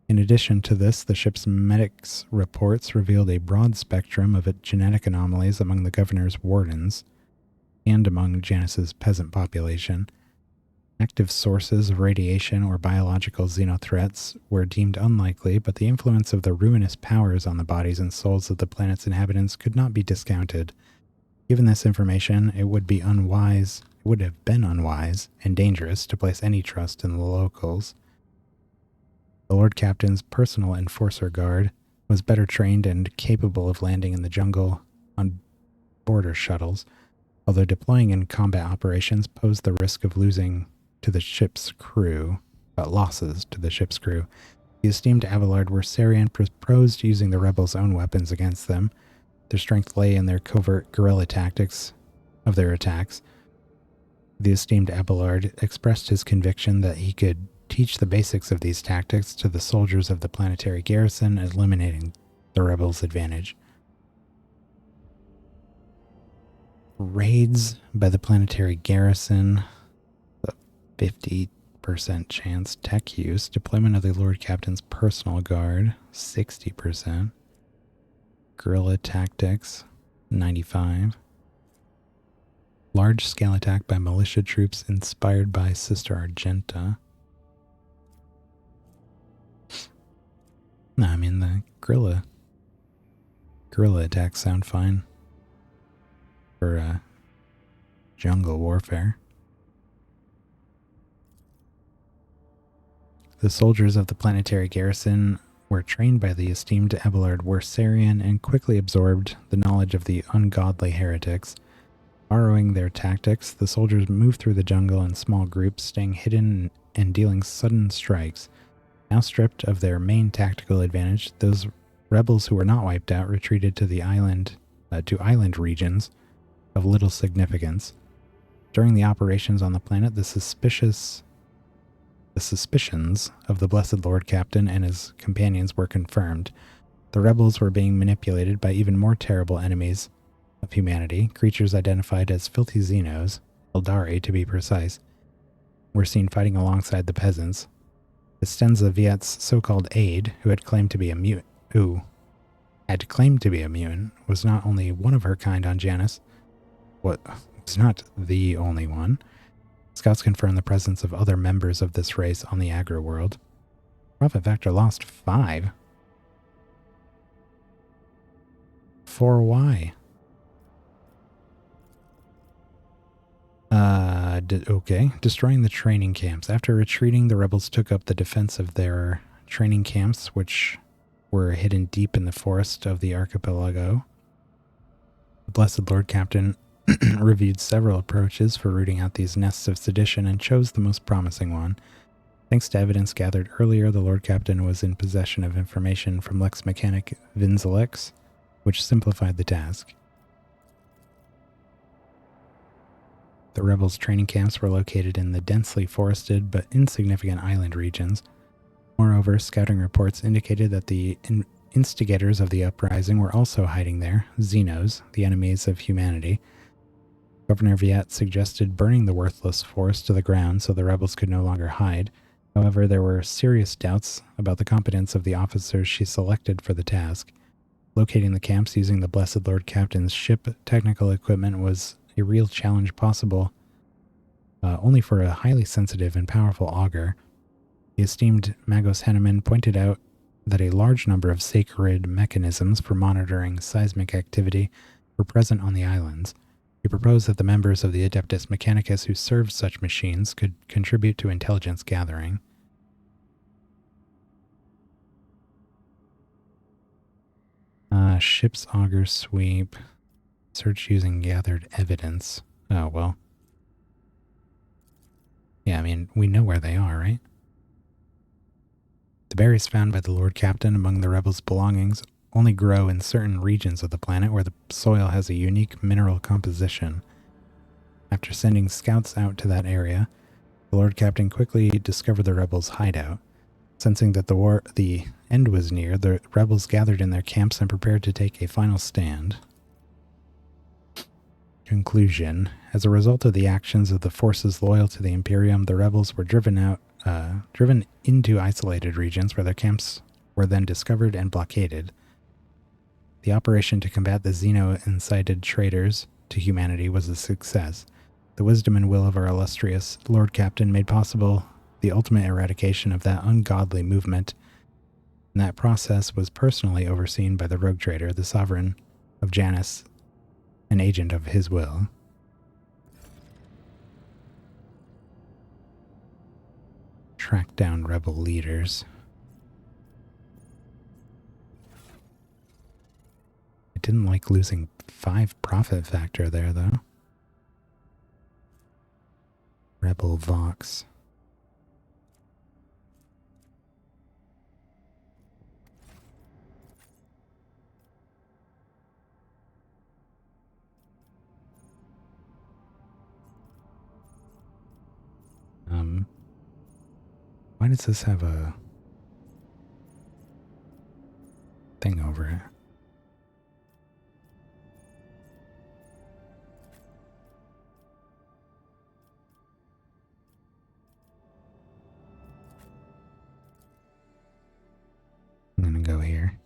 In addition to this, the ship's medics' reports revealed a broad spectrum of genetic anomalies among the governor's wardens and among Janus's peasant population. Active sources of radiation or biological xenothreats were deemed unlikely, but the influence of the ruinous powers on the bodies and souls of the planet's inhabitants could not be discounted. Given this information, it would have been unwise and dangerous to place any trust in the locals. The Lord Captain's personal enforcer guard was better trained and capable of landing in the jungle on border shuttles, although deploying in combat operations posed the risk of losses to the ship's crew. The esteemed Abelard were Sarian proposed using the rebels' own weapons against them. Their strength lay in their covert guerrilla tactics of their attacks. The esteemed Abelard expressed his conviction that he could teach the basics of these tactics to the soldiers of the planetary garrison, eliminating the rebels' advantage. Raids by the planetary garrison, a 50% chance. Tech use, deployment of the Lord Captain's personal guard, 60%. Guerrilla tactics, 95. Large-scale attack by militia troops inspired by Sister Argenta. No, I mean the guerrilla attacks sound fine for jungle warfare. The soldiers of the planetary garrison were trained by the esteemed Abelard Worsarian and quickly absorbed the knowledge of the ungodly heretics. Borrowing their tactics, the soldiers moved through the jungle in small groups, staying hidden and dealing sudden strikes. Now stripped of their main tactical advantage, those rebels who were not wiped out retreated to the island regions of little significance. During the operations on the planet, the suspicions of the Blessed Lord Captain and his companions were confirmed. The rebels were being manipulated by even more terrible enemies of humanity, creatures identified as filthy Xenos, Eldari to be precise, were seen fighting alongside the peasants. Estenza Viet's so-called aide, who had claimed to be a mutant, was not only one of her kind on Janus, was not the only one. Scouts confirmed the presence of other members of this race on the Agro world. Profit factor lost 5. For why? Okay. Destroying the training camps. After retreating, the rebels took up the defense of their training camps, which were hidden deep in the forest of the archipelago. The Blessed Lord Captain reviewed several approaches for rooting out these nests of sedition and chose the most promising one. Thanks to evidence gathered earlier, the Lord Captain was in possession of information from Lex Mechanic Vinzelix, which simplified the task. The rebels' training camps were located in the densely forested but insignificant island regions. Moreover, scouting reports indicated that the instigators of the uprising were also hiding there, Xenos, the enemies of humanity. Governor Viet suggested burning the worthless forest to the ground so the rebels could no longer hide. However, there were serious doubts about the competence of the officers she selected for the task. Locating the camps using the Blessed Lord Captain's ship technical equipment was a real challenge, possible only for a highly sensitive and powerful augur. The esteemed Magos Henneman pointed out that a large number of sacred mechanisms for monitoring seismic activity were present on the islands. He proposed that the members of the Adeptus Mechanicus who served such machines could contribute to intelligence gathering. Ship's auger sweep. Search using gathered evidence. Oh, well. Yeah, I mean, we know where they are, right? The berries found by the Lord Captain among the rebels' belongings only grow in certain regions of the planet where the soil has a unique mineral composition. After sending scouts out to that area, the Lord Captain quickly discovered the rebels' hideout. Sensing that the end was near, the rebels gathered in their camps and prepared to take a final stand. Conclusion. As a result of the actions of the forces loyal to the Imperium, the rebels were driven into isolated regions where their camps were then discovered and blockaded. The operation to combat the Xeno-incited traitors to humanity was a success. The wisdom and will of our illustrious Lord Captain made possible the ultimate eradication of that ungodly movement, and that process was personally overseen by the rogue trader, the sovereign of Janus, an agent of his will. Track down rebel leaders. I didn't like losing 5 profit factor there, though. Rebel Vox. Why does this have a thing over it? I'm gonna go here.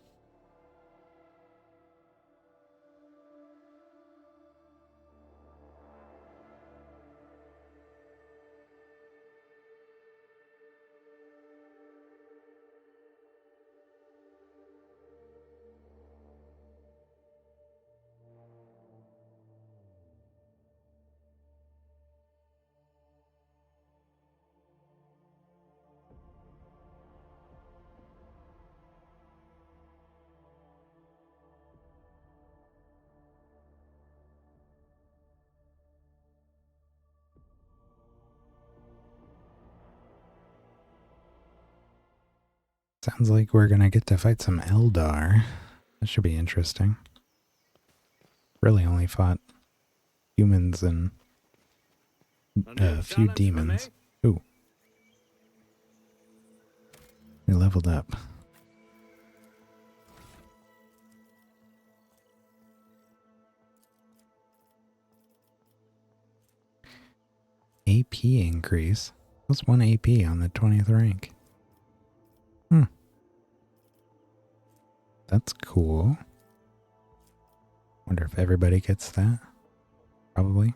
Sounds like we're gonna get to fight some Eldar. That should be interesting. Really only fought humans and a few demons. Ooh. We leveled up. AP increase. What's 1 AP on the 20th rank? That's cool. Wonder if everybody gets that. Probably.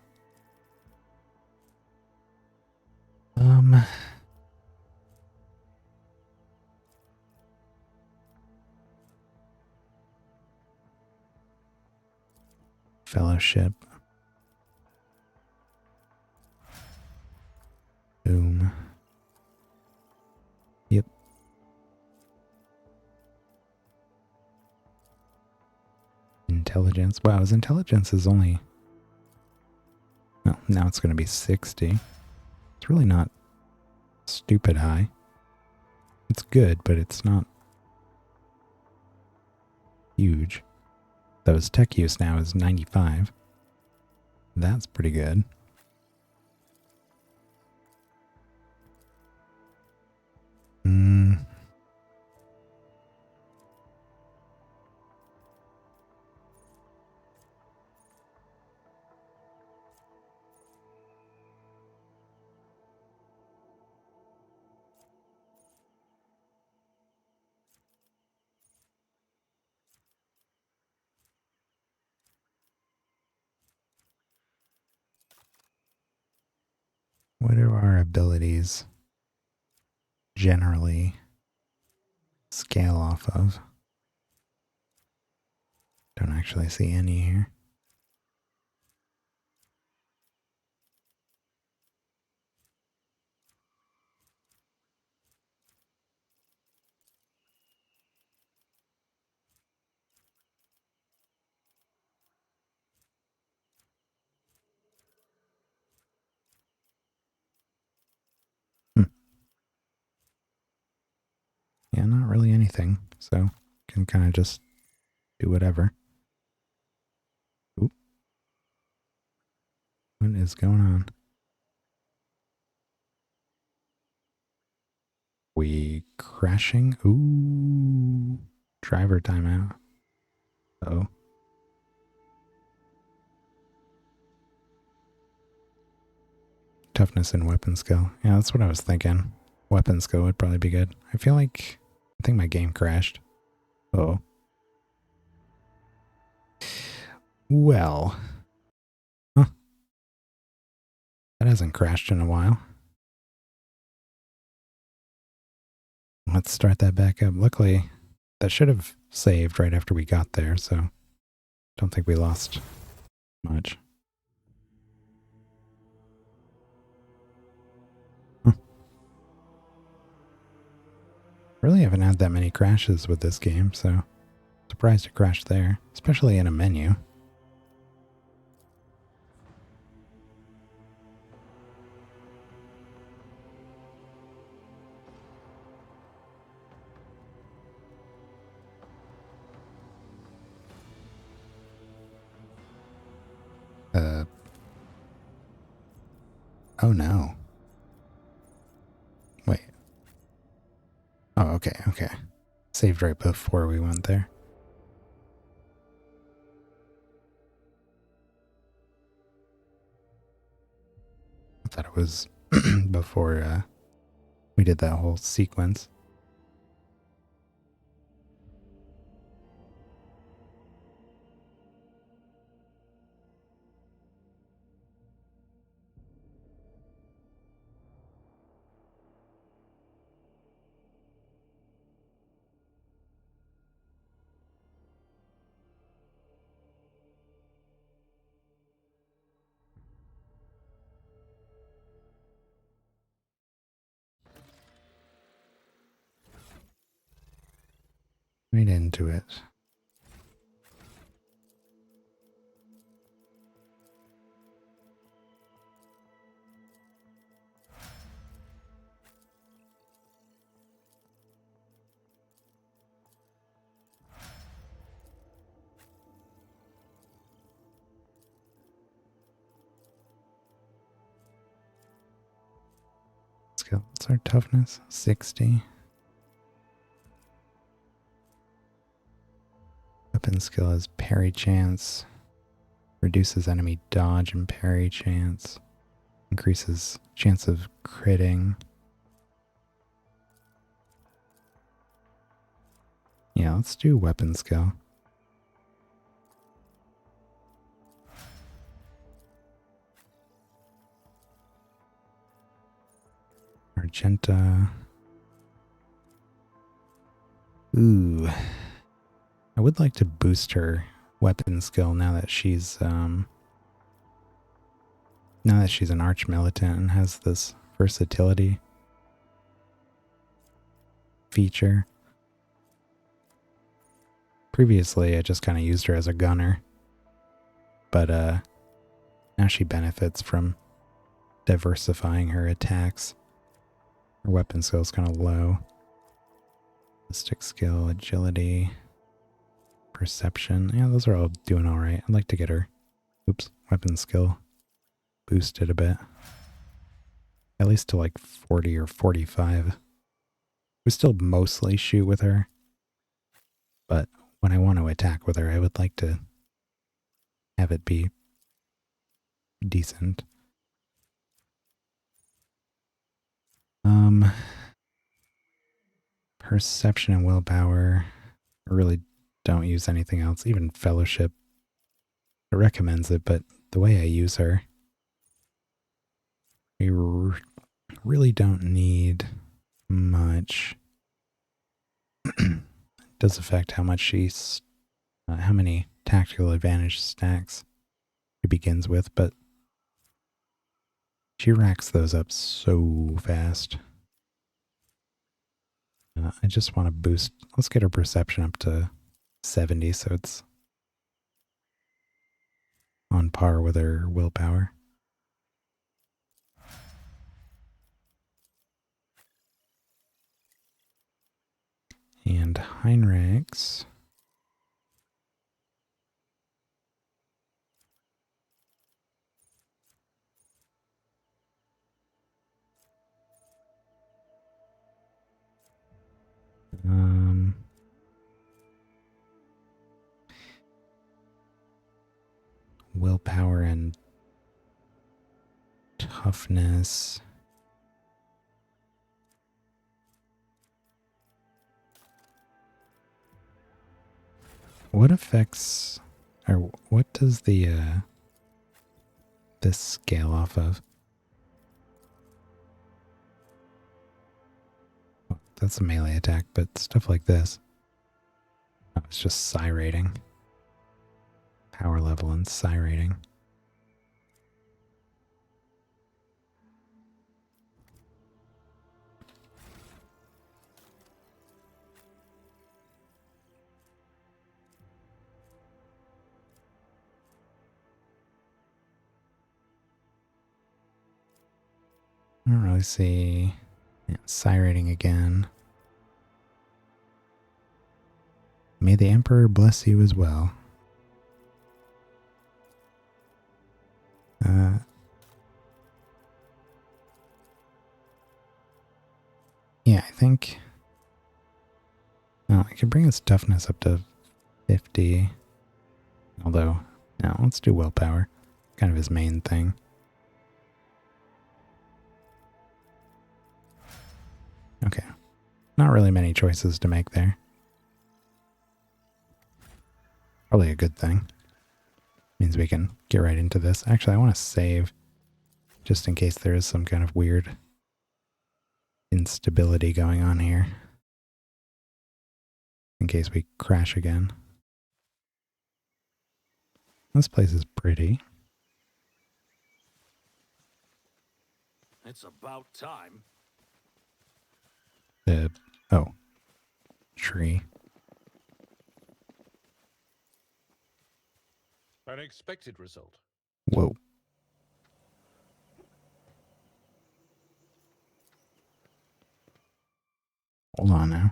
Fellowship. Boom. Yep. Intelligence. Wow, his intelligence is only... Well, now it's going to be 60. It's really not stupid high. It's good, but it's not huge. Though his tech use now is 95. That's pretty good. What are our abilities generally scale off of? Don't actually see any here. Yeah, not really anything, so can kind of just do whatever. Oop. What is going on? We crashing? Ooh. Driver timeout. Uh-oh. Toughness and weapon skill. Yeah, that's what I was thinking. Weapon skill would probably be good. I think my game crashed. Uh-oh. Well. Huh. That hasn't crashed in a while. Let's start that back up. Luckily, that should have saved right after we got there, so don't think we lost much. Really haven't had that many crashes with this game, so surprised it crashed there, especially in a menu. Oh no. Wait. okay, okay. Saved right before we went there. I thought it was before we did that whole sequence. Right into it. What's our toughness? 60. Weapon skill is parry chance. Reduces enemy dodge and parry chance. Increases chance of critting. Yeah, let's do weapon skill. Argenta. Ooh. I would like to boost her weapon skill now that she's an arch militant and has this versatility feature. Previously I just kind of used her as a gunner. But now she benefits from diversifying her attacks. Her weapon skill is kind of low. Ballistic skill, agility, perception. Yeah, those are all doing all right. I'd like to get her, weapon skill boosted a bit. At least to like 40 or 45. We still mostly shoot with her. But when I want to attack with her, I would like to have it be decent. Perception and willpower. I really don't use anything else. Even fellowship. It recommends it, but the way I use her, we really don't need much. It does affect how much how many tactical advantage stacks she begins with, but she racks those up so fast. I just want to boost. Let's get her perception up to 70 so it's on par with her willpower. And Heinrichs. Willpower and toughness. What affects, or what does this scale off of? Oh, that's a melee attack, but stuff like this. Oh, it's just psi rating. Power level and psi rating. I don't really see. Yeah, psi rating again. May the Emperor bless you as well. Yeah, I think Well, I could bring his toughness up to 50. Although, no, let's do willpower. Kind of his main thing. Okay. Not really many choices to make there. Probably a good thing. Means we can get right into this. Actually, I want to save just in case there is some kind of weird instability going on here. In case we crash again. This place is pretty. It's about time. Oh. Tree. An expected result. Whoa. Hold on now. Is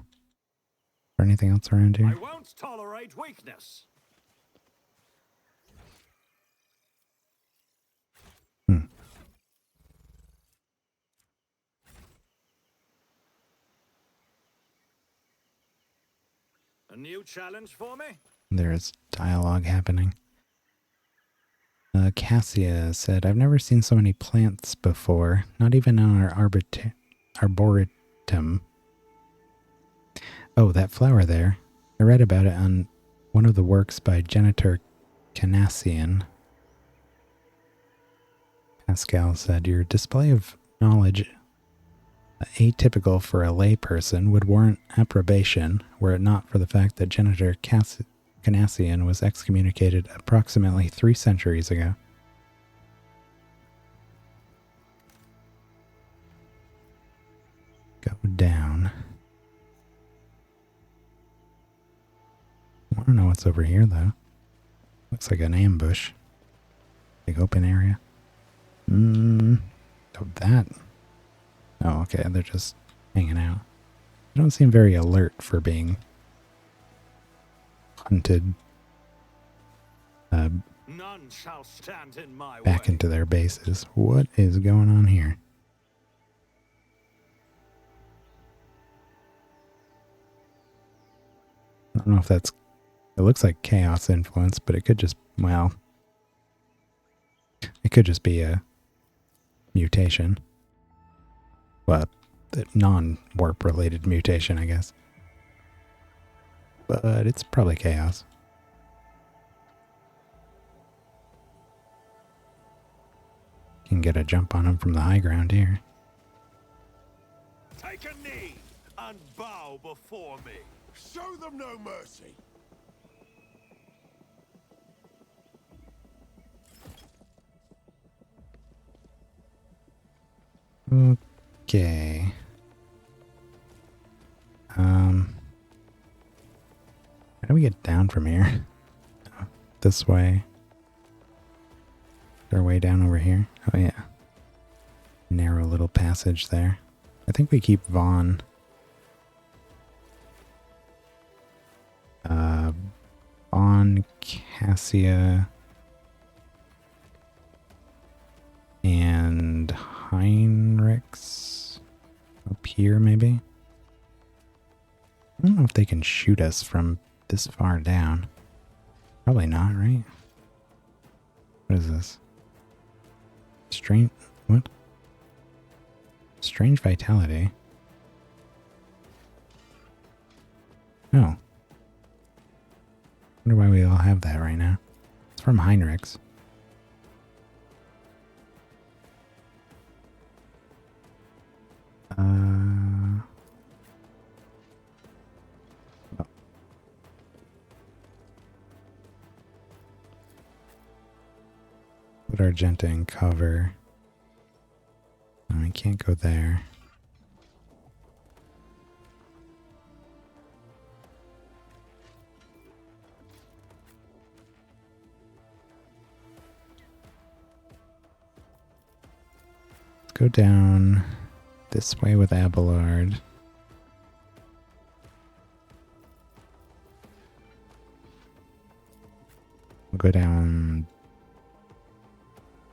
there anything else around I here? won't tolerate weakness. Hmm. A new challenge for me? There's dialogue happening. Cassia said, I've never seen so many plants before, not even on our arboretum. Oh, that flower there. I read about it on one of the works by Janitor Canassian. Pascal said, your display of knowledge, atypical for a layperson, would warrant approbation were it not for the fact that Janitor Canassian was excommunicated approximately 3 centuries ago. Go down. I don't know what's over here, though. Looks like an ambush. Big open area. Oh, that. Oh, okay, they're just hanging out. They don't seem very alert for being hunted None shall stand in my back way. into their bases. What is going on here? I don't know if that's... It looks like chaos influence, but it could just... Well... It could just be a mutation. Well, non-warp related mutation, I guess. But it's probably chaos. Can get a jump on him from the high ground here. Take a knee and bow before me. Show them no mercy. Okay. How do we get down from here? This way. Is there a way down over here? Oh yeah. Narrow little passage there. I think we keep Vaughn. Vaughn, Cassia, and Heinrichs up here, maybe? I don't know if they can shoot us from this far down. Probably not, right? What is this? Strange... What? Strange vitality. Oh. Wonder why we all have that right now. It's from Heinrichs. Oh. Put Argenta in cover. I can't go there. Let's go down this way with Abelard. We'll go down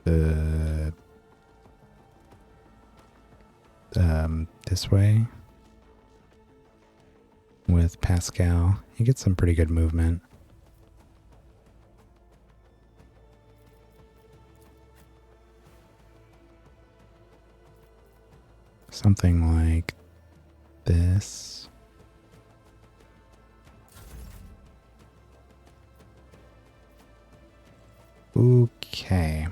the this way. with Pascal. He gets some pretty good movement. Something like this. Okay.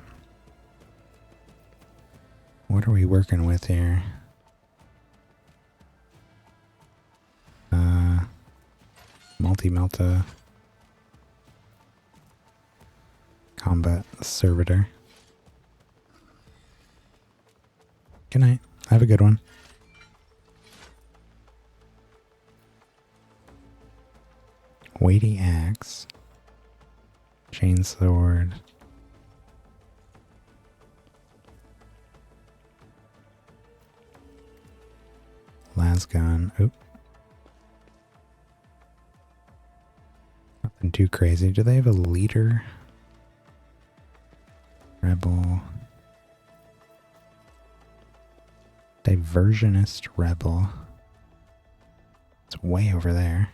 What are we working with here? Multi-Melta combat servitor. Good night. Have a good one. Weighty axe. Chainsword. Lasgun. Oop. Nothing too crazy. Do they have a leader? Rebel. Diversionist rebel. It's way over there.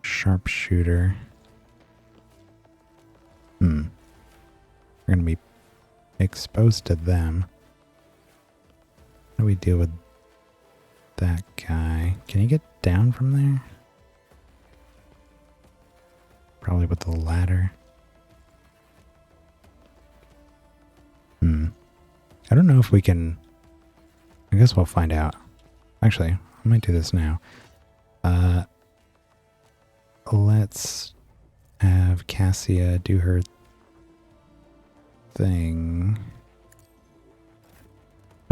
Sharpshooter. We're gonna be exposed to them. How do we deal with that guy? Can he get down from there? Probably with the ladder. I don't know if we can... I guess we'll find out. Actually, I might do this now. Let's have Cassia do her thing.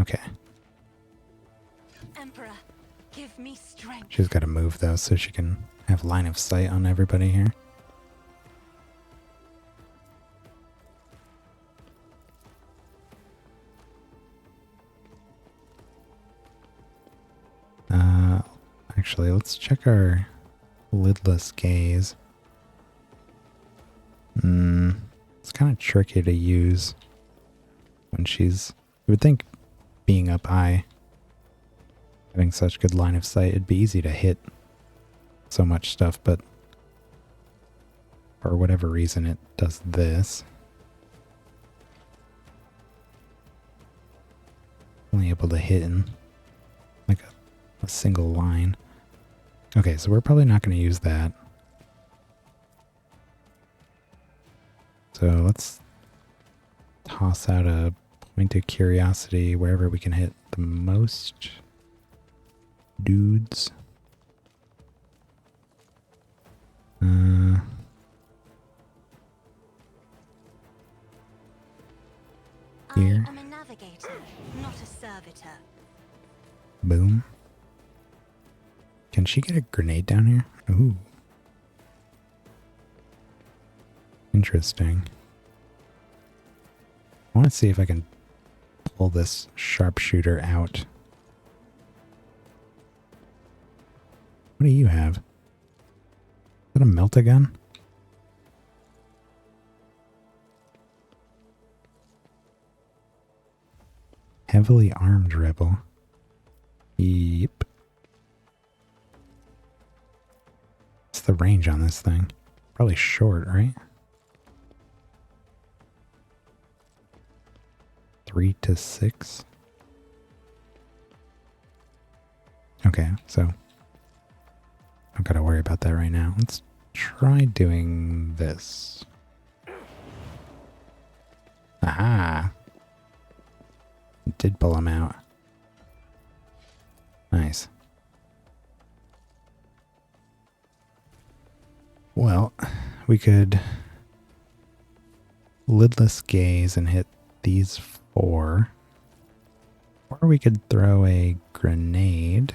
Okay. Emperor, give me strength. She's got to move though, so she can have line of sight on everybody here. Actually, let's check our lidless gaze. It's kind of tricky to use when she's... You would think being up high, having such good line of sight, it'd be easy to hit so much stuff, but for whatever reason it does this. Only able to hit in like a single line. Okay, so we're probably not going to use that. So let's toss out a point of curiosity wherever we can hit the most dudes. I Here. am a navigator, not a servitor. Boom. Can she get a grenade down here? Ooh. Interesting. I want to see if I can pull this sharpshooter out. What do you have? Is that a melt-a-gun? Heavily armed rebel. Yep. What's the range on this thing? Probably short, right? 3 to 6. Okay, so I've got to worry about that right now. Let's try doing this. Aha! It did pull him out. Nice. Well, we could lidless gaze and hit these 4. Or we could throw a grenade.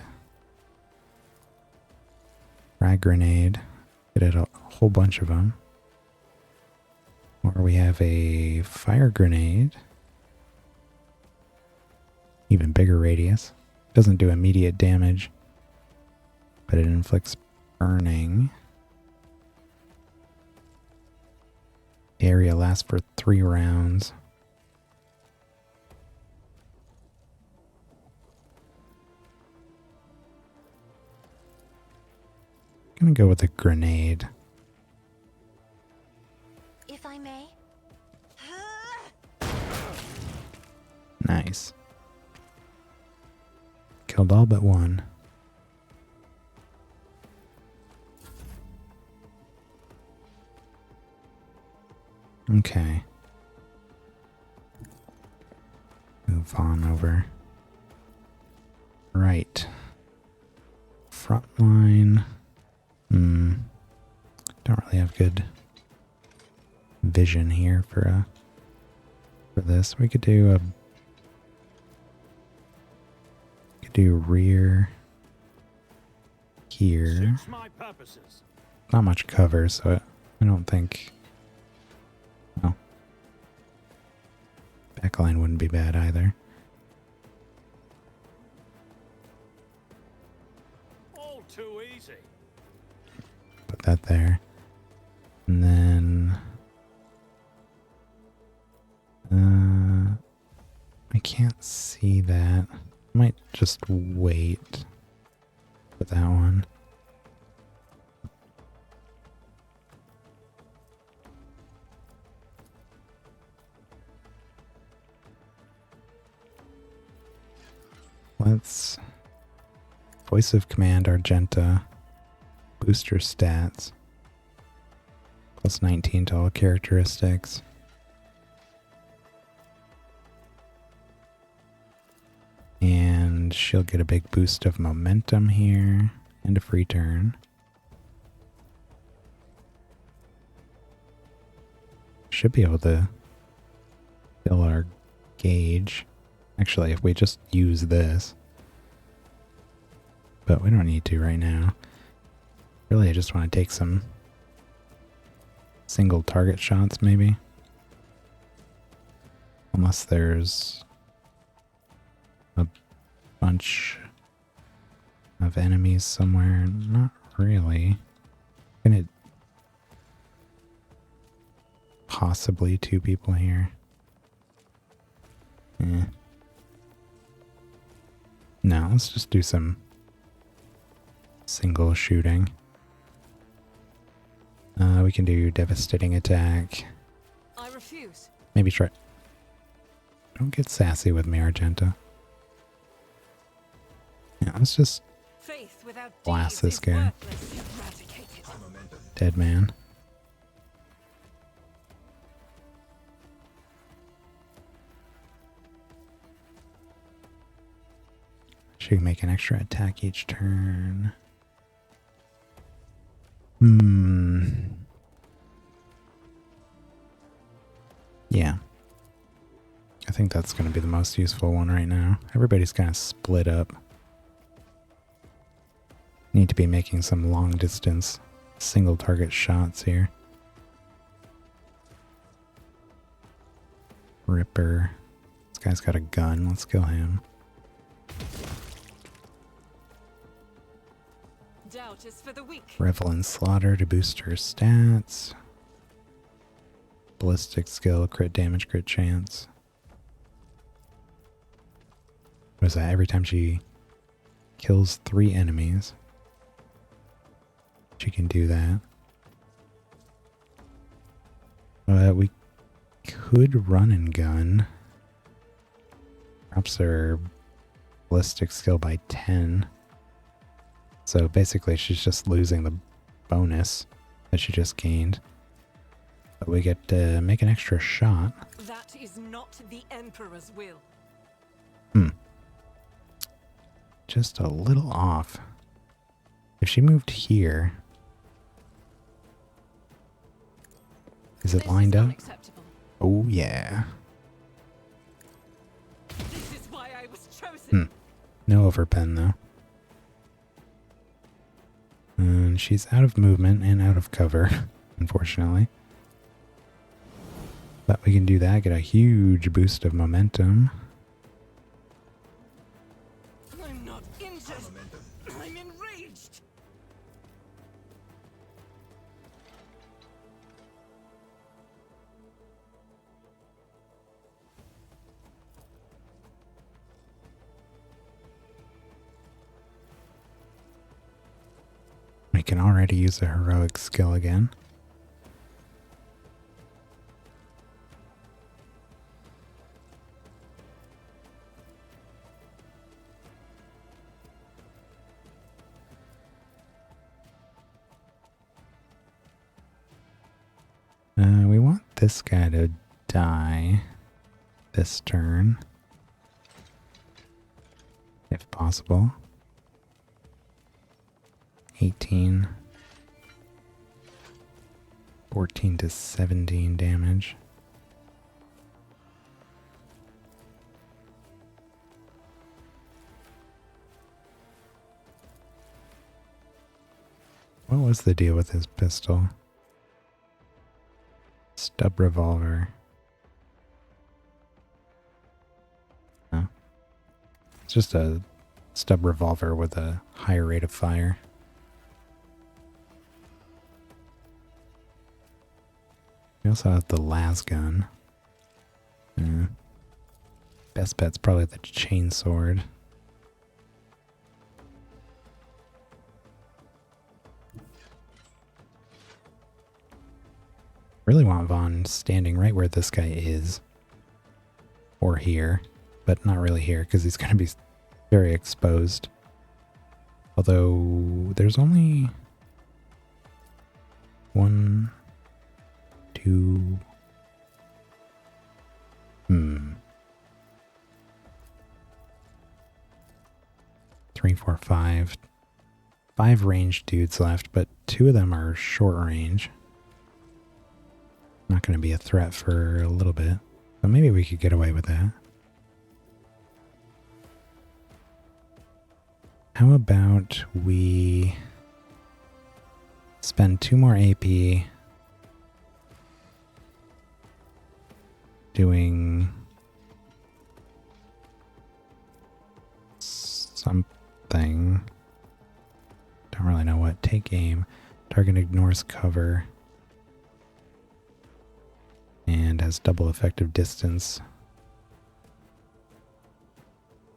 Frag grenade. Hit a whole bunch of them. Or we have a fire grenade. Even bigger radius. Doesn't do immediate damage, but it inflicts burning. The area lasts for 3 rounds. gonna go with a grenade. If I may. Nice. Killed all but one. Okay. Move on over. Right. Front line. Don't really have good vision here for this. We could do rear here. Suits my purposes. Not much cover, so I don't think. Well, backline wouldn't be bad either. All too easy. Put that there. And then I can't see that. Might just wait for that one. Let's voice of command Argenta, booster stats, plus 19 to all characteristics. And she'll get a big boost of momentum here and a free turn. Should be able to fill our gauge. Actually, if we just use this. But we don't need to right now. Really, I just want to take some single target shots, maybe. Unless there's a bunch of enemies somewhere. Not really. Gonna possibly two people here. No, let's just do some single shooting. We can do devastating attack. I refuse. Maybe try. Don't get sassy with me, Argenta. Yeah, let's just Faith without blast deeds this is guy. worthless. Eradicated. Dead man. She can make an extra attack each turn. Yeah. I think that's going to be the most useful one right now. Everybody's kind of split up. Need to be making some long distance single target shots here. Ripper. This guy's got a gun. Let's kill him. Doubt is for the weak. Revel in Slaughter to boost her stats. Ballistic skill, crit damage, crit chance. What is that? Every time she kills 3 enemies, she can do that. We could run and gun. Drops her ballistic skill by 10. So basically she's just losing the bonus that she just gained. But we get to make an extra shot. That is not the Emperor's will. Just a little off. If she moved here, is it lined up? Unacceptable. Oh yeah. This is why I was chosen. No overpen though. And she's out of movement and out of cover, unfortunately. But we can do that, get a huge boost of momentum. I'm not injured. I'm enraged. We we can already use a heroic skill again. We want this guy to die this turn, if possible. 18, 14 to 17 damage. What was the deal with his pistol? Stub revolver. No. It's just a stub revolver with a higher rate of fire. We also have the las gun. Best bet's probably the chainsword. Really want Vaughn standing right where this guy is. Or here. But not really here, because he's going to be very exposed. Although, there's only... 1... 2... 3, 4, 5. 5 ranged dudes left, but 2 of them are short range. Not going to be a threat for a little bit. But maybe we could get away with that. How about we spend 2 more AP doing something. Don't really know what. Take aim. Target ignores cover. And has double effective distance.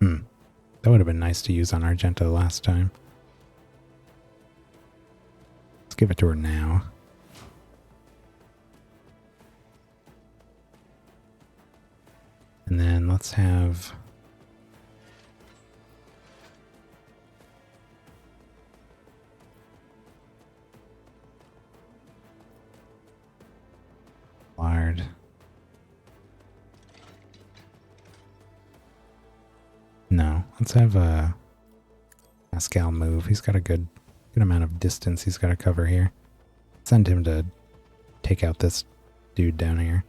That would have been nice to use on Argenta last time. Let's give it to her now. And then let's have... Lard. No, let's have Pascal move. He's got a good amount of distance he's got to cover here. Send him to take out this dude down here.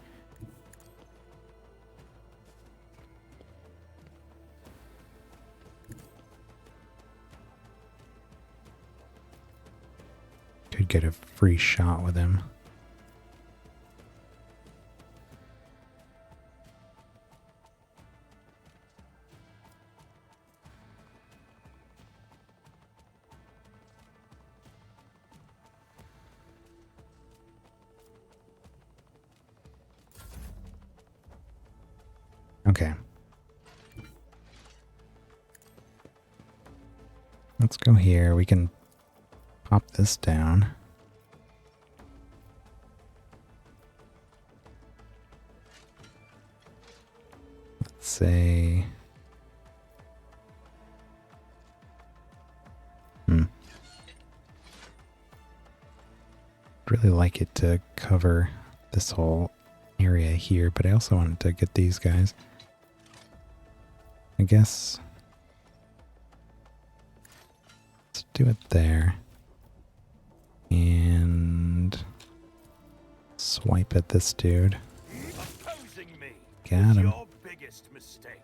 Could get a free shot with him. Okay. Let's go here. We can pop this down. Let's say... Really like it to cover this whole area here, but I also wanted to get these guys. I guess let's do it there and swipe at this dude. Got him. Your biggest mistake.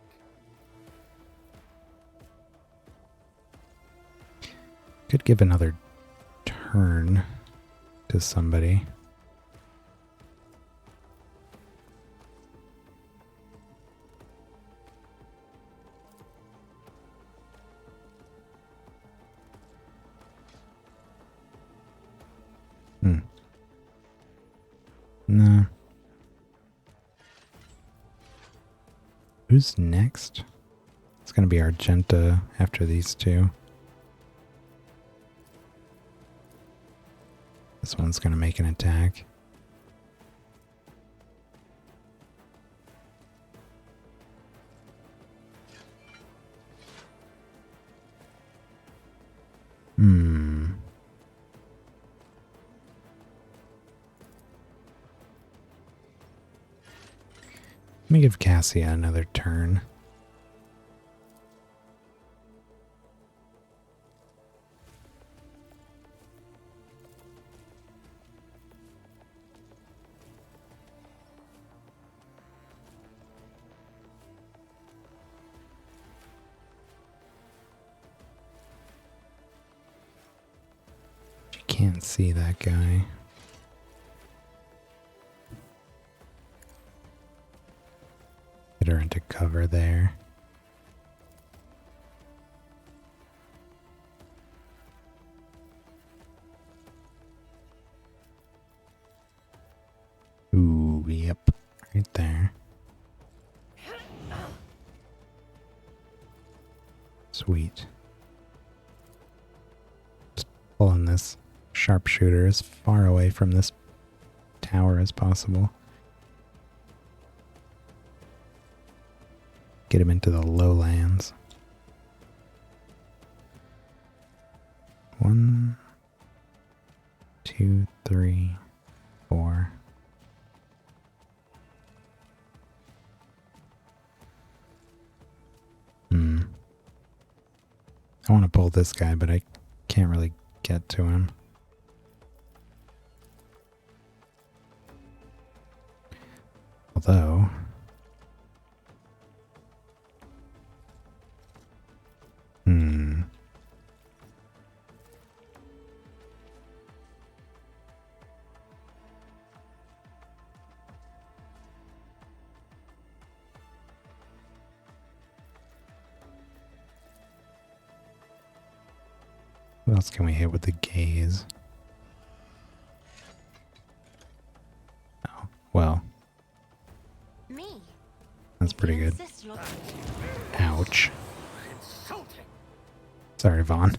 Could give another turn to somebody. No. Who's next? It's going to be Argenta after these two. This one's gonna make an attack. Let me give Cassia another turn. She can't see that guy. Get her into cover there. Ooh, yep, right there. Sweet. Just pulling this sharpshooter as far away from this tower as possible. Get him into the lowlands. 1, 2, 3, 4. I want to pull this guy, but I can't really get to him. Although... What else can we hit with the gaze? Oh, well. Me? That's pretty good. Ouch. Sorry, Vaughn.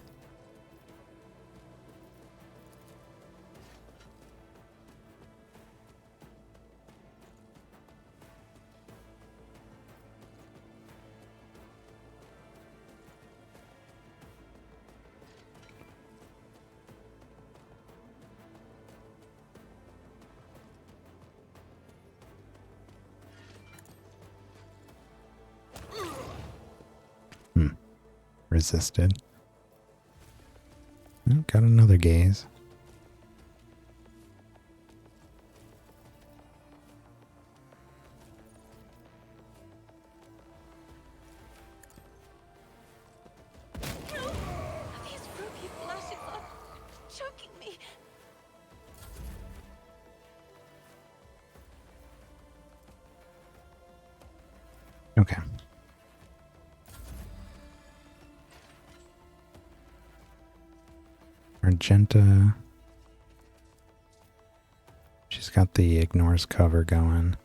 Resisted. Oh, got another gaze. These ruby flashes are choking me. Okay. Argenta. She's got the ignores cover going.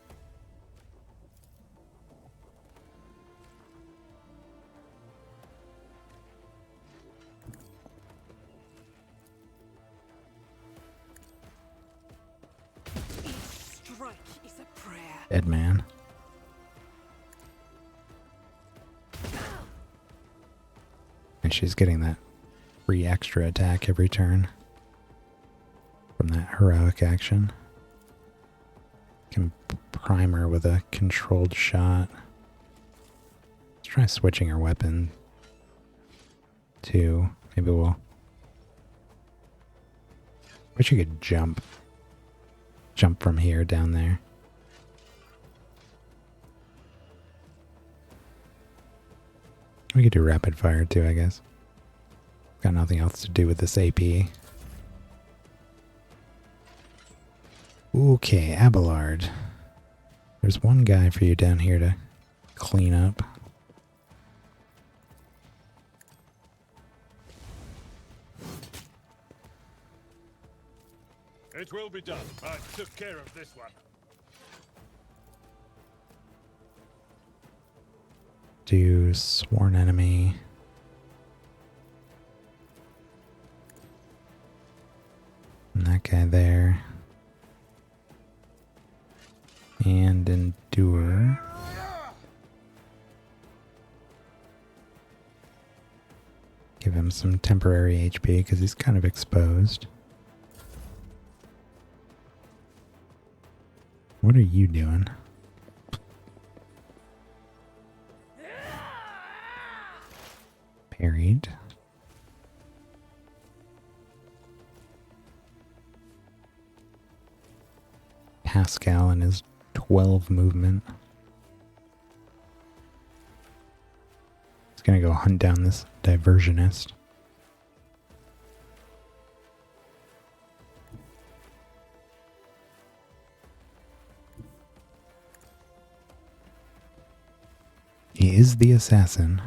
Each strike is a prayer. Dead man. And she's getting that free extra attack every turn from that heroic action. Can prime her with a controlled shot. Let's try switching her weapon too. Maybe we'll... wish you could jump. Jump from here down there. We could do rapid fire too, I guess. Got nothing else to do with this AP. Okay, Abelard. There's one guy for you down here to clean up. It will be done. I took care of this one. Do sworn enemy. And that guy there. And endure. Give him some temporary HP because he's kind of exposed. What are you doing? Parried. Pascal and his 12 movement. He's gonna go hunt down this diversionist. He is the assassin.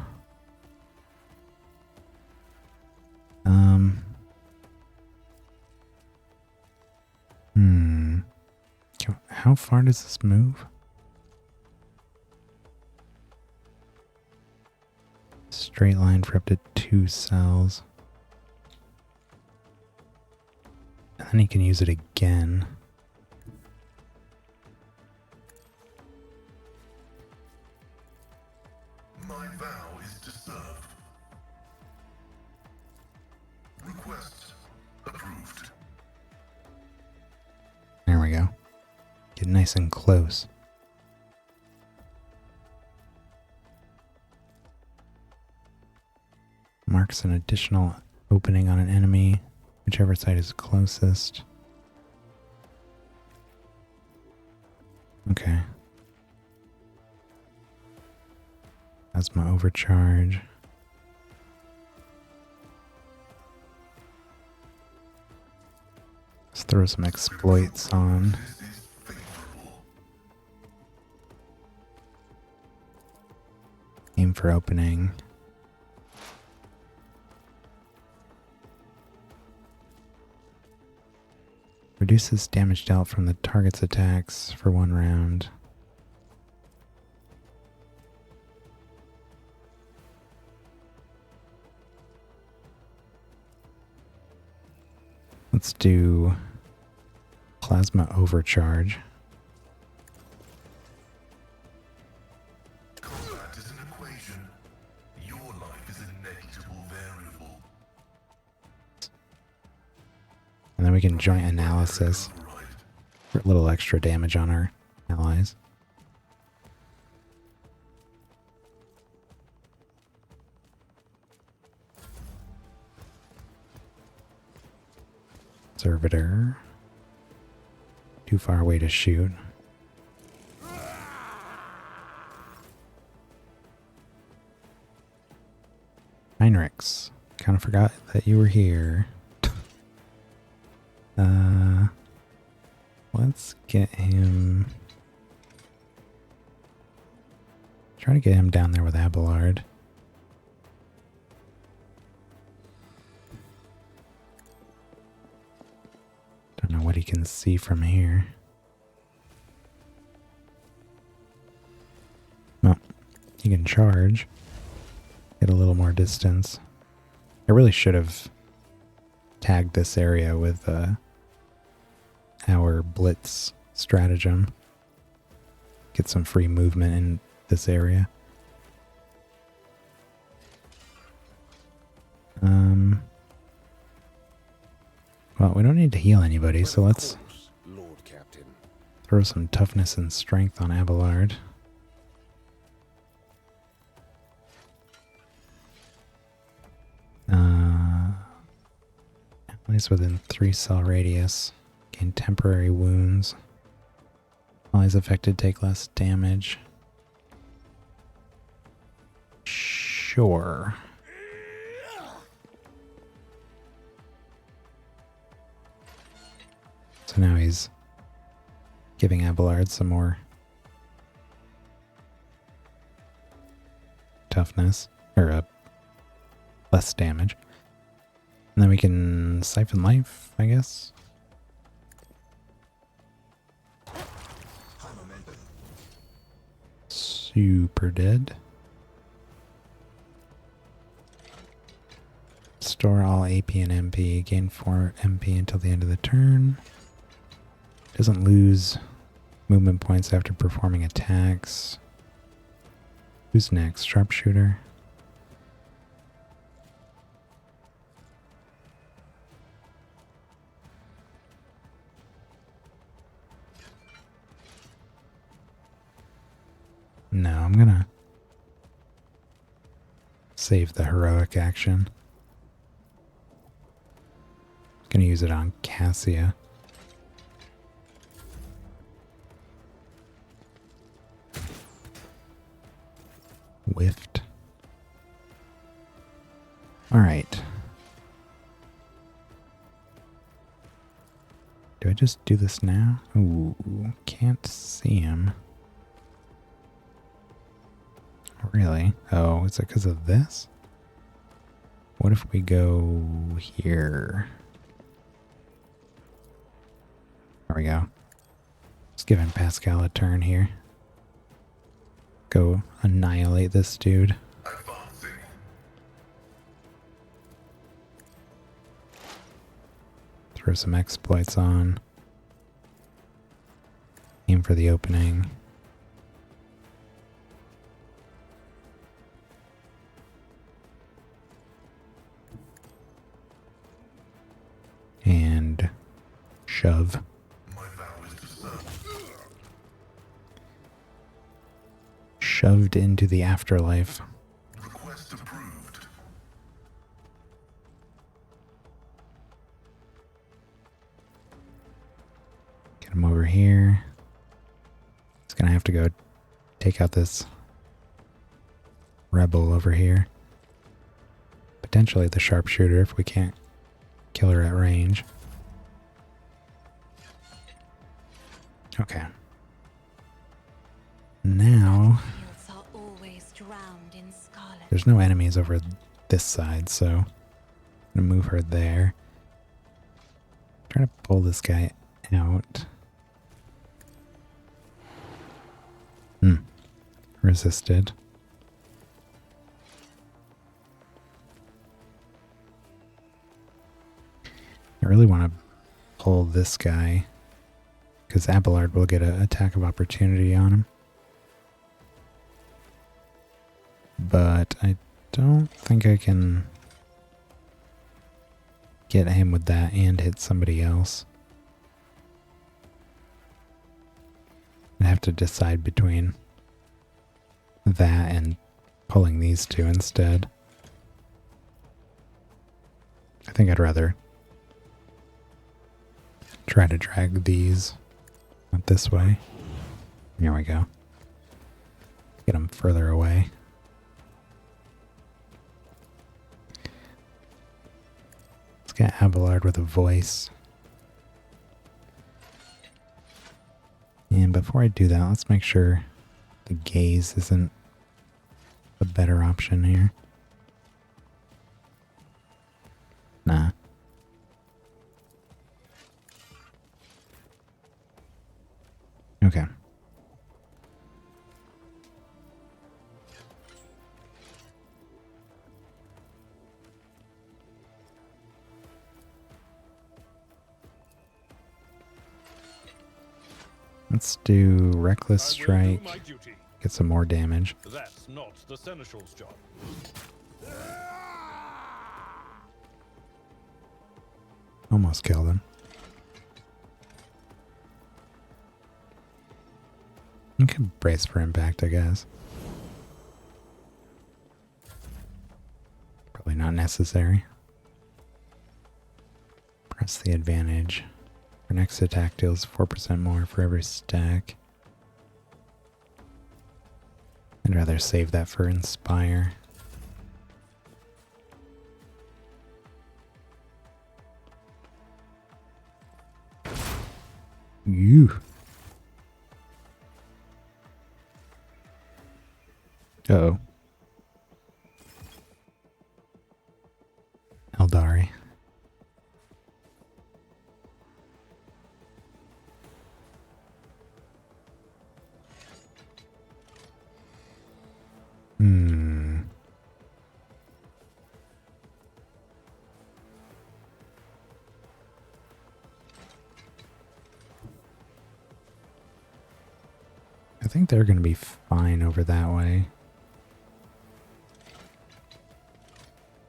How far does this move? Straight line for up to 2 cells. And then he can use it again. My vow is to serve. Request approved. There we go. Get nice and close. Marks an additional opening on an enemy, whichever side is closest. Okay. That's my overcharge. Let's throw some exploits on. Aim for opening. Reduces damage dealt from the target's attacks for 1 round. Let's do plasma overcharge. Combat is an equation. Your life is a negligible variable. And then we can joint analysis for a little extra damage on our allies. Servitor. Too far away to shoot. Heinrichs. Kind of forgot that you were here. Let's get him. Try to get him down there with Abelard. Don't know what he can see from here. No, he can charge. Get a little more distance. I really should have tagged this area with our blitz stratagem. Get some free movement in this area. Well, we don't need to heal anybody, so let's Lord Captain. throw some toughness and strength on Abelard. Allies within 3 cell radius gain temporary wounds. Allies affected take less damage. Sure. So now he's giving Abelard some more toughness, or less damage. And then we can siphon life, I guess. Super dead. Restore all AP and MP. Gain 4 MP until the end of the turn. Doesn't lose movement points after performing attacks. Who's next? Sharpshooter? No, I'm gonna save the heroic action. Gonna use it on Cassia. Whiffed. Alright. Do I just do this now? Ooh, can't see him. Really? Oh, is it because of this? What if we go here? There we go. Just giving Pascal a turn here. Go annihilate this dude. Advancing. Throw some exploits on. Aim for the opening. And shove. My vow is to serve. Shoved into the afterlife. Request approved. Get him over here. He's gonna have to go take out this rebel over here. Potentially the sharpshooter if we can't kill her at range. Okay. Now, Fields are always drowned in scarlet. there's no enemies over this side, so I'm gonna move her there. Try to pull this guy out. Resisted. I really want to pull this guy because Abelard will get an attack of opportunity on him. But I don't think I can get him with that and hit somebody else. I have to decide between that and pulling these two instead. I think I'd rather try to drag these out this way. Here we go. Get them further away. Let's get Abelard with a voice. And before I do that, let's make sure the gaze isn't a better option here. Nah. Okay. Let's do Reckless Strike. Get some more damage. That's not the Seneschal's job. Almost killed him. You can brace for impact, I guess. Probably not necessary. Press the advantage. Our next attack deals 4% more for every stack. I'd rather save that for Inspire. You. Uh-oh. Eldari. think they're going to be fine over that way.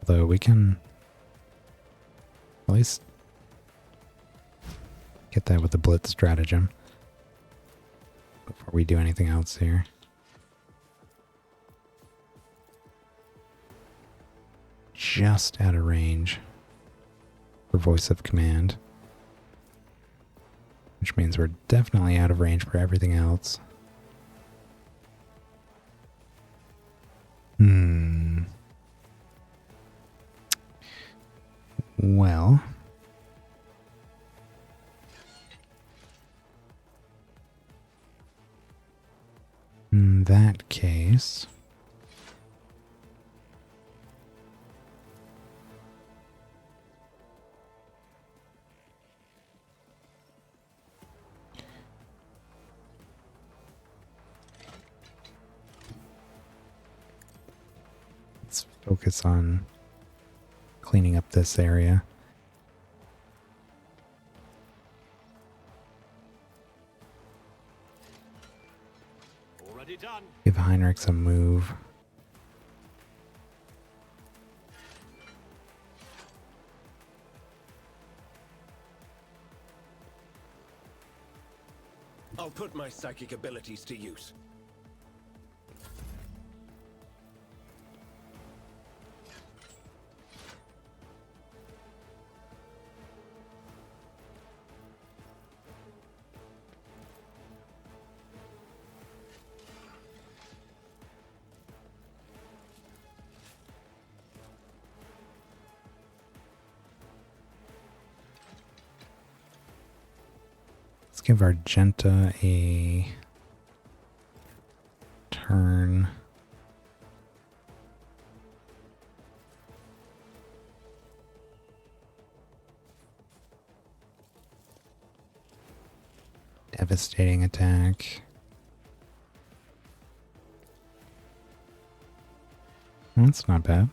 Although we can at least get that with the blitz stratagem before we do anything else here. Just out of range for voice of command, which means we're definitely out of range for everything else. Well, in that case, let's focus on cleaning up this area. Already done. Give Heinrichs a move. I'll put my psychic abilities to use. Let's give Argenta a turn. Devastating attack. That's not bad.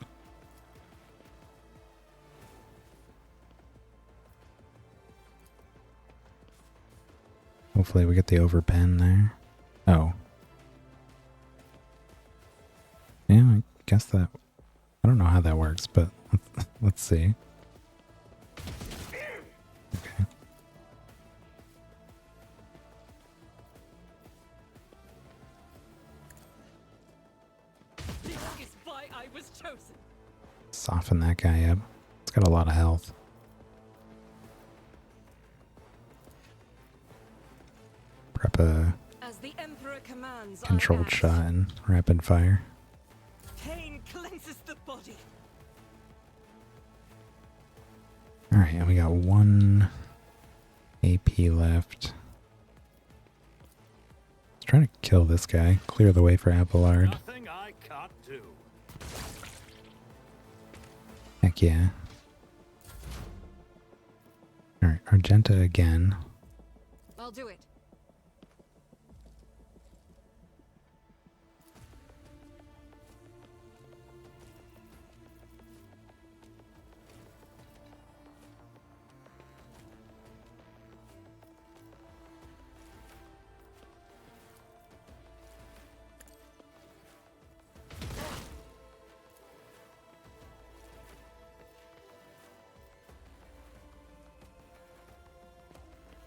Hopefully we get the overpen there. Oh. Yeah, I guess that... I don't know how that works, but let's see. Okay. This is why I was chosen. Soften that guy up. It's got a lot of health. Prep a As the Emperor commands, controlled I act. shot and rapid fire. Pain cleanses the body. Alright, and we got 1 AP left. Let's try to kill this guy. Clear the way for Abelard. Nothing I can't do. Heck yeah. Alright, Argenta again. I'll do it.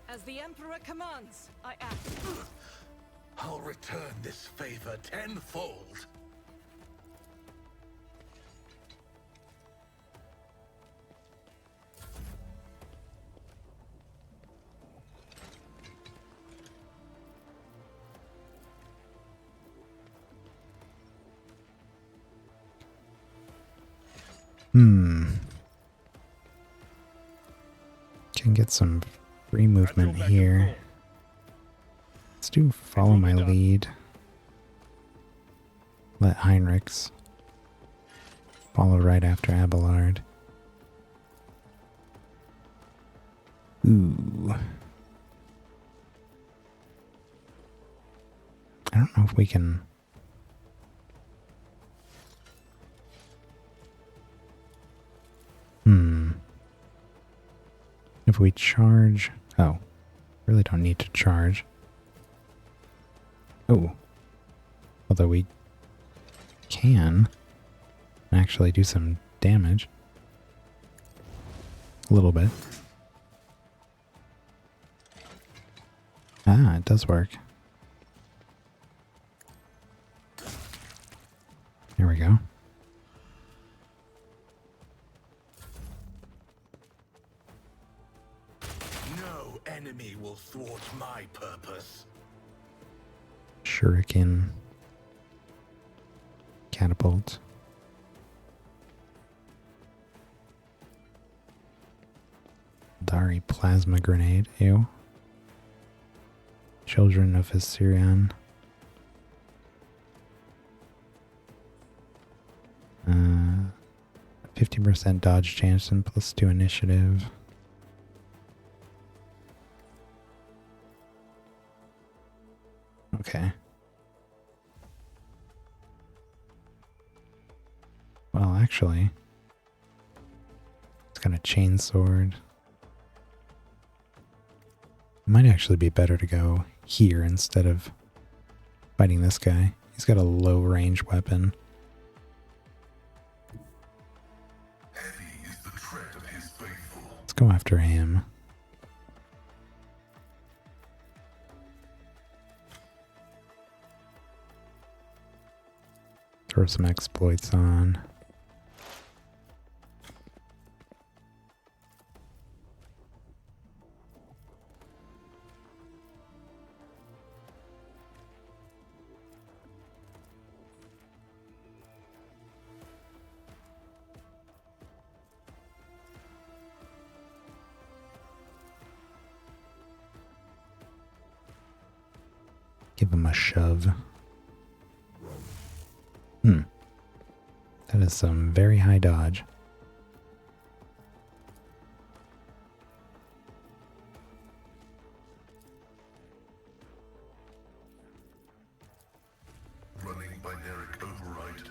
As the Emperor commands, I act. I'll return this favor tenfold. Can get some free movement here. Let's do follow my lead. Let Heinrichs follow right after Abelard. Ooh. I don't know if we can... If we charge... Oh. Really don't need to charge. Oh. Although we can actually do some damage. A little bit. Ah, it does work. There we go. No enemy will thwart my purpose. Shuriken. Catapult. Dari plasma grenade. Ew. Children of Hysterion. 50% dodge chance and +2 initiative. Okay. Well, actually, it's got a chainsword. Might actually be better to go here instead of fighting this guy. He's got a low range weapon. Heavy is the tread of his faithful. Let's go after him. Throw some exploits on. Give him a shove. That is some very high dodge. Running binaric override.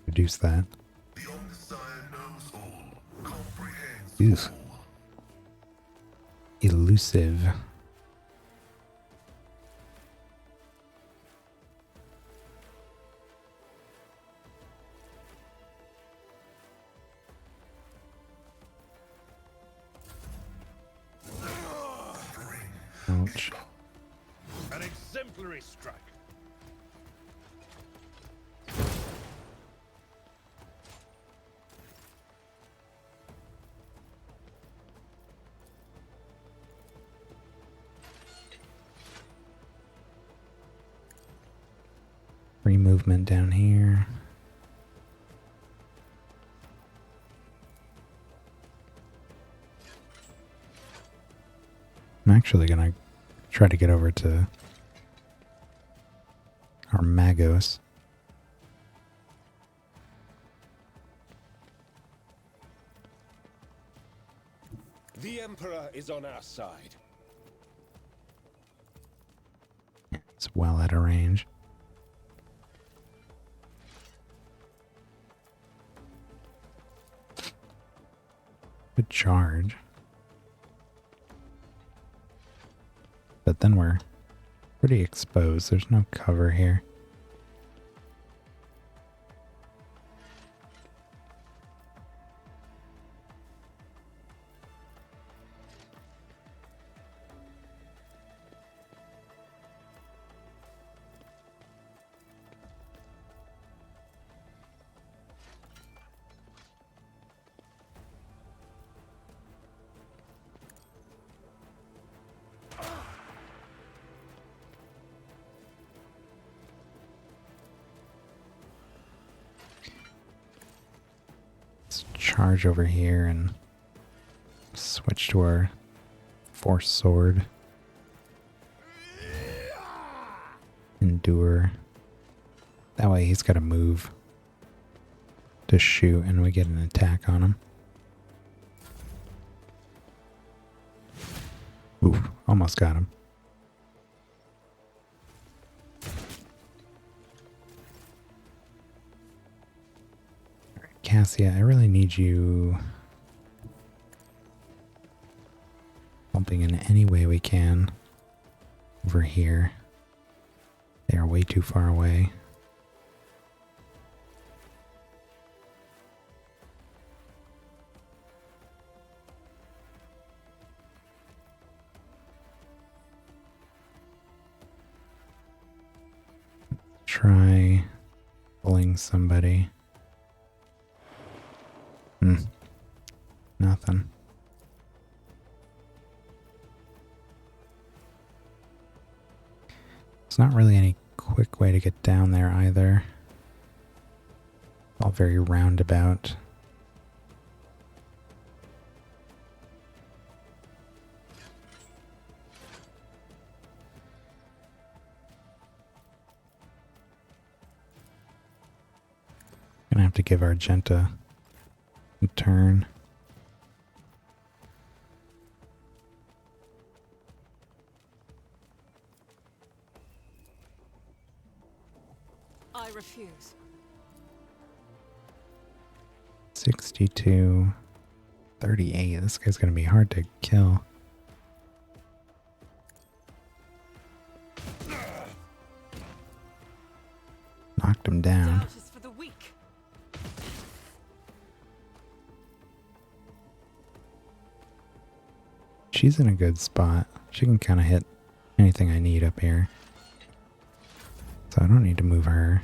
Reduce that. The Omnissiah knows all, comprehends Oof. all. Elusive. Ouch. An exemplary strike. Free movement down here. I'm actually gonna try to get over to our Magos. The Emperor is on our side. It's well out of range. Good charge. But then we're pretty exposed. There's no cover here. Charge over here and switch to our Force Sword. Endure. That way he's got to move to shoot and we get an attack on him. Oof, almost got him. Cassia, I really need you bumping in any way we can over here. They are way too far away. Try pulling somebody. Nothing. There's not really any quick way to get down there either. All very roundabout. Gonna have to give Argenta a turn. I refuse. 62, 38. This guy's gonna be hard to kill. Knocked him down. Doubt is for the weak. She's in a good spot. She can kind of hit anything I need up here. So I don't need to move her.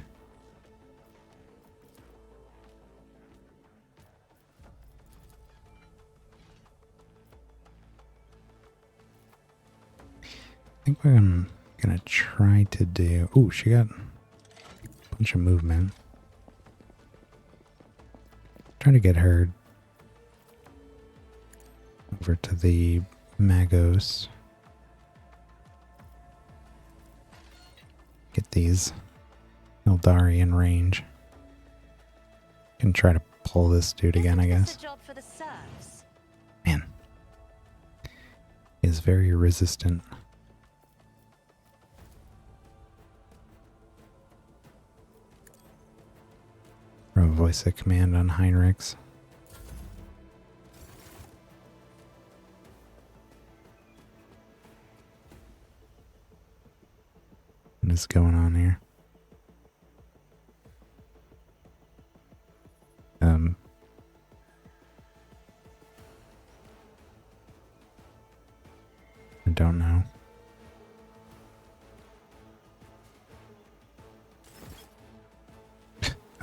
I think what I'm gonna try to do... Ooh, she got a bunch of movement. Trying to get her over to the Magos. Get these Eldari in range. Can try to pull this dude again, I guess. This is a job for the serfs. Man. He is very resistant. Throw a voice of command on Heinrichs. What is going on here? I don't know.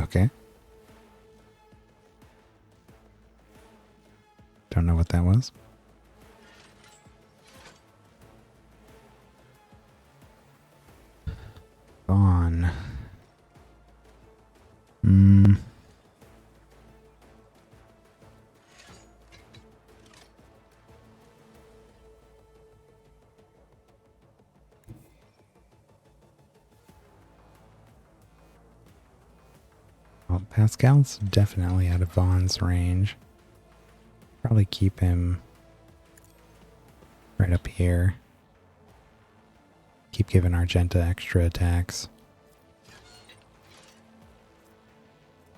Okay. Don't know what that was. Gone. Well, Pascal's definitely out of Vaughn's range. Probably keep him right up here. Keep giving Argenta extra attacks.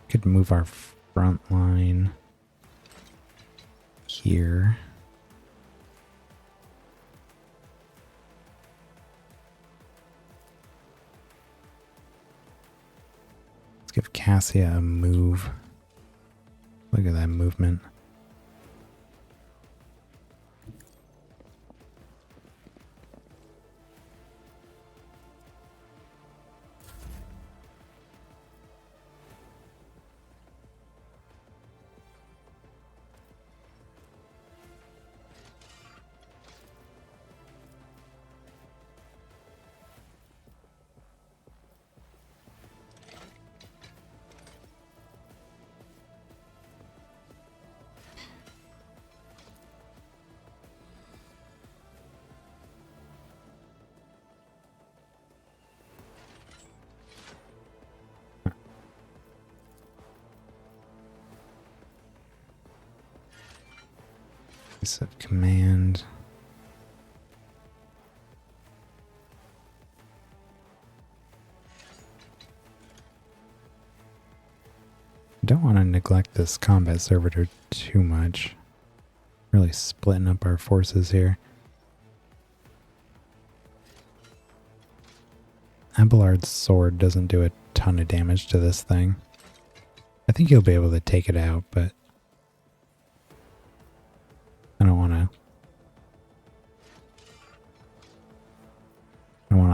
Could move our front line here. Let's give Cassia a move. Look at that movement. Set command. Don't want to neglect this combat servitor too much. Really splitting up our forces here. Abelard's sword doesn't do a ton of damage to this thing. I think he'll be able to take it out, but I don't want to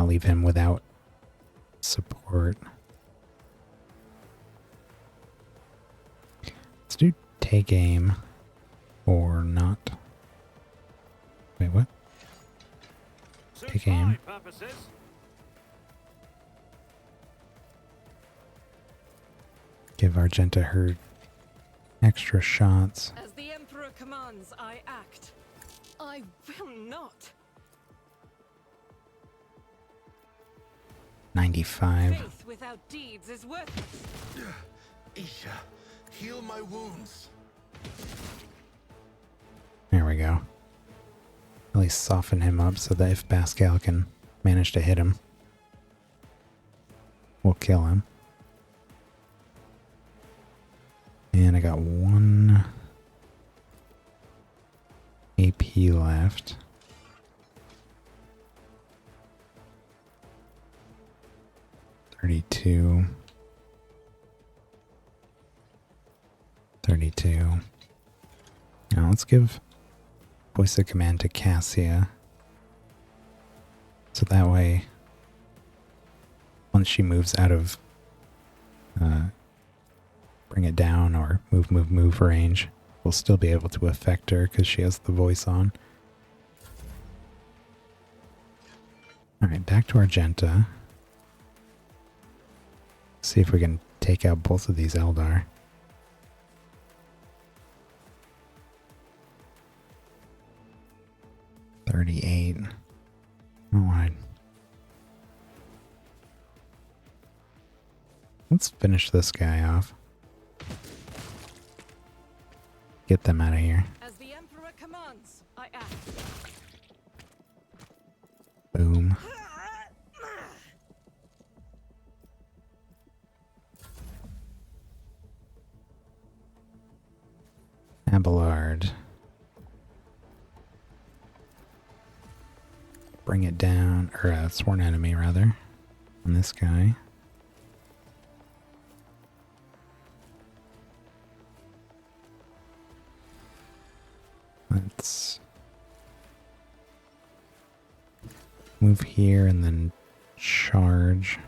leave him without support. Let's do take aim or not. Wait, what? Take aim. Give Argenta her extra shots. As the Emperor commands, I act. I will not. 95. Faith without deeds is worthless. Isha, heal my wounds. There we go. At least soften him up so that if Pascal can manage to hit him, we'll kill him. And I got 1 AP left. $32. Now let's give voice of command to Cassia. So that way, once she moves out of bring it down or move range, we'll still be able to affect her because she has the voice on. Alright, back to Argenta. See if we can take out both of these Eldar. $38. Alright. Let's finish this guy off. Get them out of here. As the Emperor commands, I act. Boom. Abelard. Bring it down, or sworn enemy rather, on this guy. Let's move here and then charge.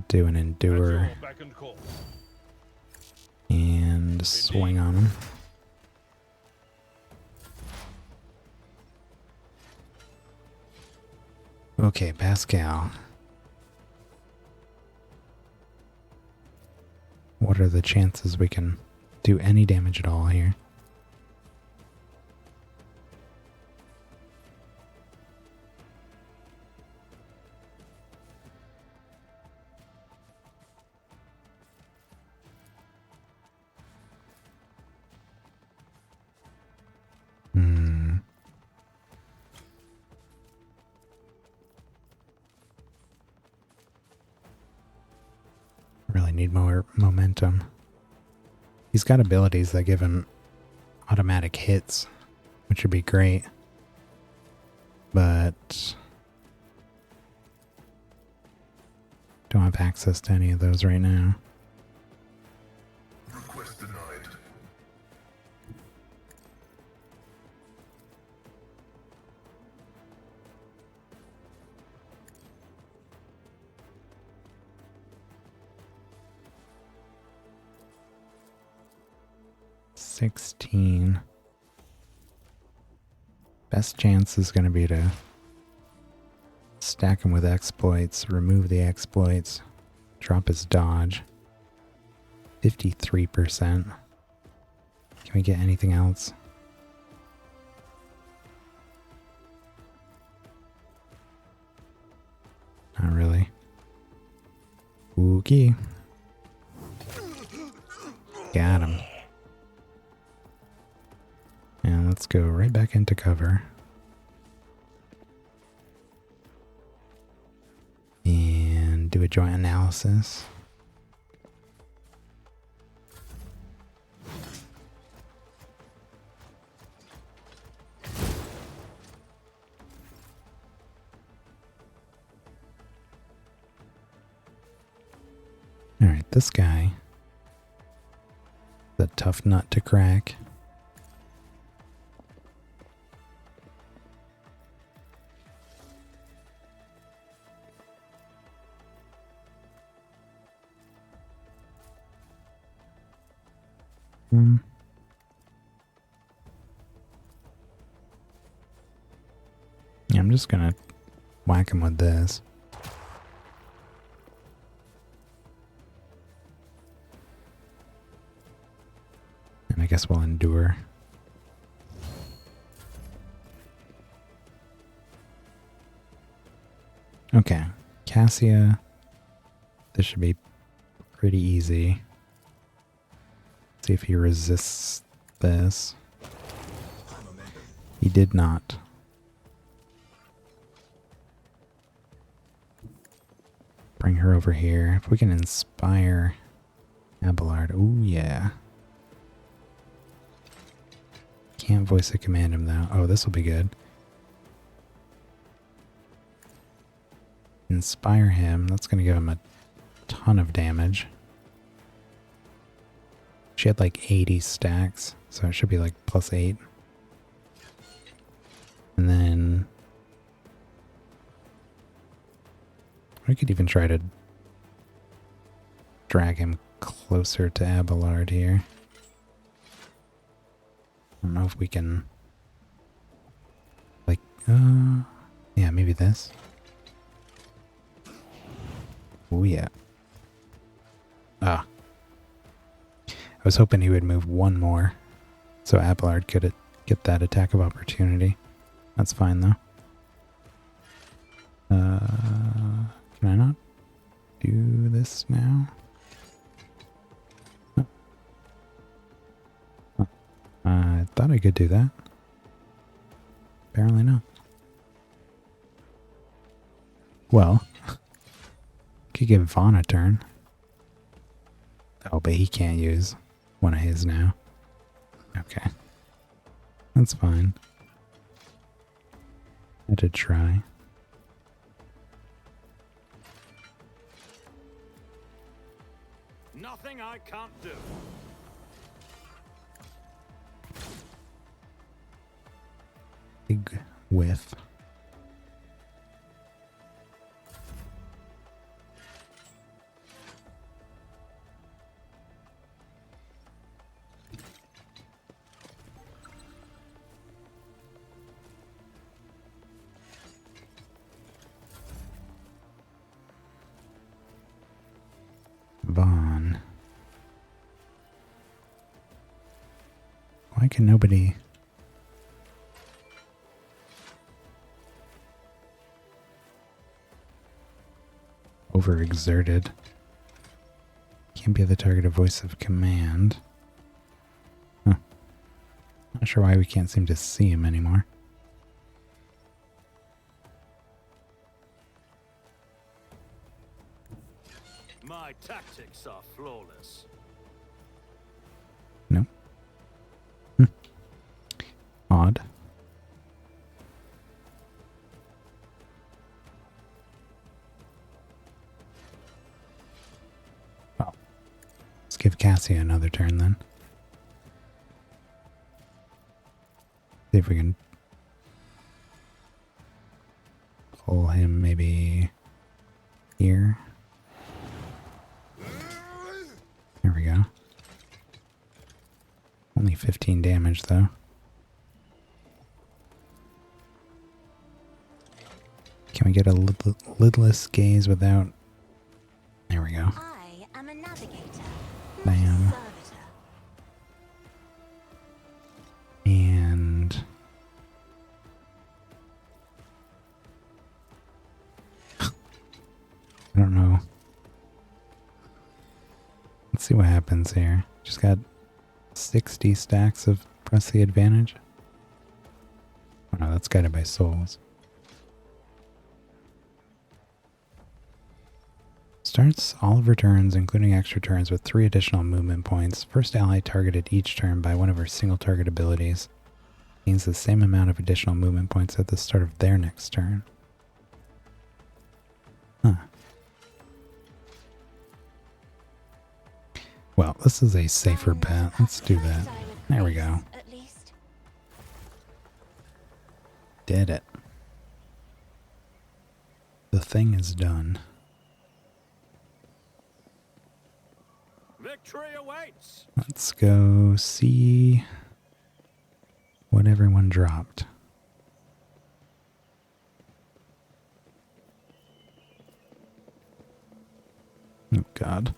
Do an endure and swing on him. Okay, Pascal. What are the chances we can do any damage at all here? Really need more momentum. He's got abilities that give him automatic hits, which would be great. But don't have access to any of those right now. Request denied. $16. Best chance is going to be to stack him with exploits, remove the exploits, drop his dodge. 53%. Can we get anything else? Not really. Okay. Got him. And let's go right back into cover. And do a joint analysis. Alright, this guy. The tough nut to crack. Yeah, I'm just gonna whack him with this. And I guess we'll endure. Okay, Cassia. This should be pretty easy. See if he resists this. He did not. Bring her over here. If we can inspire Abelard. Ooh, yeah. Can't voice a command him though. Oh, this will be good. Inspire him. That's going to give him a ton of damage. She had like 80 stacks, so it should be like +8. And then we could even try to drag him closer to Abelard here. I don't know if we can, like, yeah, maybe this. Oh yeah. Ah. I was hoping he would move one more, so Abelard could get that attack of opportunity. That's fine though. Can I not do this now? Oh. Oh. I thought I could do that. Apparently not. Well, could give Vaughn a turn. Oh, but he can't use one of his now. Okay. That's fine. I did try. Nothing I can't do. Big whiff. Vaughn. Why can nobody... Overexerted. Can't be the target of voice of command. Huh. Not sure why we can't seem to see him anymore. My tactics are flawless. No. Odd. Well, let's give Cassia another turn then. See if we can pull him maybe here. There we go. Only 15 damage though. Can we get a lidless gaze without... There we go. I am a navigator, Bam. not a servitor. And... I don't know. Let's see what happens here. Just got 60 stacks of press the advantage. Oh no, that's guided by souls. Starts all of her turns, including extra turns, with 3 additional movement points. First ally targeted each turn by one of her single target abilities gains the same amount of additional movement points at the start of their next turn. Huh. Well, this is a safer bet. Let's do that. There we go. At least. Did it. The thing is done. Victory awaits. Let's go see what everyone dropped. Oh, God.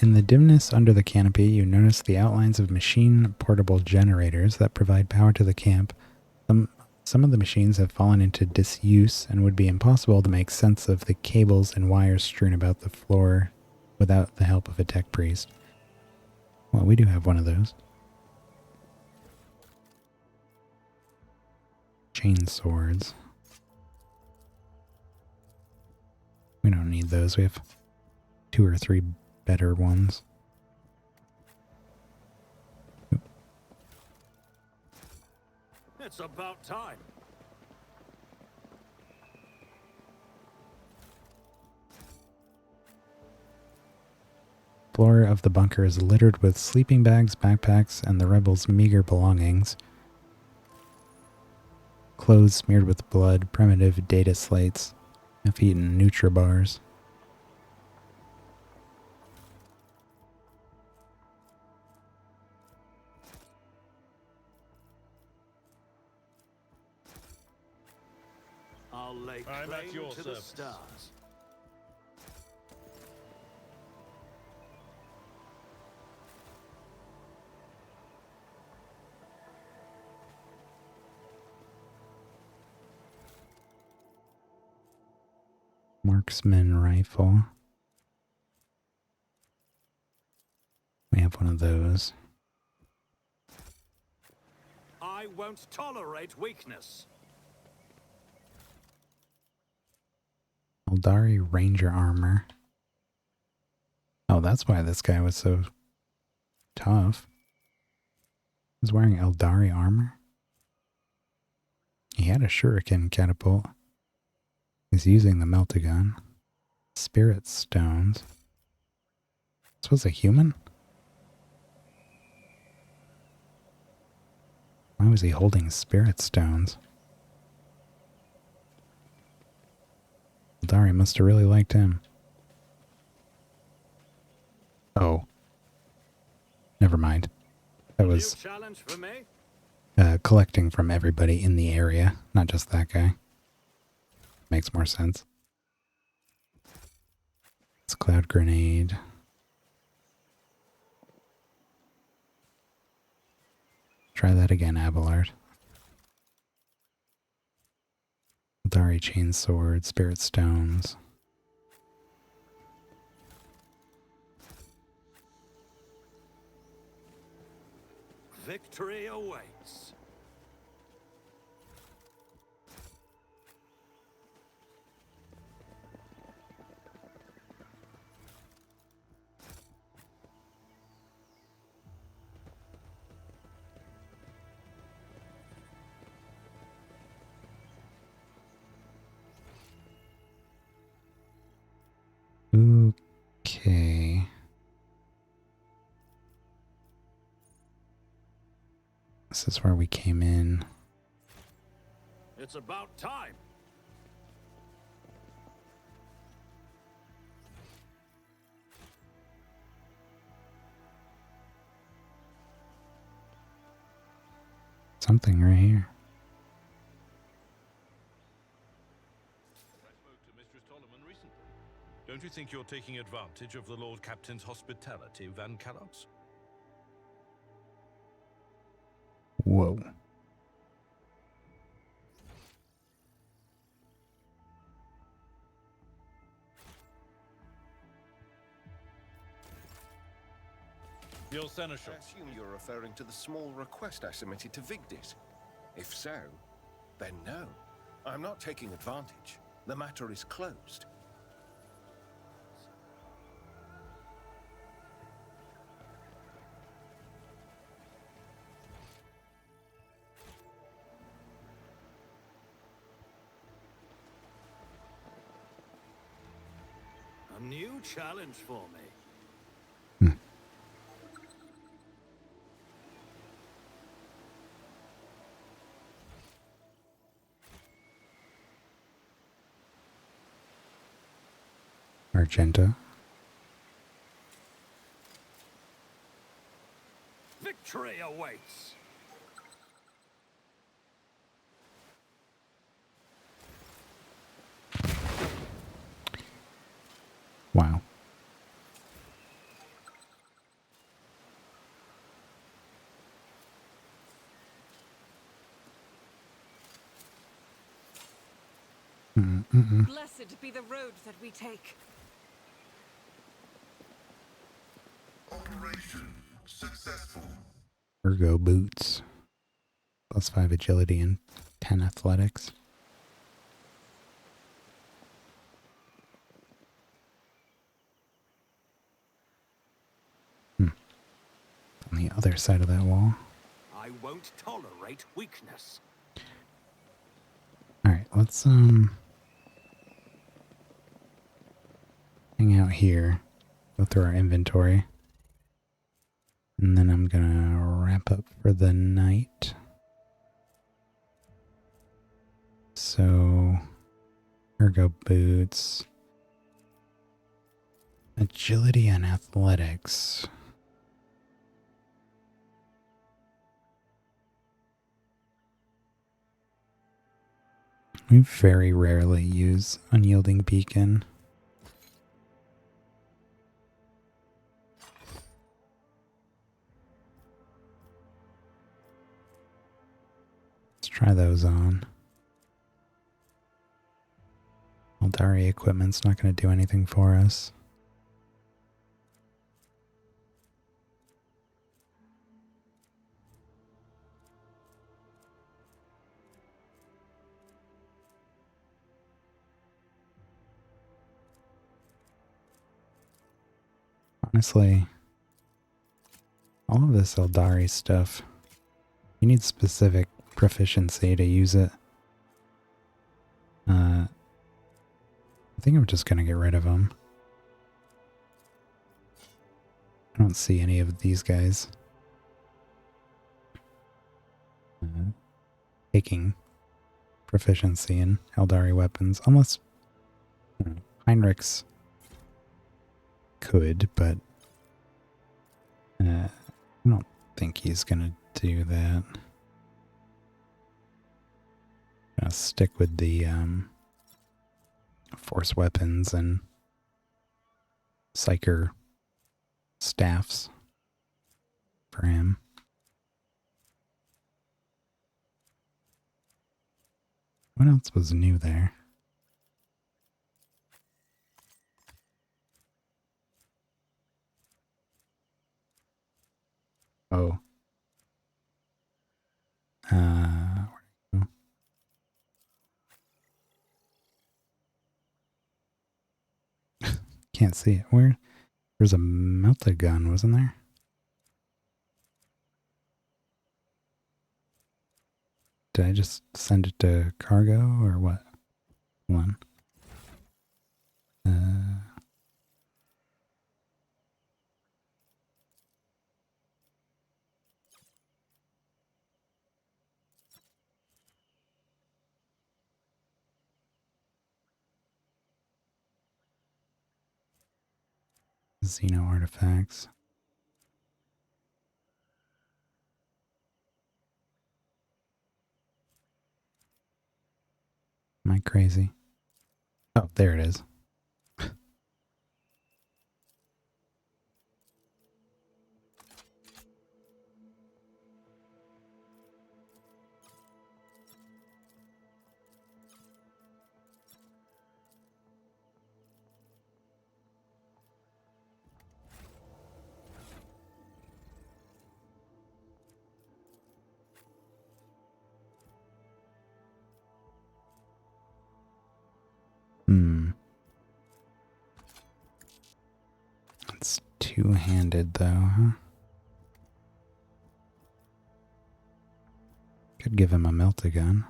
In the dimness under the canopy, you notice the outlines of machine portable generators that provide power to the camp. Some of the machines have fallen into disuse and would be impossible to make sense of the cables and wires strewn about the floor without the help of a tech priest. Well, we do have one of those. Chain swords. We don't need those. We have 2 or 3 better ones. It's about time. Floor of the bunker is littered with sleeping bags, backpacks, and the rebels' meager belongings. Clothes smeared with blood, primitive data slates, half-eaten Nutribars. I'll lay claim to the stars. Marksman rifle. We have one of those. I won't tolerate weakness. Eldari Ranger armor. Oh, that's why this guy was so tough. He's wearing Eldari armor. He had a shuriken catapult. He's using the melt-a-gun. Spirit stones. This was a human? Why was he holding spirit stones? Eldari must have really liked him. Oh. Never mind. That was challenge for me? collecting from everybody in the area, not just that guy. Makes more sense. It's a cloud grenade. Try that again, Abelard. Eldari chain sword, spirit stones. Victory awaits. Okay. This is where we came in. It's about time. Something right here. I spoke to Mistress Tolliman recently. Don't you think you're taking advantage of the Lord Captain's hospitality, Van Callox? Whoa. Your seneschal. I assume you're referring to the small request I submitted to Vigdis. If so, then no. I'm not taking advantage. The matter is closed. A new challenge for me. Argenta. Victory awaits! Wow. Blessed be the road that we take. Operation successful. Ergo boots. +5 agility and 10 athletics. On the other side of that wall. I won't tolerate weakness. Alright, let's hang out here. Go through our inventory. And then I'm gonna wrap up for the night. So, ergo boots. Agility and athletics. We very rarely use Unyielding Beacon. Let's try those on. Eldari equipment's not going to do anything for us. Honestly, all of this Eldari stuff, you need specific proficiency to use it. I think I'm just going to get rid of them. I don't see any of these guys taking proficiency in Eldari weapons, unless Heinrich's could, but I don't think he's gonna do that. Gonna stick with the force weapons and psyker staffs for him. What else was new there? Oh. Where do you go? Can't see it. There's a melted gun, wasn't there? Did I just send it to cargo or what? Hold on. Xeno artifacts. Am I crazy? Oh, there it is. It's two-handed though, huh? Could give him a melt-a-gun.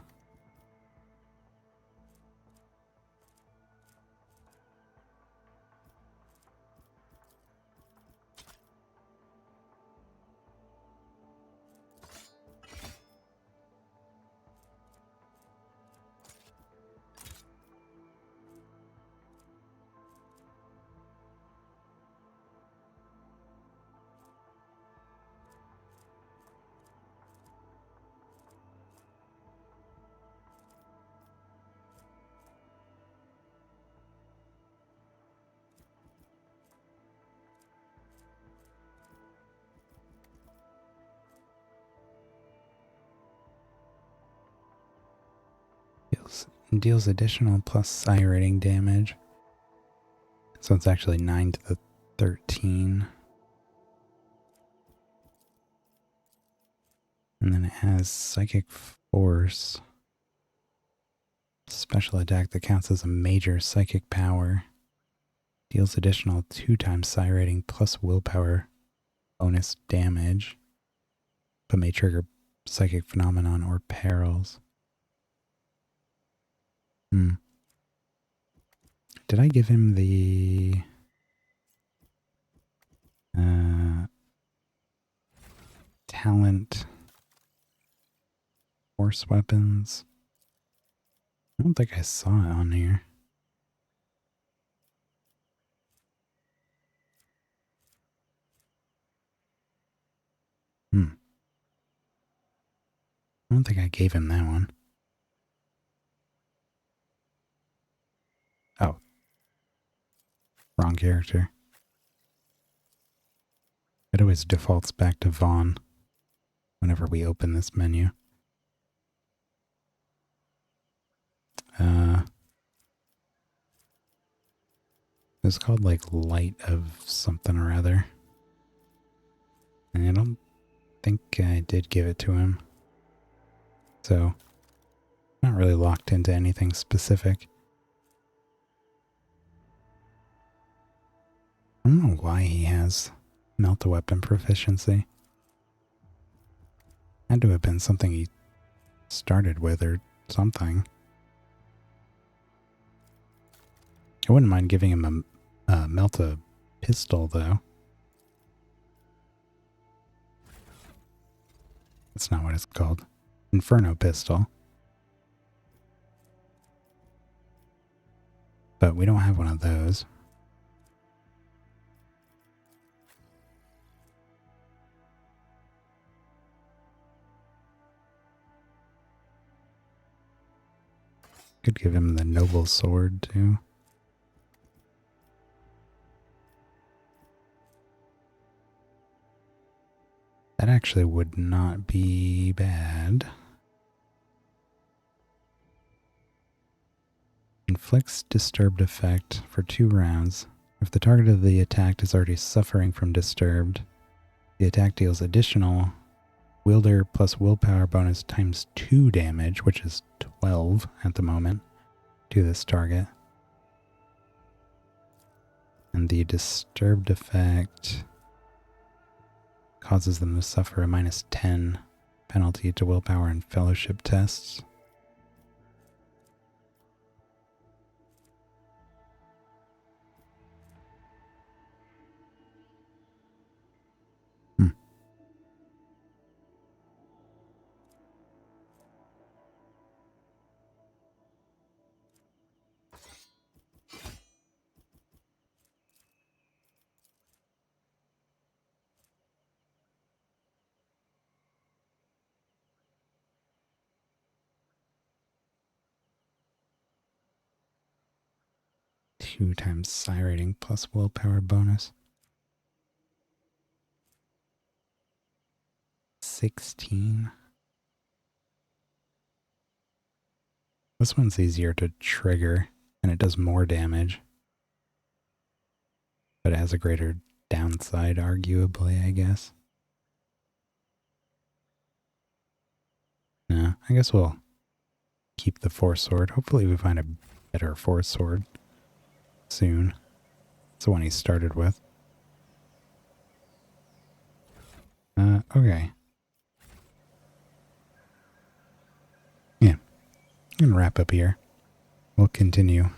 deals additional plus psi rating damage. So it's actually 9 to the 13. And then it has Psychic Force. Special attack that counts as a major psychic power. Deals additional 2 times psi rating plus willpower bonus damage. But may trigger psychic phenomenon or perils. Did I give him the talent force weapons? I don't think I saw it on here. I don't think I gave him that one. Oh. Wrong character. It always defaults back to Vaughn whenever we open this menu. It's called like Light of something or other. And I don't think I did give it to him. So, not really locked into anything specific. I don't know why he has melt-a-weapon proficiency. Had to have been something he started with or something. I wouldn't mind giving him a melt-a-pistol, though. That's not what it's called. Inferno pistol. But we don't have one of those. Could give him the noble sword, too. That actually would not be bad. Inflicts disturbed effect for 2 rounds. If the target of the attack is already suffering from disturbed, the attack deals additional wielder plus willpower bonus times 2 damage, which is 12 at the moment, to this target. And the disturbed effect causes them to suffer a -10 penalty to willpower and fellowship tests. Two times psi rating plus willpower bonus. 16. This one's easier to trigger, and it does more damage. But it has a greater downside, arguably, I guess. No, I guess we'll keep the Force Sword. Hopefully we find a better Force Sword soon. It's the one he started with. Okay. Yeah. I'm going to wrap up here. We'll continue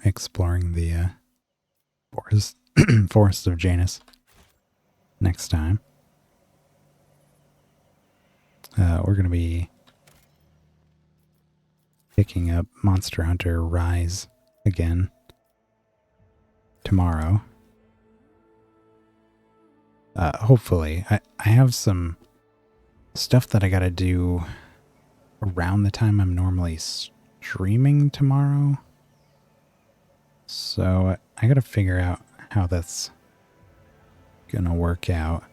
exploring the forests of Janus next time. We're going to be picking up Monster Hunter Rise again tomorrow. Hopefully. I have some stuff that I gotta do around the time I'm normally streaming tomorrow. So I gotta figure out how that's gonna work out.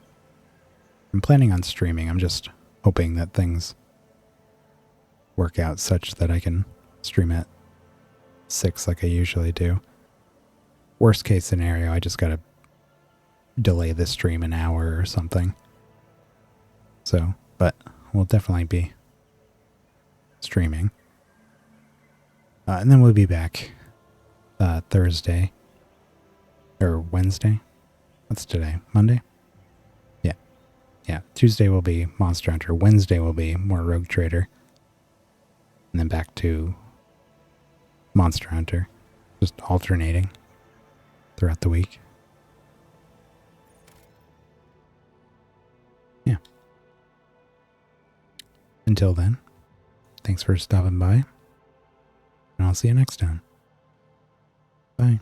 I'm planning on streaming. I'm just hoping that things work out such that I can stream at 6 like I usually do. Worst case scenario, I just gotta delay the stream an hour or something. So, but we'll definitely be streaming. And then we'll be back Thursday. Or Wednesday. What's today? Monday? Yeah. Yeah. Tuesday will be Monster Hunter. Wednesday will be more Rogue Trader. And then back to Monster Hunter. Just alternating throughout the week. Yeah. Until then, thanks for stopping by. And I'll see you next time. Bye.